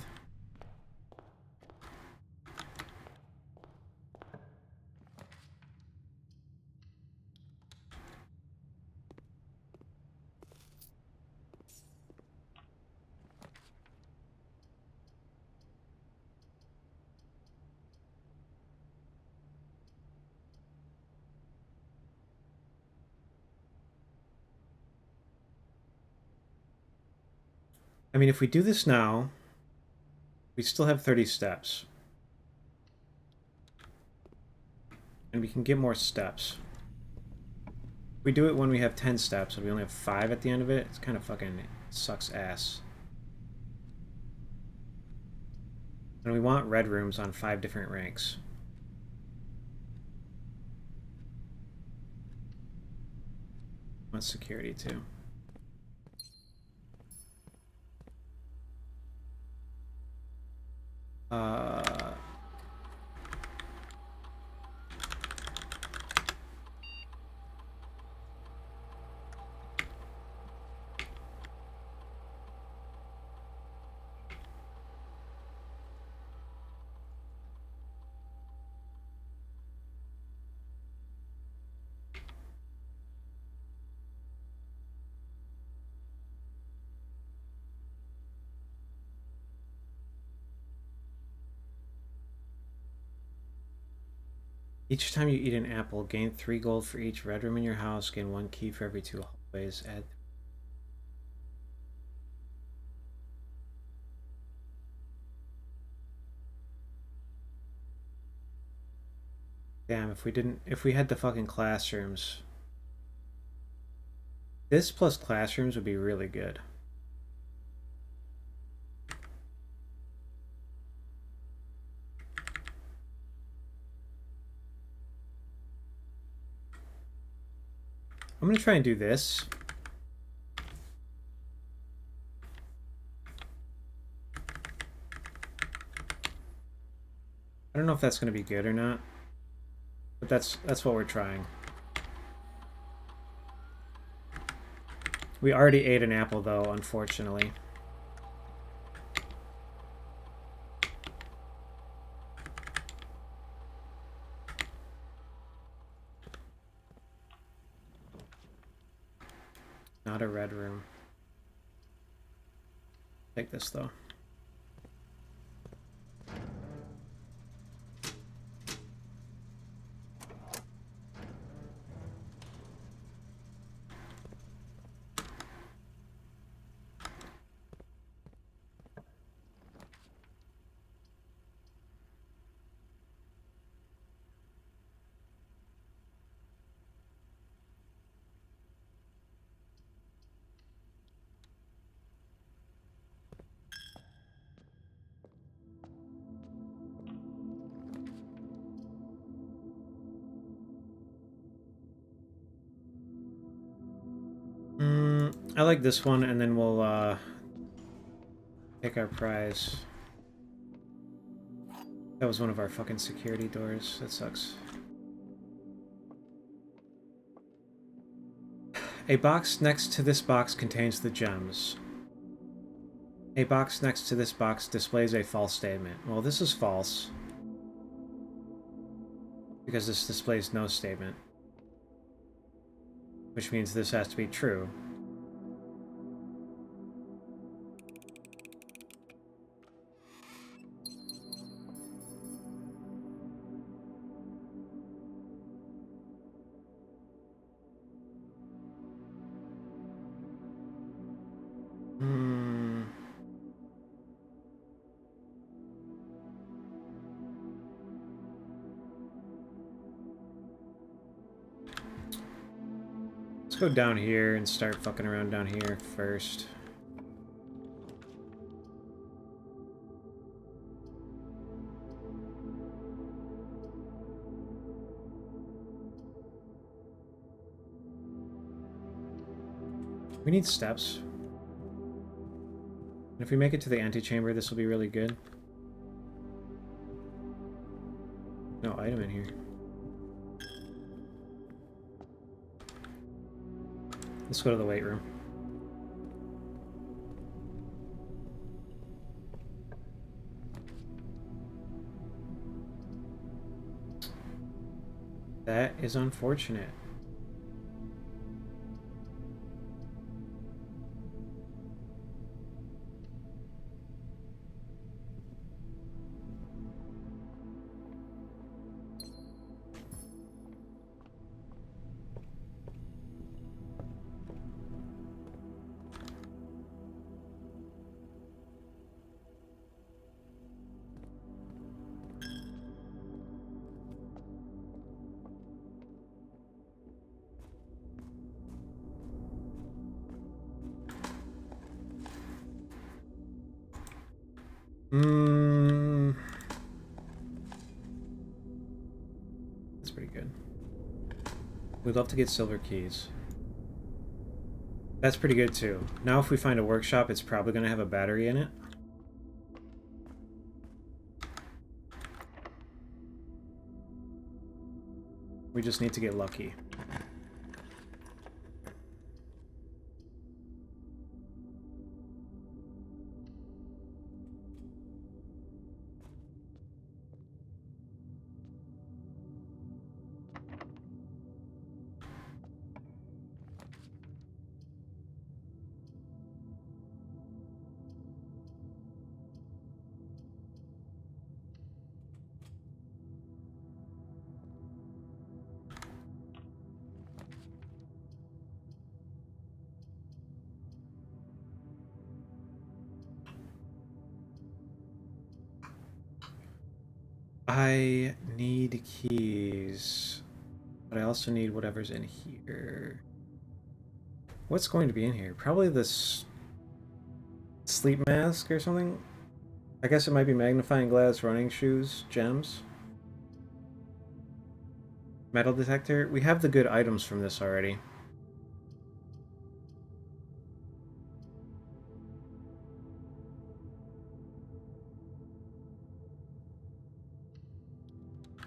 I mean, if we do this now, we still have 30 steps. And we can get more steps. If we do it when we have 10 steps and we only have 5 at the end of it, it's kind of fucking sucks ass. And we want red rooms on 5 different ranks. Want security too. Each time you eat an apple, gain 3 gold for each red room in your house, gain 1 key for every 2 hallways, add... Damn, if we had the fucking classrooms... This plus classrooms would be really good. I'm gonna try and do this. I don't know if that's gonna be good or not, but that's what we're trying. We already ate an apple though, unfortunately. Not a red room. Take this though. I like this one, and then we'll take our prize. That was one of our fucking security doors. That sucks. A box next to this box contains the gems. A box next to this box displays a false statement. Well, this is false, because this displays no statement. Which means this has to be true. Go down here and start fucking around down here first. We need steps. And if we make it to the antechamber, this will be really good. No item in here. Let's go to the weight room. That is unfortunate. Hmm. That's pretty good. We'd love to get silver keys. That's pretty good too. Now if we find a workshop, it's probably going to have a battery in it. We just need to get lucky. I need keys, but I also need whatever's in here. What's going to be in here? Probably this sleep mask or something? I guess it might be magnifying glass, running shoes, gems. Metal detector. We have the good items from this already.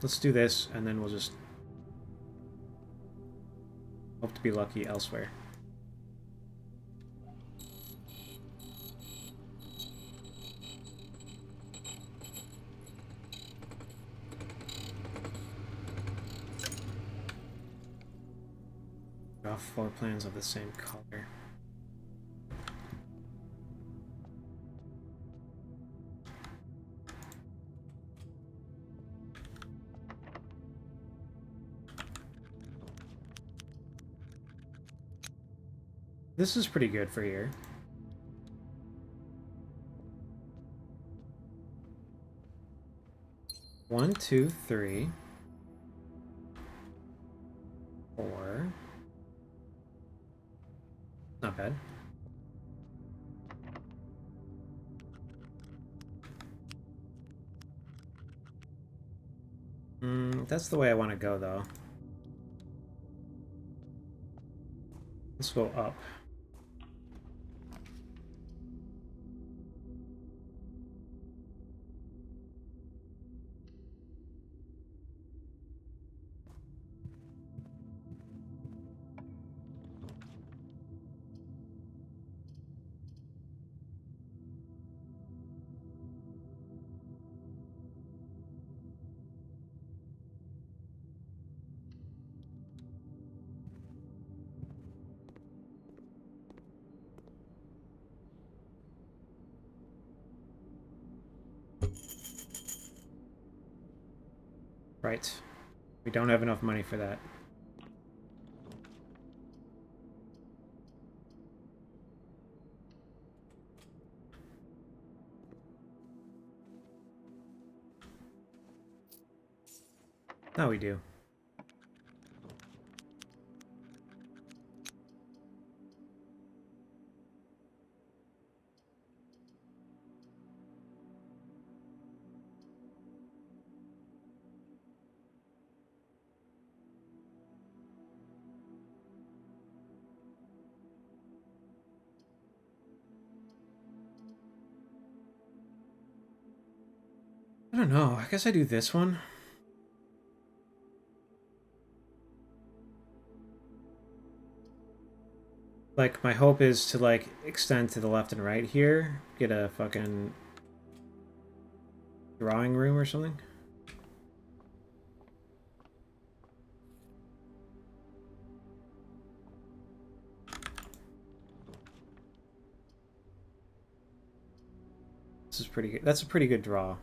Let's do this, and then we'll just hope to be lucky elsewhere. Draw 4 plans of the same color. This is pretty good for here. One, two, three, 4. Not bad. That's the way I want to go, though. Let's go up. Right. We don't have enough money for that. Now we do. I don't know. I guess I do this one. Like, my hope is to, like, extend to the left and right here. Get a fucking drawing room or something. This is pretty good. That's a pretty good draw.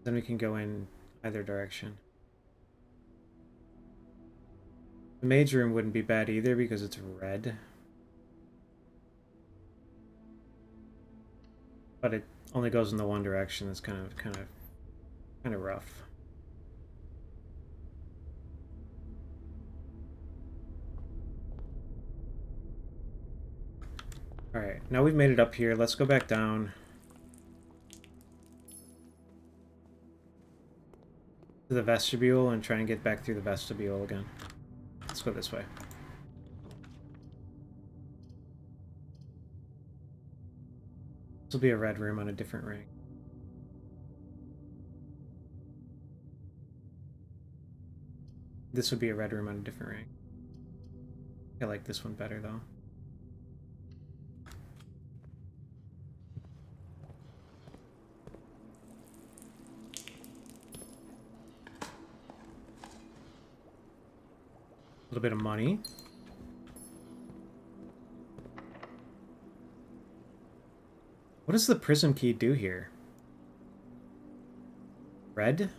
Then we can go in either direction. The mage room wouldn't be bad either because it's red. But it only goes in the one direction. It's kind of rough. All right, now we've made it up here. Let's go back down. to the vestibule and try and get back through the vestibule again. Let's go this way. This will be a red room on a different ring. This would be a red room on a different ring. I like this one better, though. A little bit of money. What does the prism key do here? Red?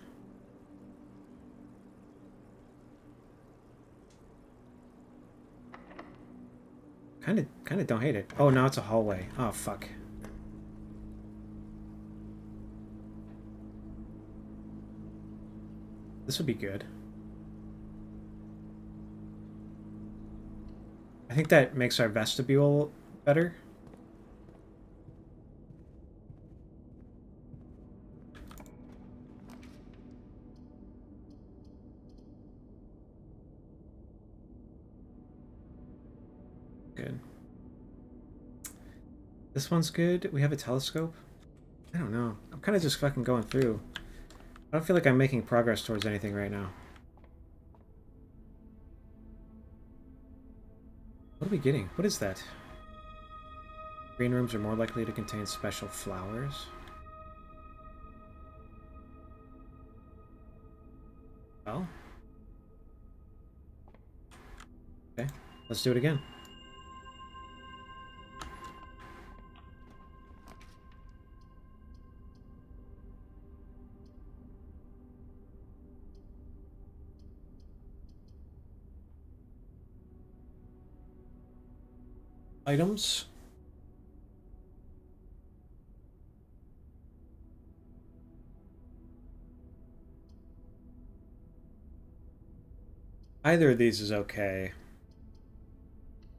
Kind of don't hate it. Oh, now it's a hallway. Oh, fuck. This would be good. I think that makes our vestibule better. Good. This one's good. We have a telescope. I don't know. I'm kind of just fucking going through. I don't feel like I'm making progress towards anything right now. What are we getting? What is that? Green rooms are more likely to contain special flowers. Well. Okay, let's do it again. Items. Either of these is okay.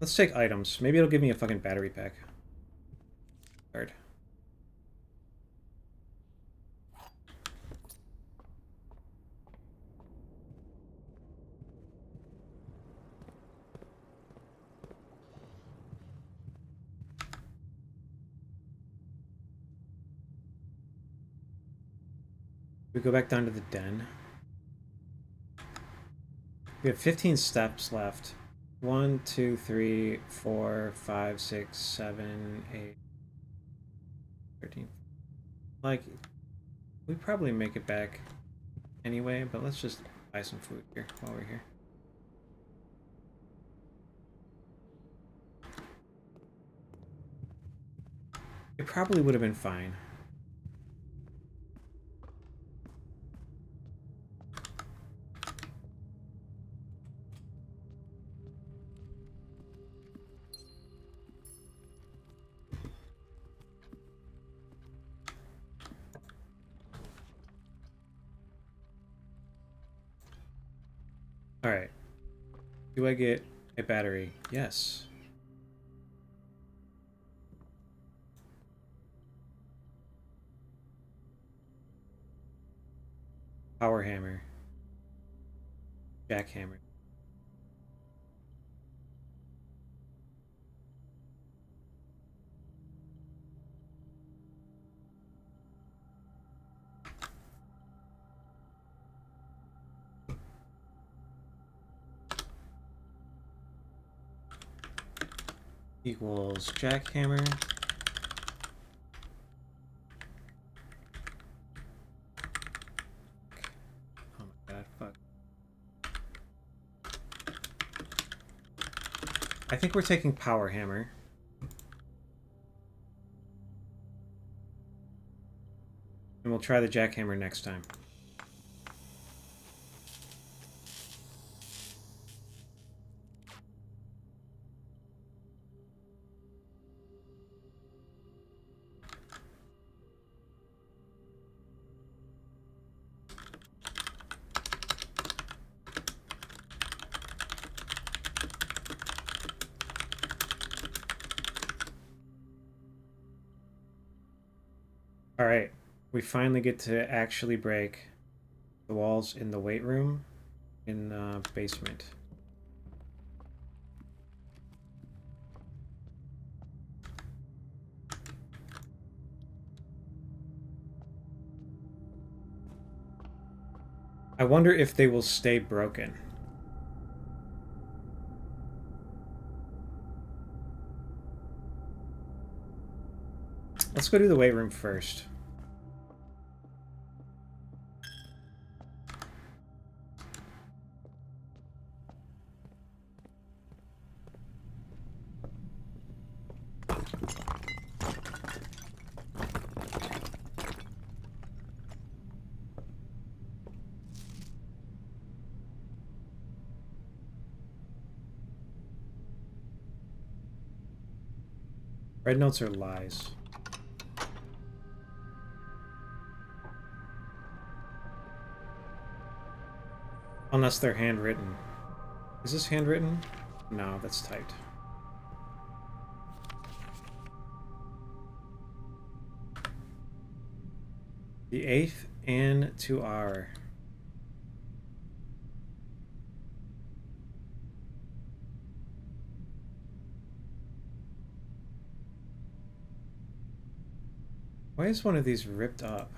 Let's take items. Maybe it'll give me a fucking battery pack. Card. We go back down to the den. We have 15 steps left. 1, 2, 3, 4, 5, 6, 7, 8, 13. Like, we probably make it back anyway, but let's just buy some food here while we're here. It probably would have been fine. Alright. Do I get a battery? Yes. Power hammer. Jackhammer. Equals jackhammer. Oh my god, fuck. I think we're taking power hammer. And we'll try the jackhammer next time. Alright, we finally get to actually break The walls in the weight room in the basement. I wonder if they will stay broken. Let's go to the weight room first. Red notes are lies. Unless they're handwritten. Is this handwritten? No, that's typed. The 8th and 2 hour. Why is one of these ripped up?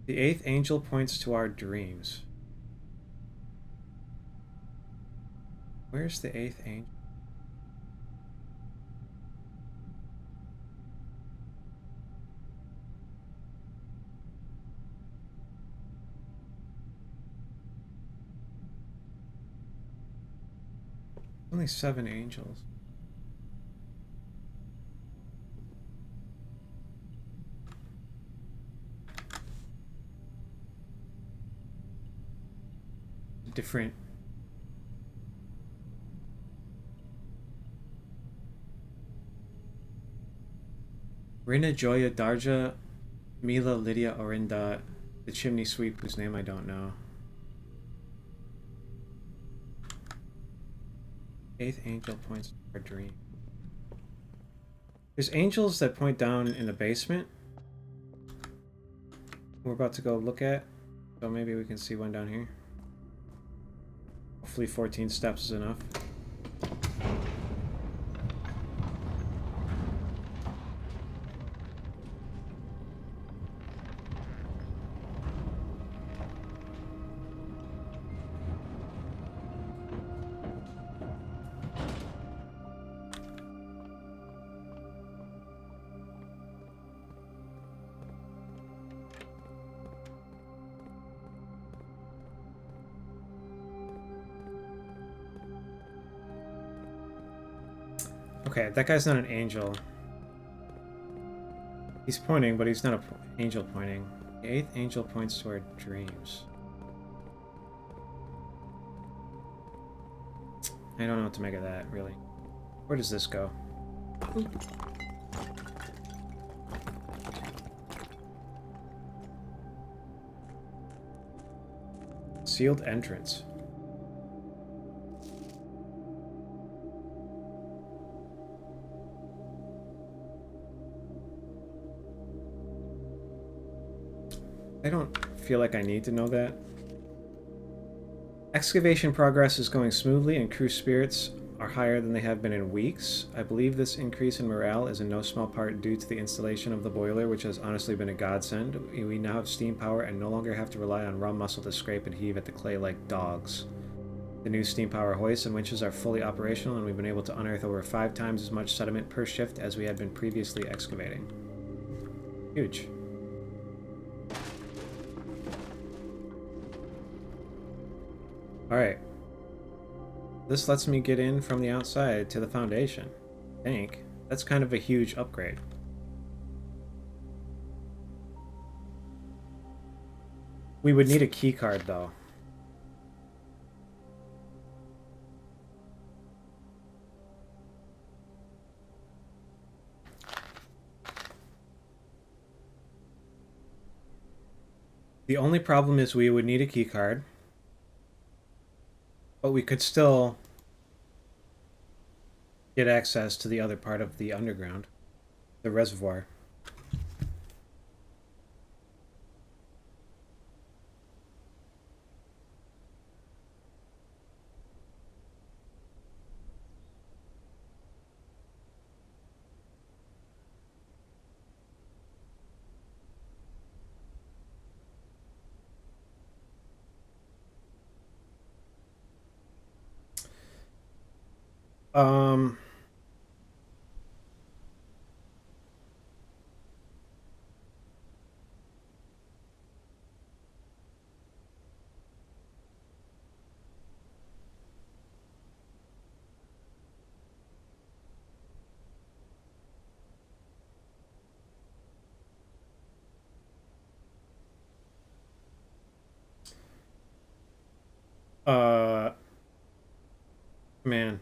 The 8th angel points to our dreams. Where's the 8th angel? Only 7 angels. Different. Rina, Joya, Darja, Mila, Lydia, Orinda, the chimney sweep whose name I don't know. 8th angel points to our dream. There's angels that point down in the basement. We're about to go look at. So maybe we can see one down here. Hopefully 14 steps is enough. Okay, that guy's not an angel. He's pointing, but he's not an angel pointing. The 8th angel points to our dreams. I don't know what to make of that, really. Where does this go? Sealed entrance. I don't feel like I need to know that. Excavation progress is going smoothly and crew spirits are higher than they have been in weeks. I believe this increase in morale is in no small part due to the installation of the boiler, which has honestly been a godsend. We now have steam power and no longer have to rely on raw muscle to scrape and heave at the clay like dogs. The new steam power hoists and winches are fully operational, and we've been able to unearth over 5 times as much sediment per shift as we had been previously excavating. Huge. Alright. This lets me get in from the outside to the foundation. I think. That's kind of a huge upgrade. We would need a key card though. The only problem is we would need a key card. But we could still get access to the other part of the underground. The reservoir. Um... Uh... Man.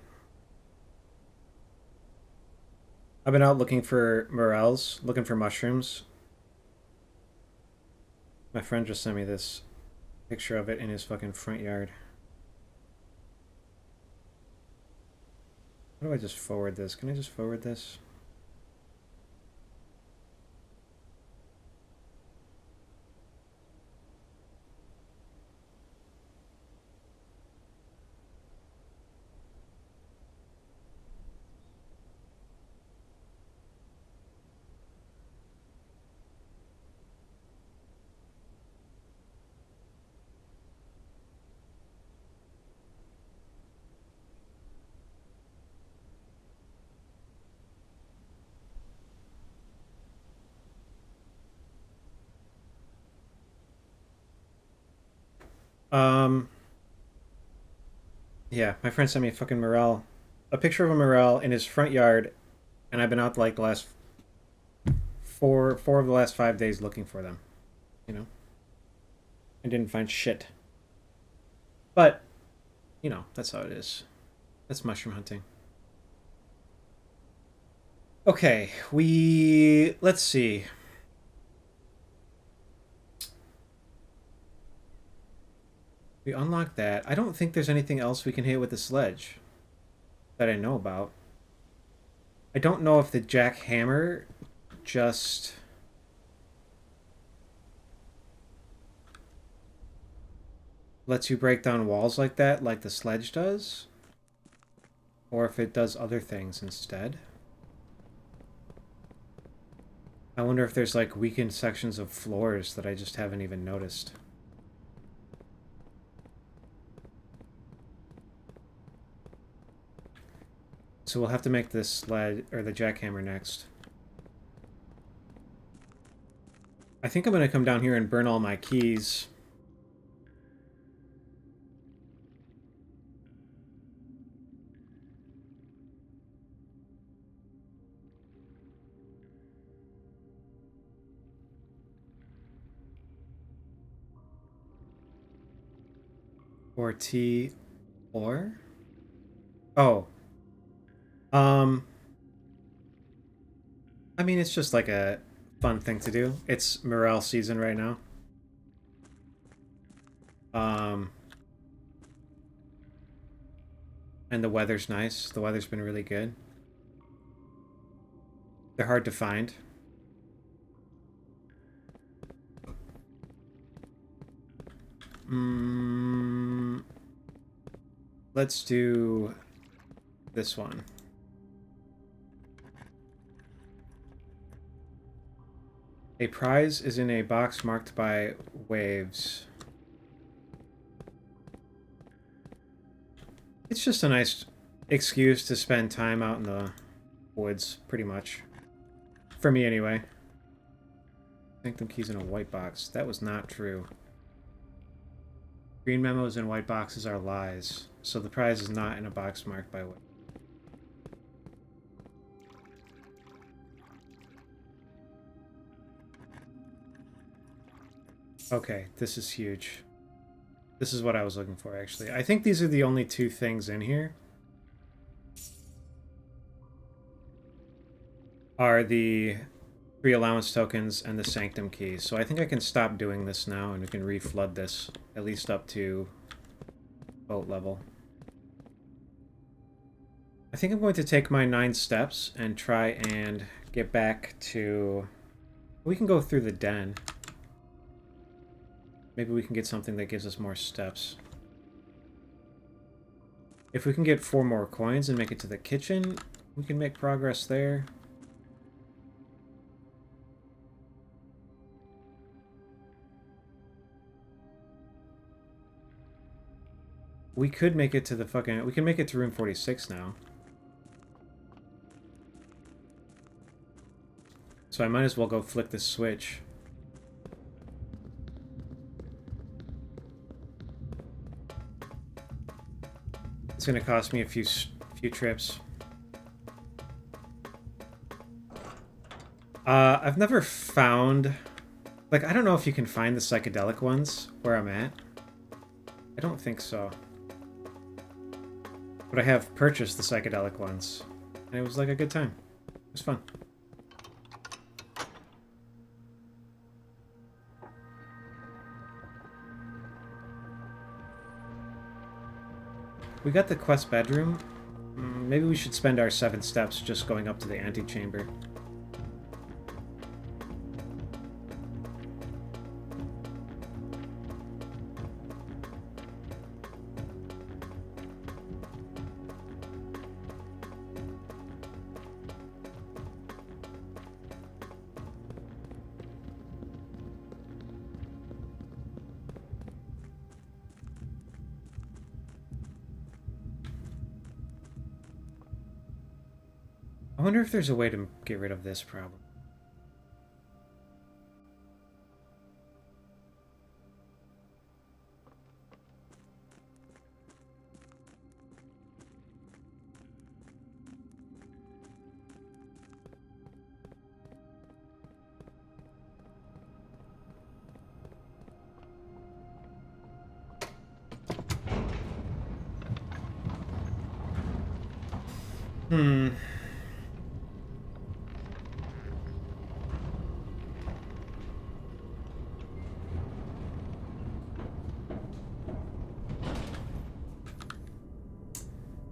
I've been out looking for morels, looking for mushrooms. My friend just sent me this picture of it in his fucking front yard. How do I just forward this? Can I just forward this? Um... Yeah, my friend sent me a fucking morel. A picture of a morel in his front yard, and I've been out like the last four of the last 5 days looking for them. You know? I didn't find shit. But, you know, that's how it is. That's mushroom hunting. Okay, let's see. We unlocked that. I don't think there's anything else we can hit with the sledge that I know about. I don't know if the jackhammer just... lets you break down walls like that, like the sledge does. Or if it does other things instead. I wonder if there's like weakened sections of floors that I just haven't even noticed. So we'll have to make this sled, or the jackhammer next. I think I'm going to come down here and burn all my keys. Or T, or? Oh. I mean, it's just like a fun thing to do. It's morel season right now. And the weather's nice. The weather's been really good. They're hard to find. Let's do this one. A prize is in a box marked by waves. It's just a nice excuse to spend time out in the woods, pretty much. For me, anyway. Sanctum keys in a white box. That was not true. Green memos and white boxes are lies. So the prize is not in a box marked by what? Okay, this is huge. This is what I was looking for, actually. I think these are the only two things in here. Are the 3 allowance tokens and the sanctum keys. So I think I can stop doing this now and we can reflood this, at least up to boat level. I think I'm going to take my 9 steps and try and get back to... We can go through the den. Maybe we can get something that gives us more steps. If we can get 4 more coins and make it to the kitchen, we can make progress there. We could make it to the fucking... We can make it to room 46 now. so I might as well go flick the switch. It's gonna cost me a few trips. I've never found... Like, I don't know if you can find the psychedelic ones where I'm at. I don't think so. But I have purchased the psychedelic ones. And it was like a good time. It was fun. We got the quest bedroom. Maybe we should spend our 7 steps just going up to the antechamber. I wonder if there's a way to get rid of this problem.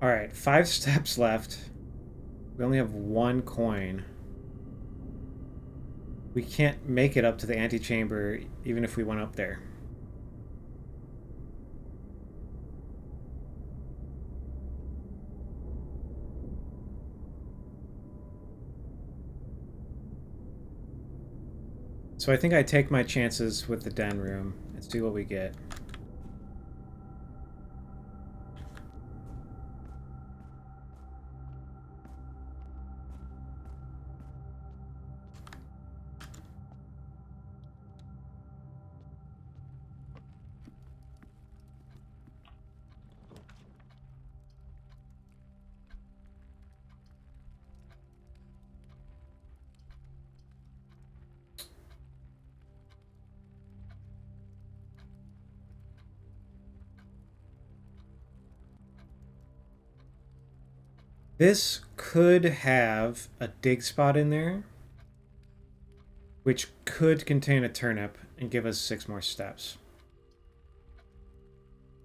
Alright, 5 steps left. We only have 1 coin. We can't make it up to the antechamber even if we went up there. So I think I take my chances with the den room and see what we get. This could have a dig spot in there, which could contain a turnip and give us 6 more steps.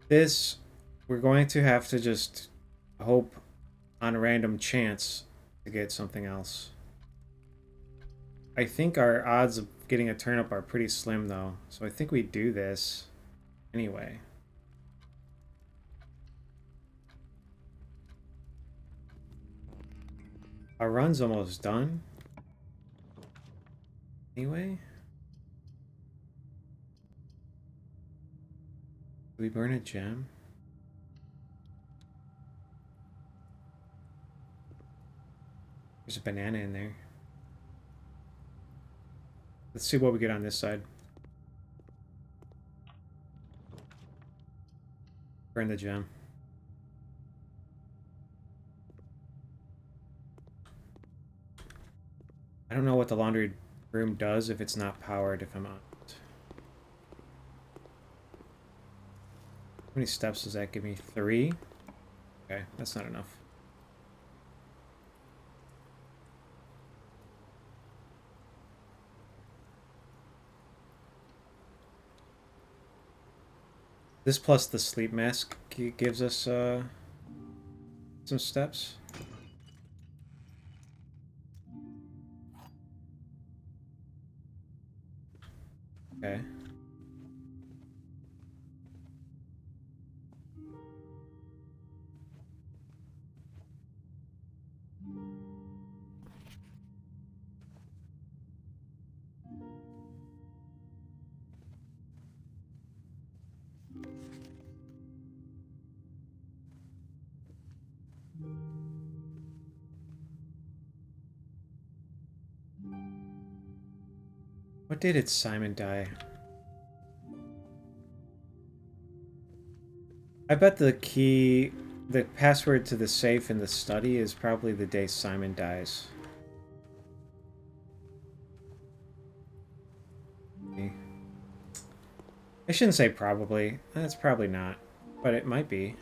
This, we're going to have to just hope on a random chance to get something else. I think our odds of getting a turnip are pretty slim though, so I think we do this anyway. Our run's almost done. Anyway. Do we burn a gem? There's a banana in there. Let's see what we get on this side. Burn the gem. I don't know what the laundry room does if it's not powered, if I'm on it. How many steps does that give me? 3? Okay, that's not enough. This plus the sleep mask gives us some steps. Okay. What day did Simon die? I bet the password to the safe in the study is probably the day Simon dies. I shouldn't say probably. That's probably not. But it might be.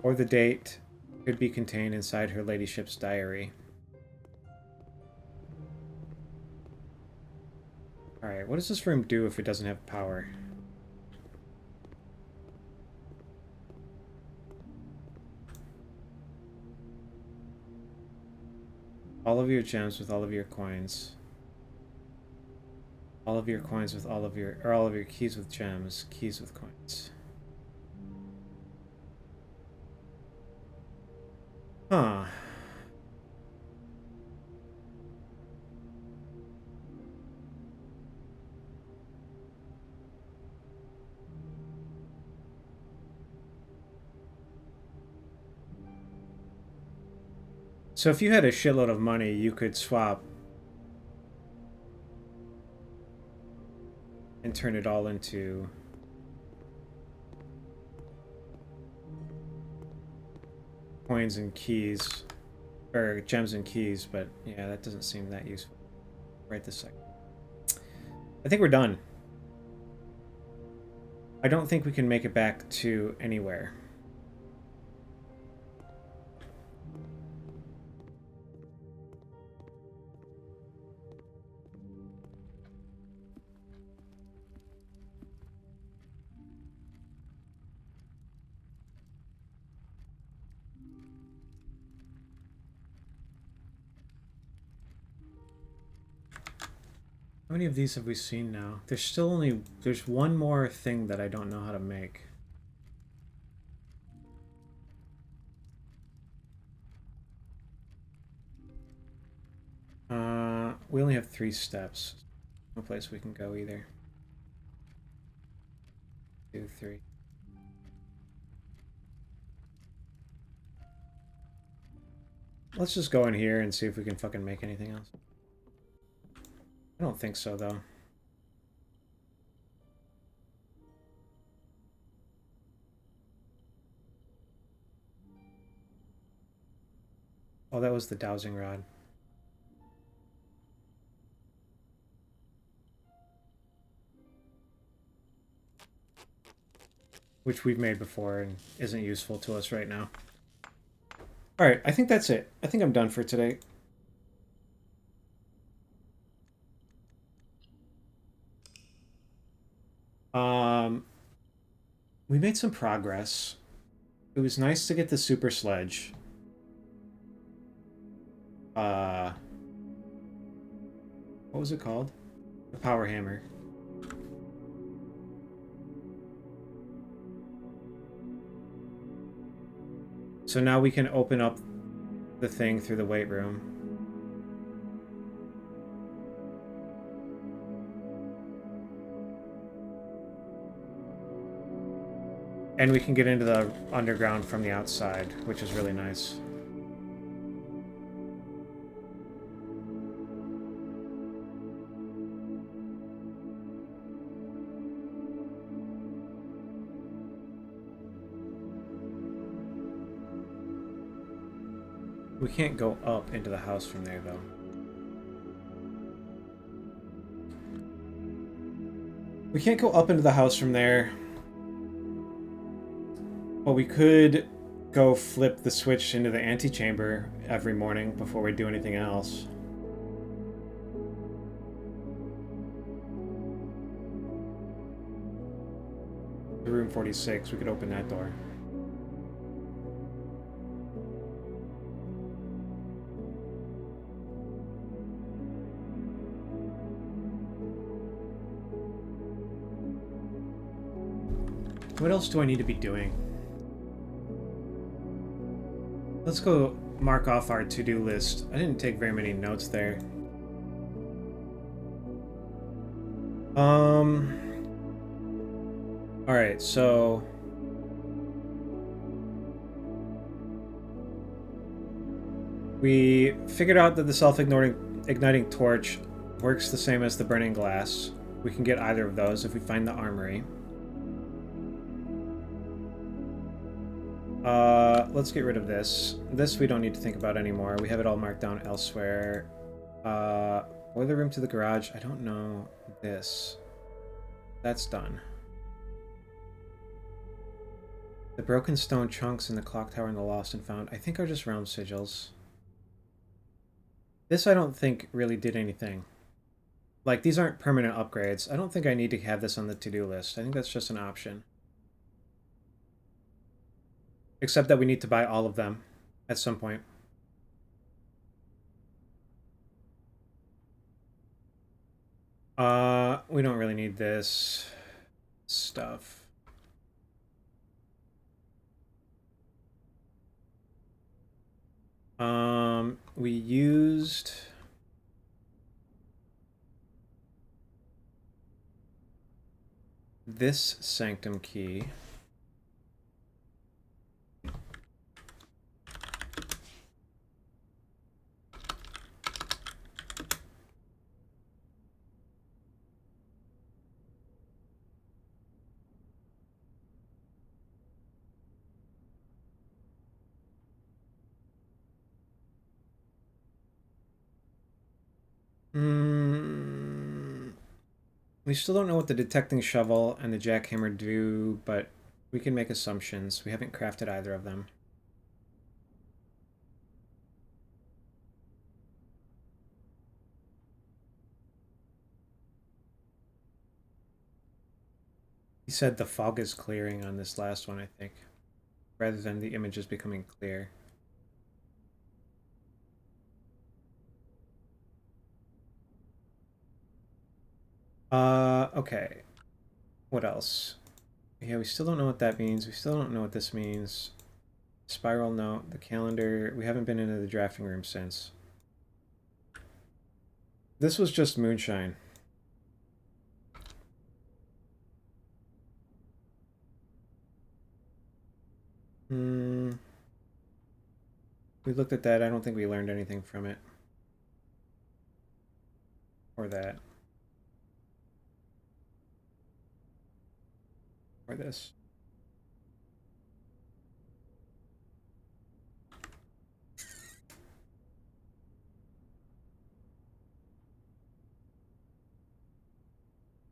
Or the date could be contained inside her ladyship's diary. Alright, what does this room do if it doesn't have power? All of your gems with all of your coins. All of your coins with all of your... Or all of your keys with gems. Keys with coins. Huh. So if you had a shitload of money, you could swap and turn it all into coins and keys, or gems and keys, but yeah, that doesn't seem that useful right this second. I think we're done. I don't think we can make it back to anywhere. How many of these have we seen now? There's one more thing that I don't know how to make. We only have 3 steps. No place we can go either. 2, 3. Let's just go in here and see if we can fucking make anything else. I don't think so, though. Oh, that was the dowsing rod. Which we've made before and isn't useful to us right now. Alright, I think that's it. I think I'm done for today. We made some progress. It was nice to get the super sledge. What was it called? The power hammer. So now we can open up the thing through the weight room. And we can get into the underground from the outside, which is really nice. We can't go up into the house from there, though. We can't go up into the house from there. Well, we could go flip the switch into the antechamber every morning before we do anything else. The room 46, we could open that door. What else do I need to be doing? Let's go mark off our to-do list. I didn't take very many notes there. Alright, so... we figured out that the self-igniting torch Works the same as the burning glass. We can get either of those if we find the armory. Let's get rid of this. This we don't need to think about anymore. We have it all marked down elsewhere. Boiler room to the garage. I don't know this. That's done. The broken stone chunks in the clock tower and the lost and found, I think, are just realm sigils. This I don't think really did anything. Like, these aren't permanent upgrades. I don't think I need to have this on the to-do list. I think that's just an option. Except that we need to buy all of them at some point. We don't really need this stuff. We used this sanctum key. We still don't know what the detecting shovel and the jackhammer do, but we can make assumptions. We haven't crafted either of them. He said the fog is clearing on this last one, I think, rather than the images becoming clear. Okay. What else? Yeah, we still don't know what that means. We still don't know what this means. Spiral note, the calendar. We haven't been into the drafting room since. This was just moonshine. We looked at that. I don't think we learned anything from it. Or that. Or this.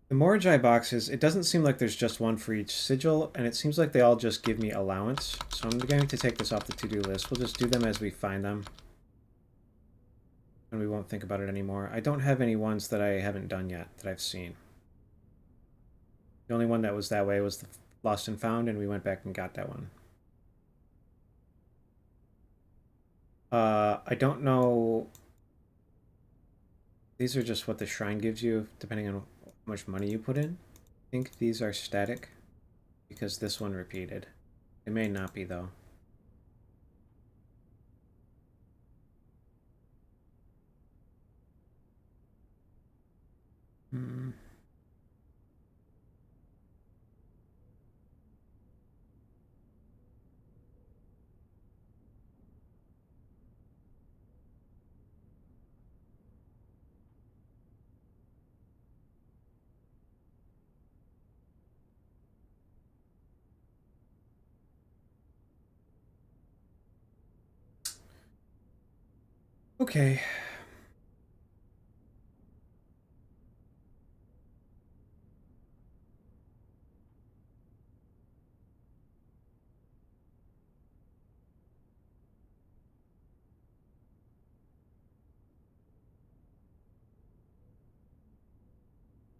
The Moragi boxes, it doesn't seem like there's just one for each sigil, and it seems like they all just give me allowance. So I'm going to take this off the to-do list. We'll just do them as we find them. And we won't think about it anymore. I don't have any ones that I haven't done yet that I've seen. The only one that was that way was the Lost and Found, and we went back and got that one. I don't know. These are just what the shrine gives you, depending on how much money you put in. I think these are static, because this one repeated. It may not be, though. Okay.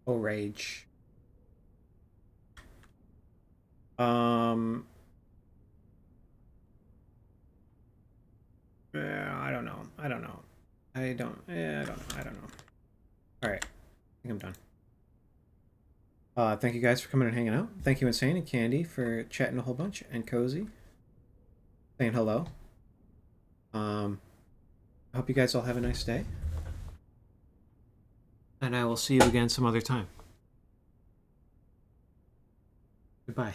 Oh, rage. I don't know. I don't know. I don't know. All right. I think I'm done. Thank you guys for coming and hanging out. Thank you, Insane and Candy, for chatting a whole bunch, and Cozy saying hello. I hope you guys all have a nice day. And I will see you again some other time. Goodbye.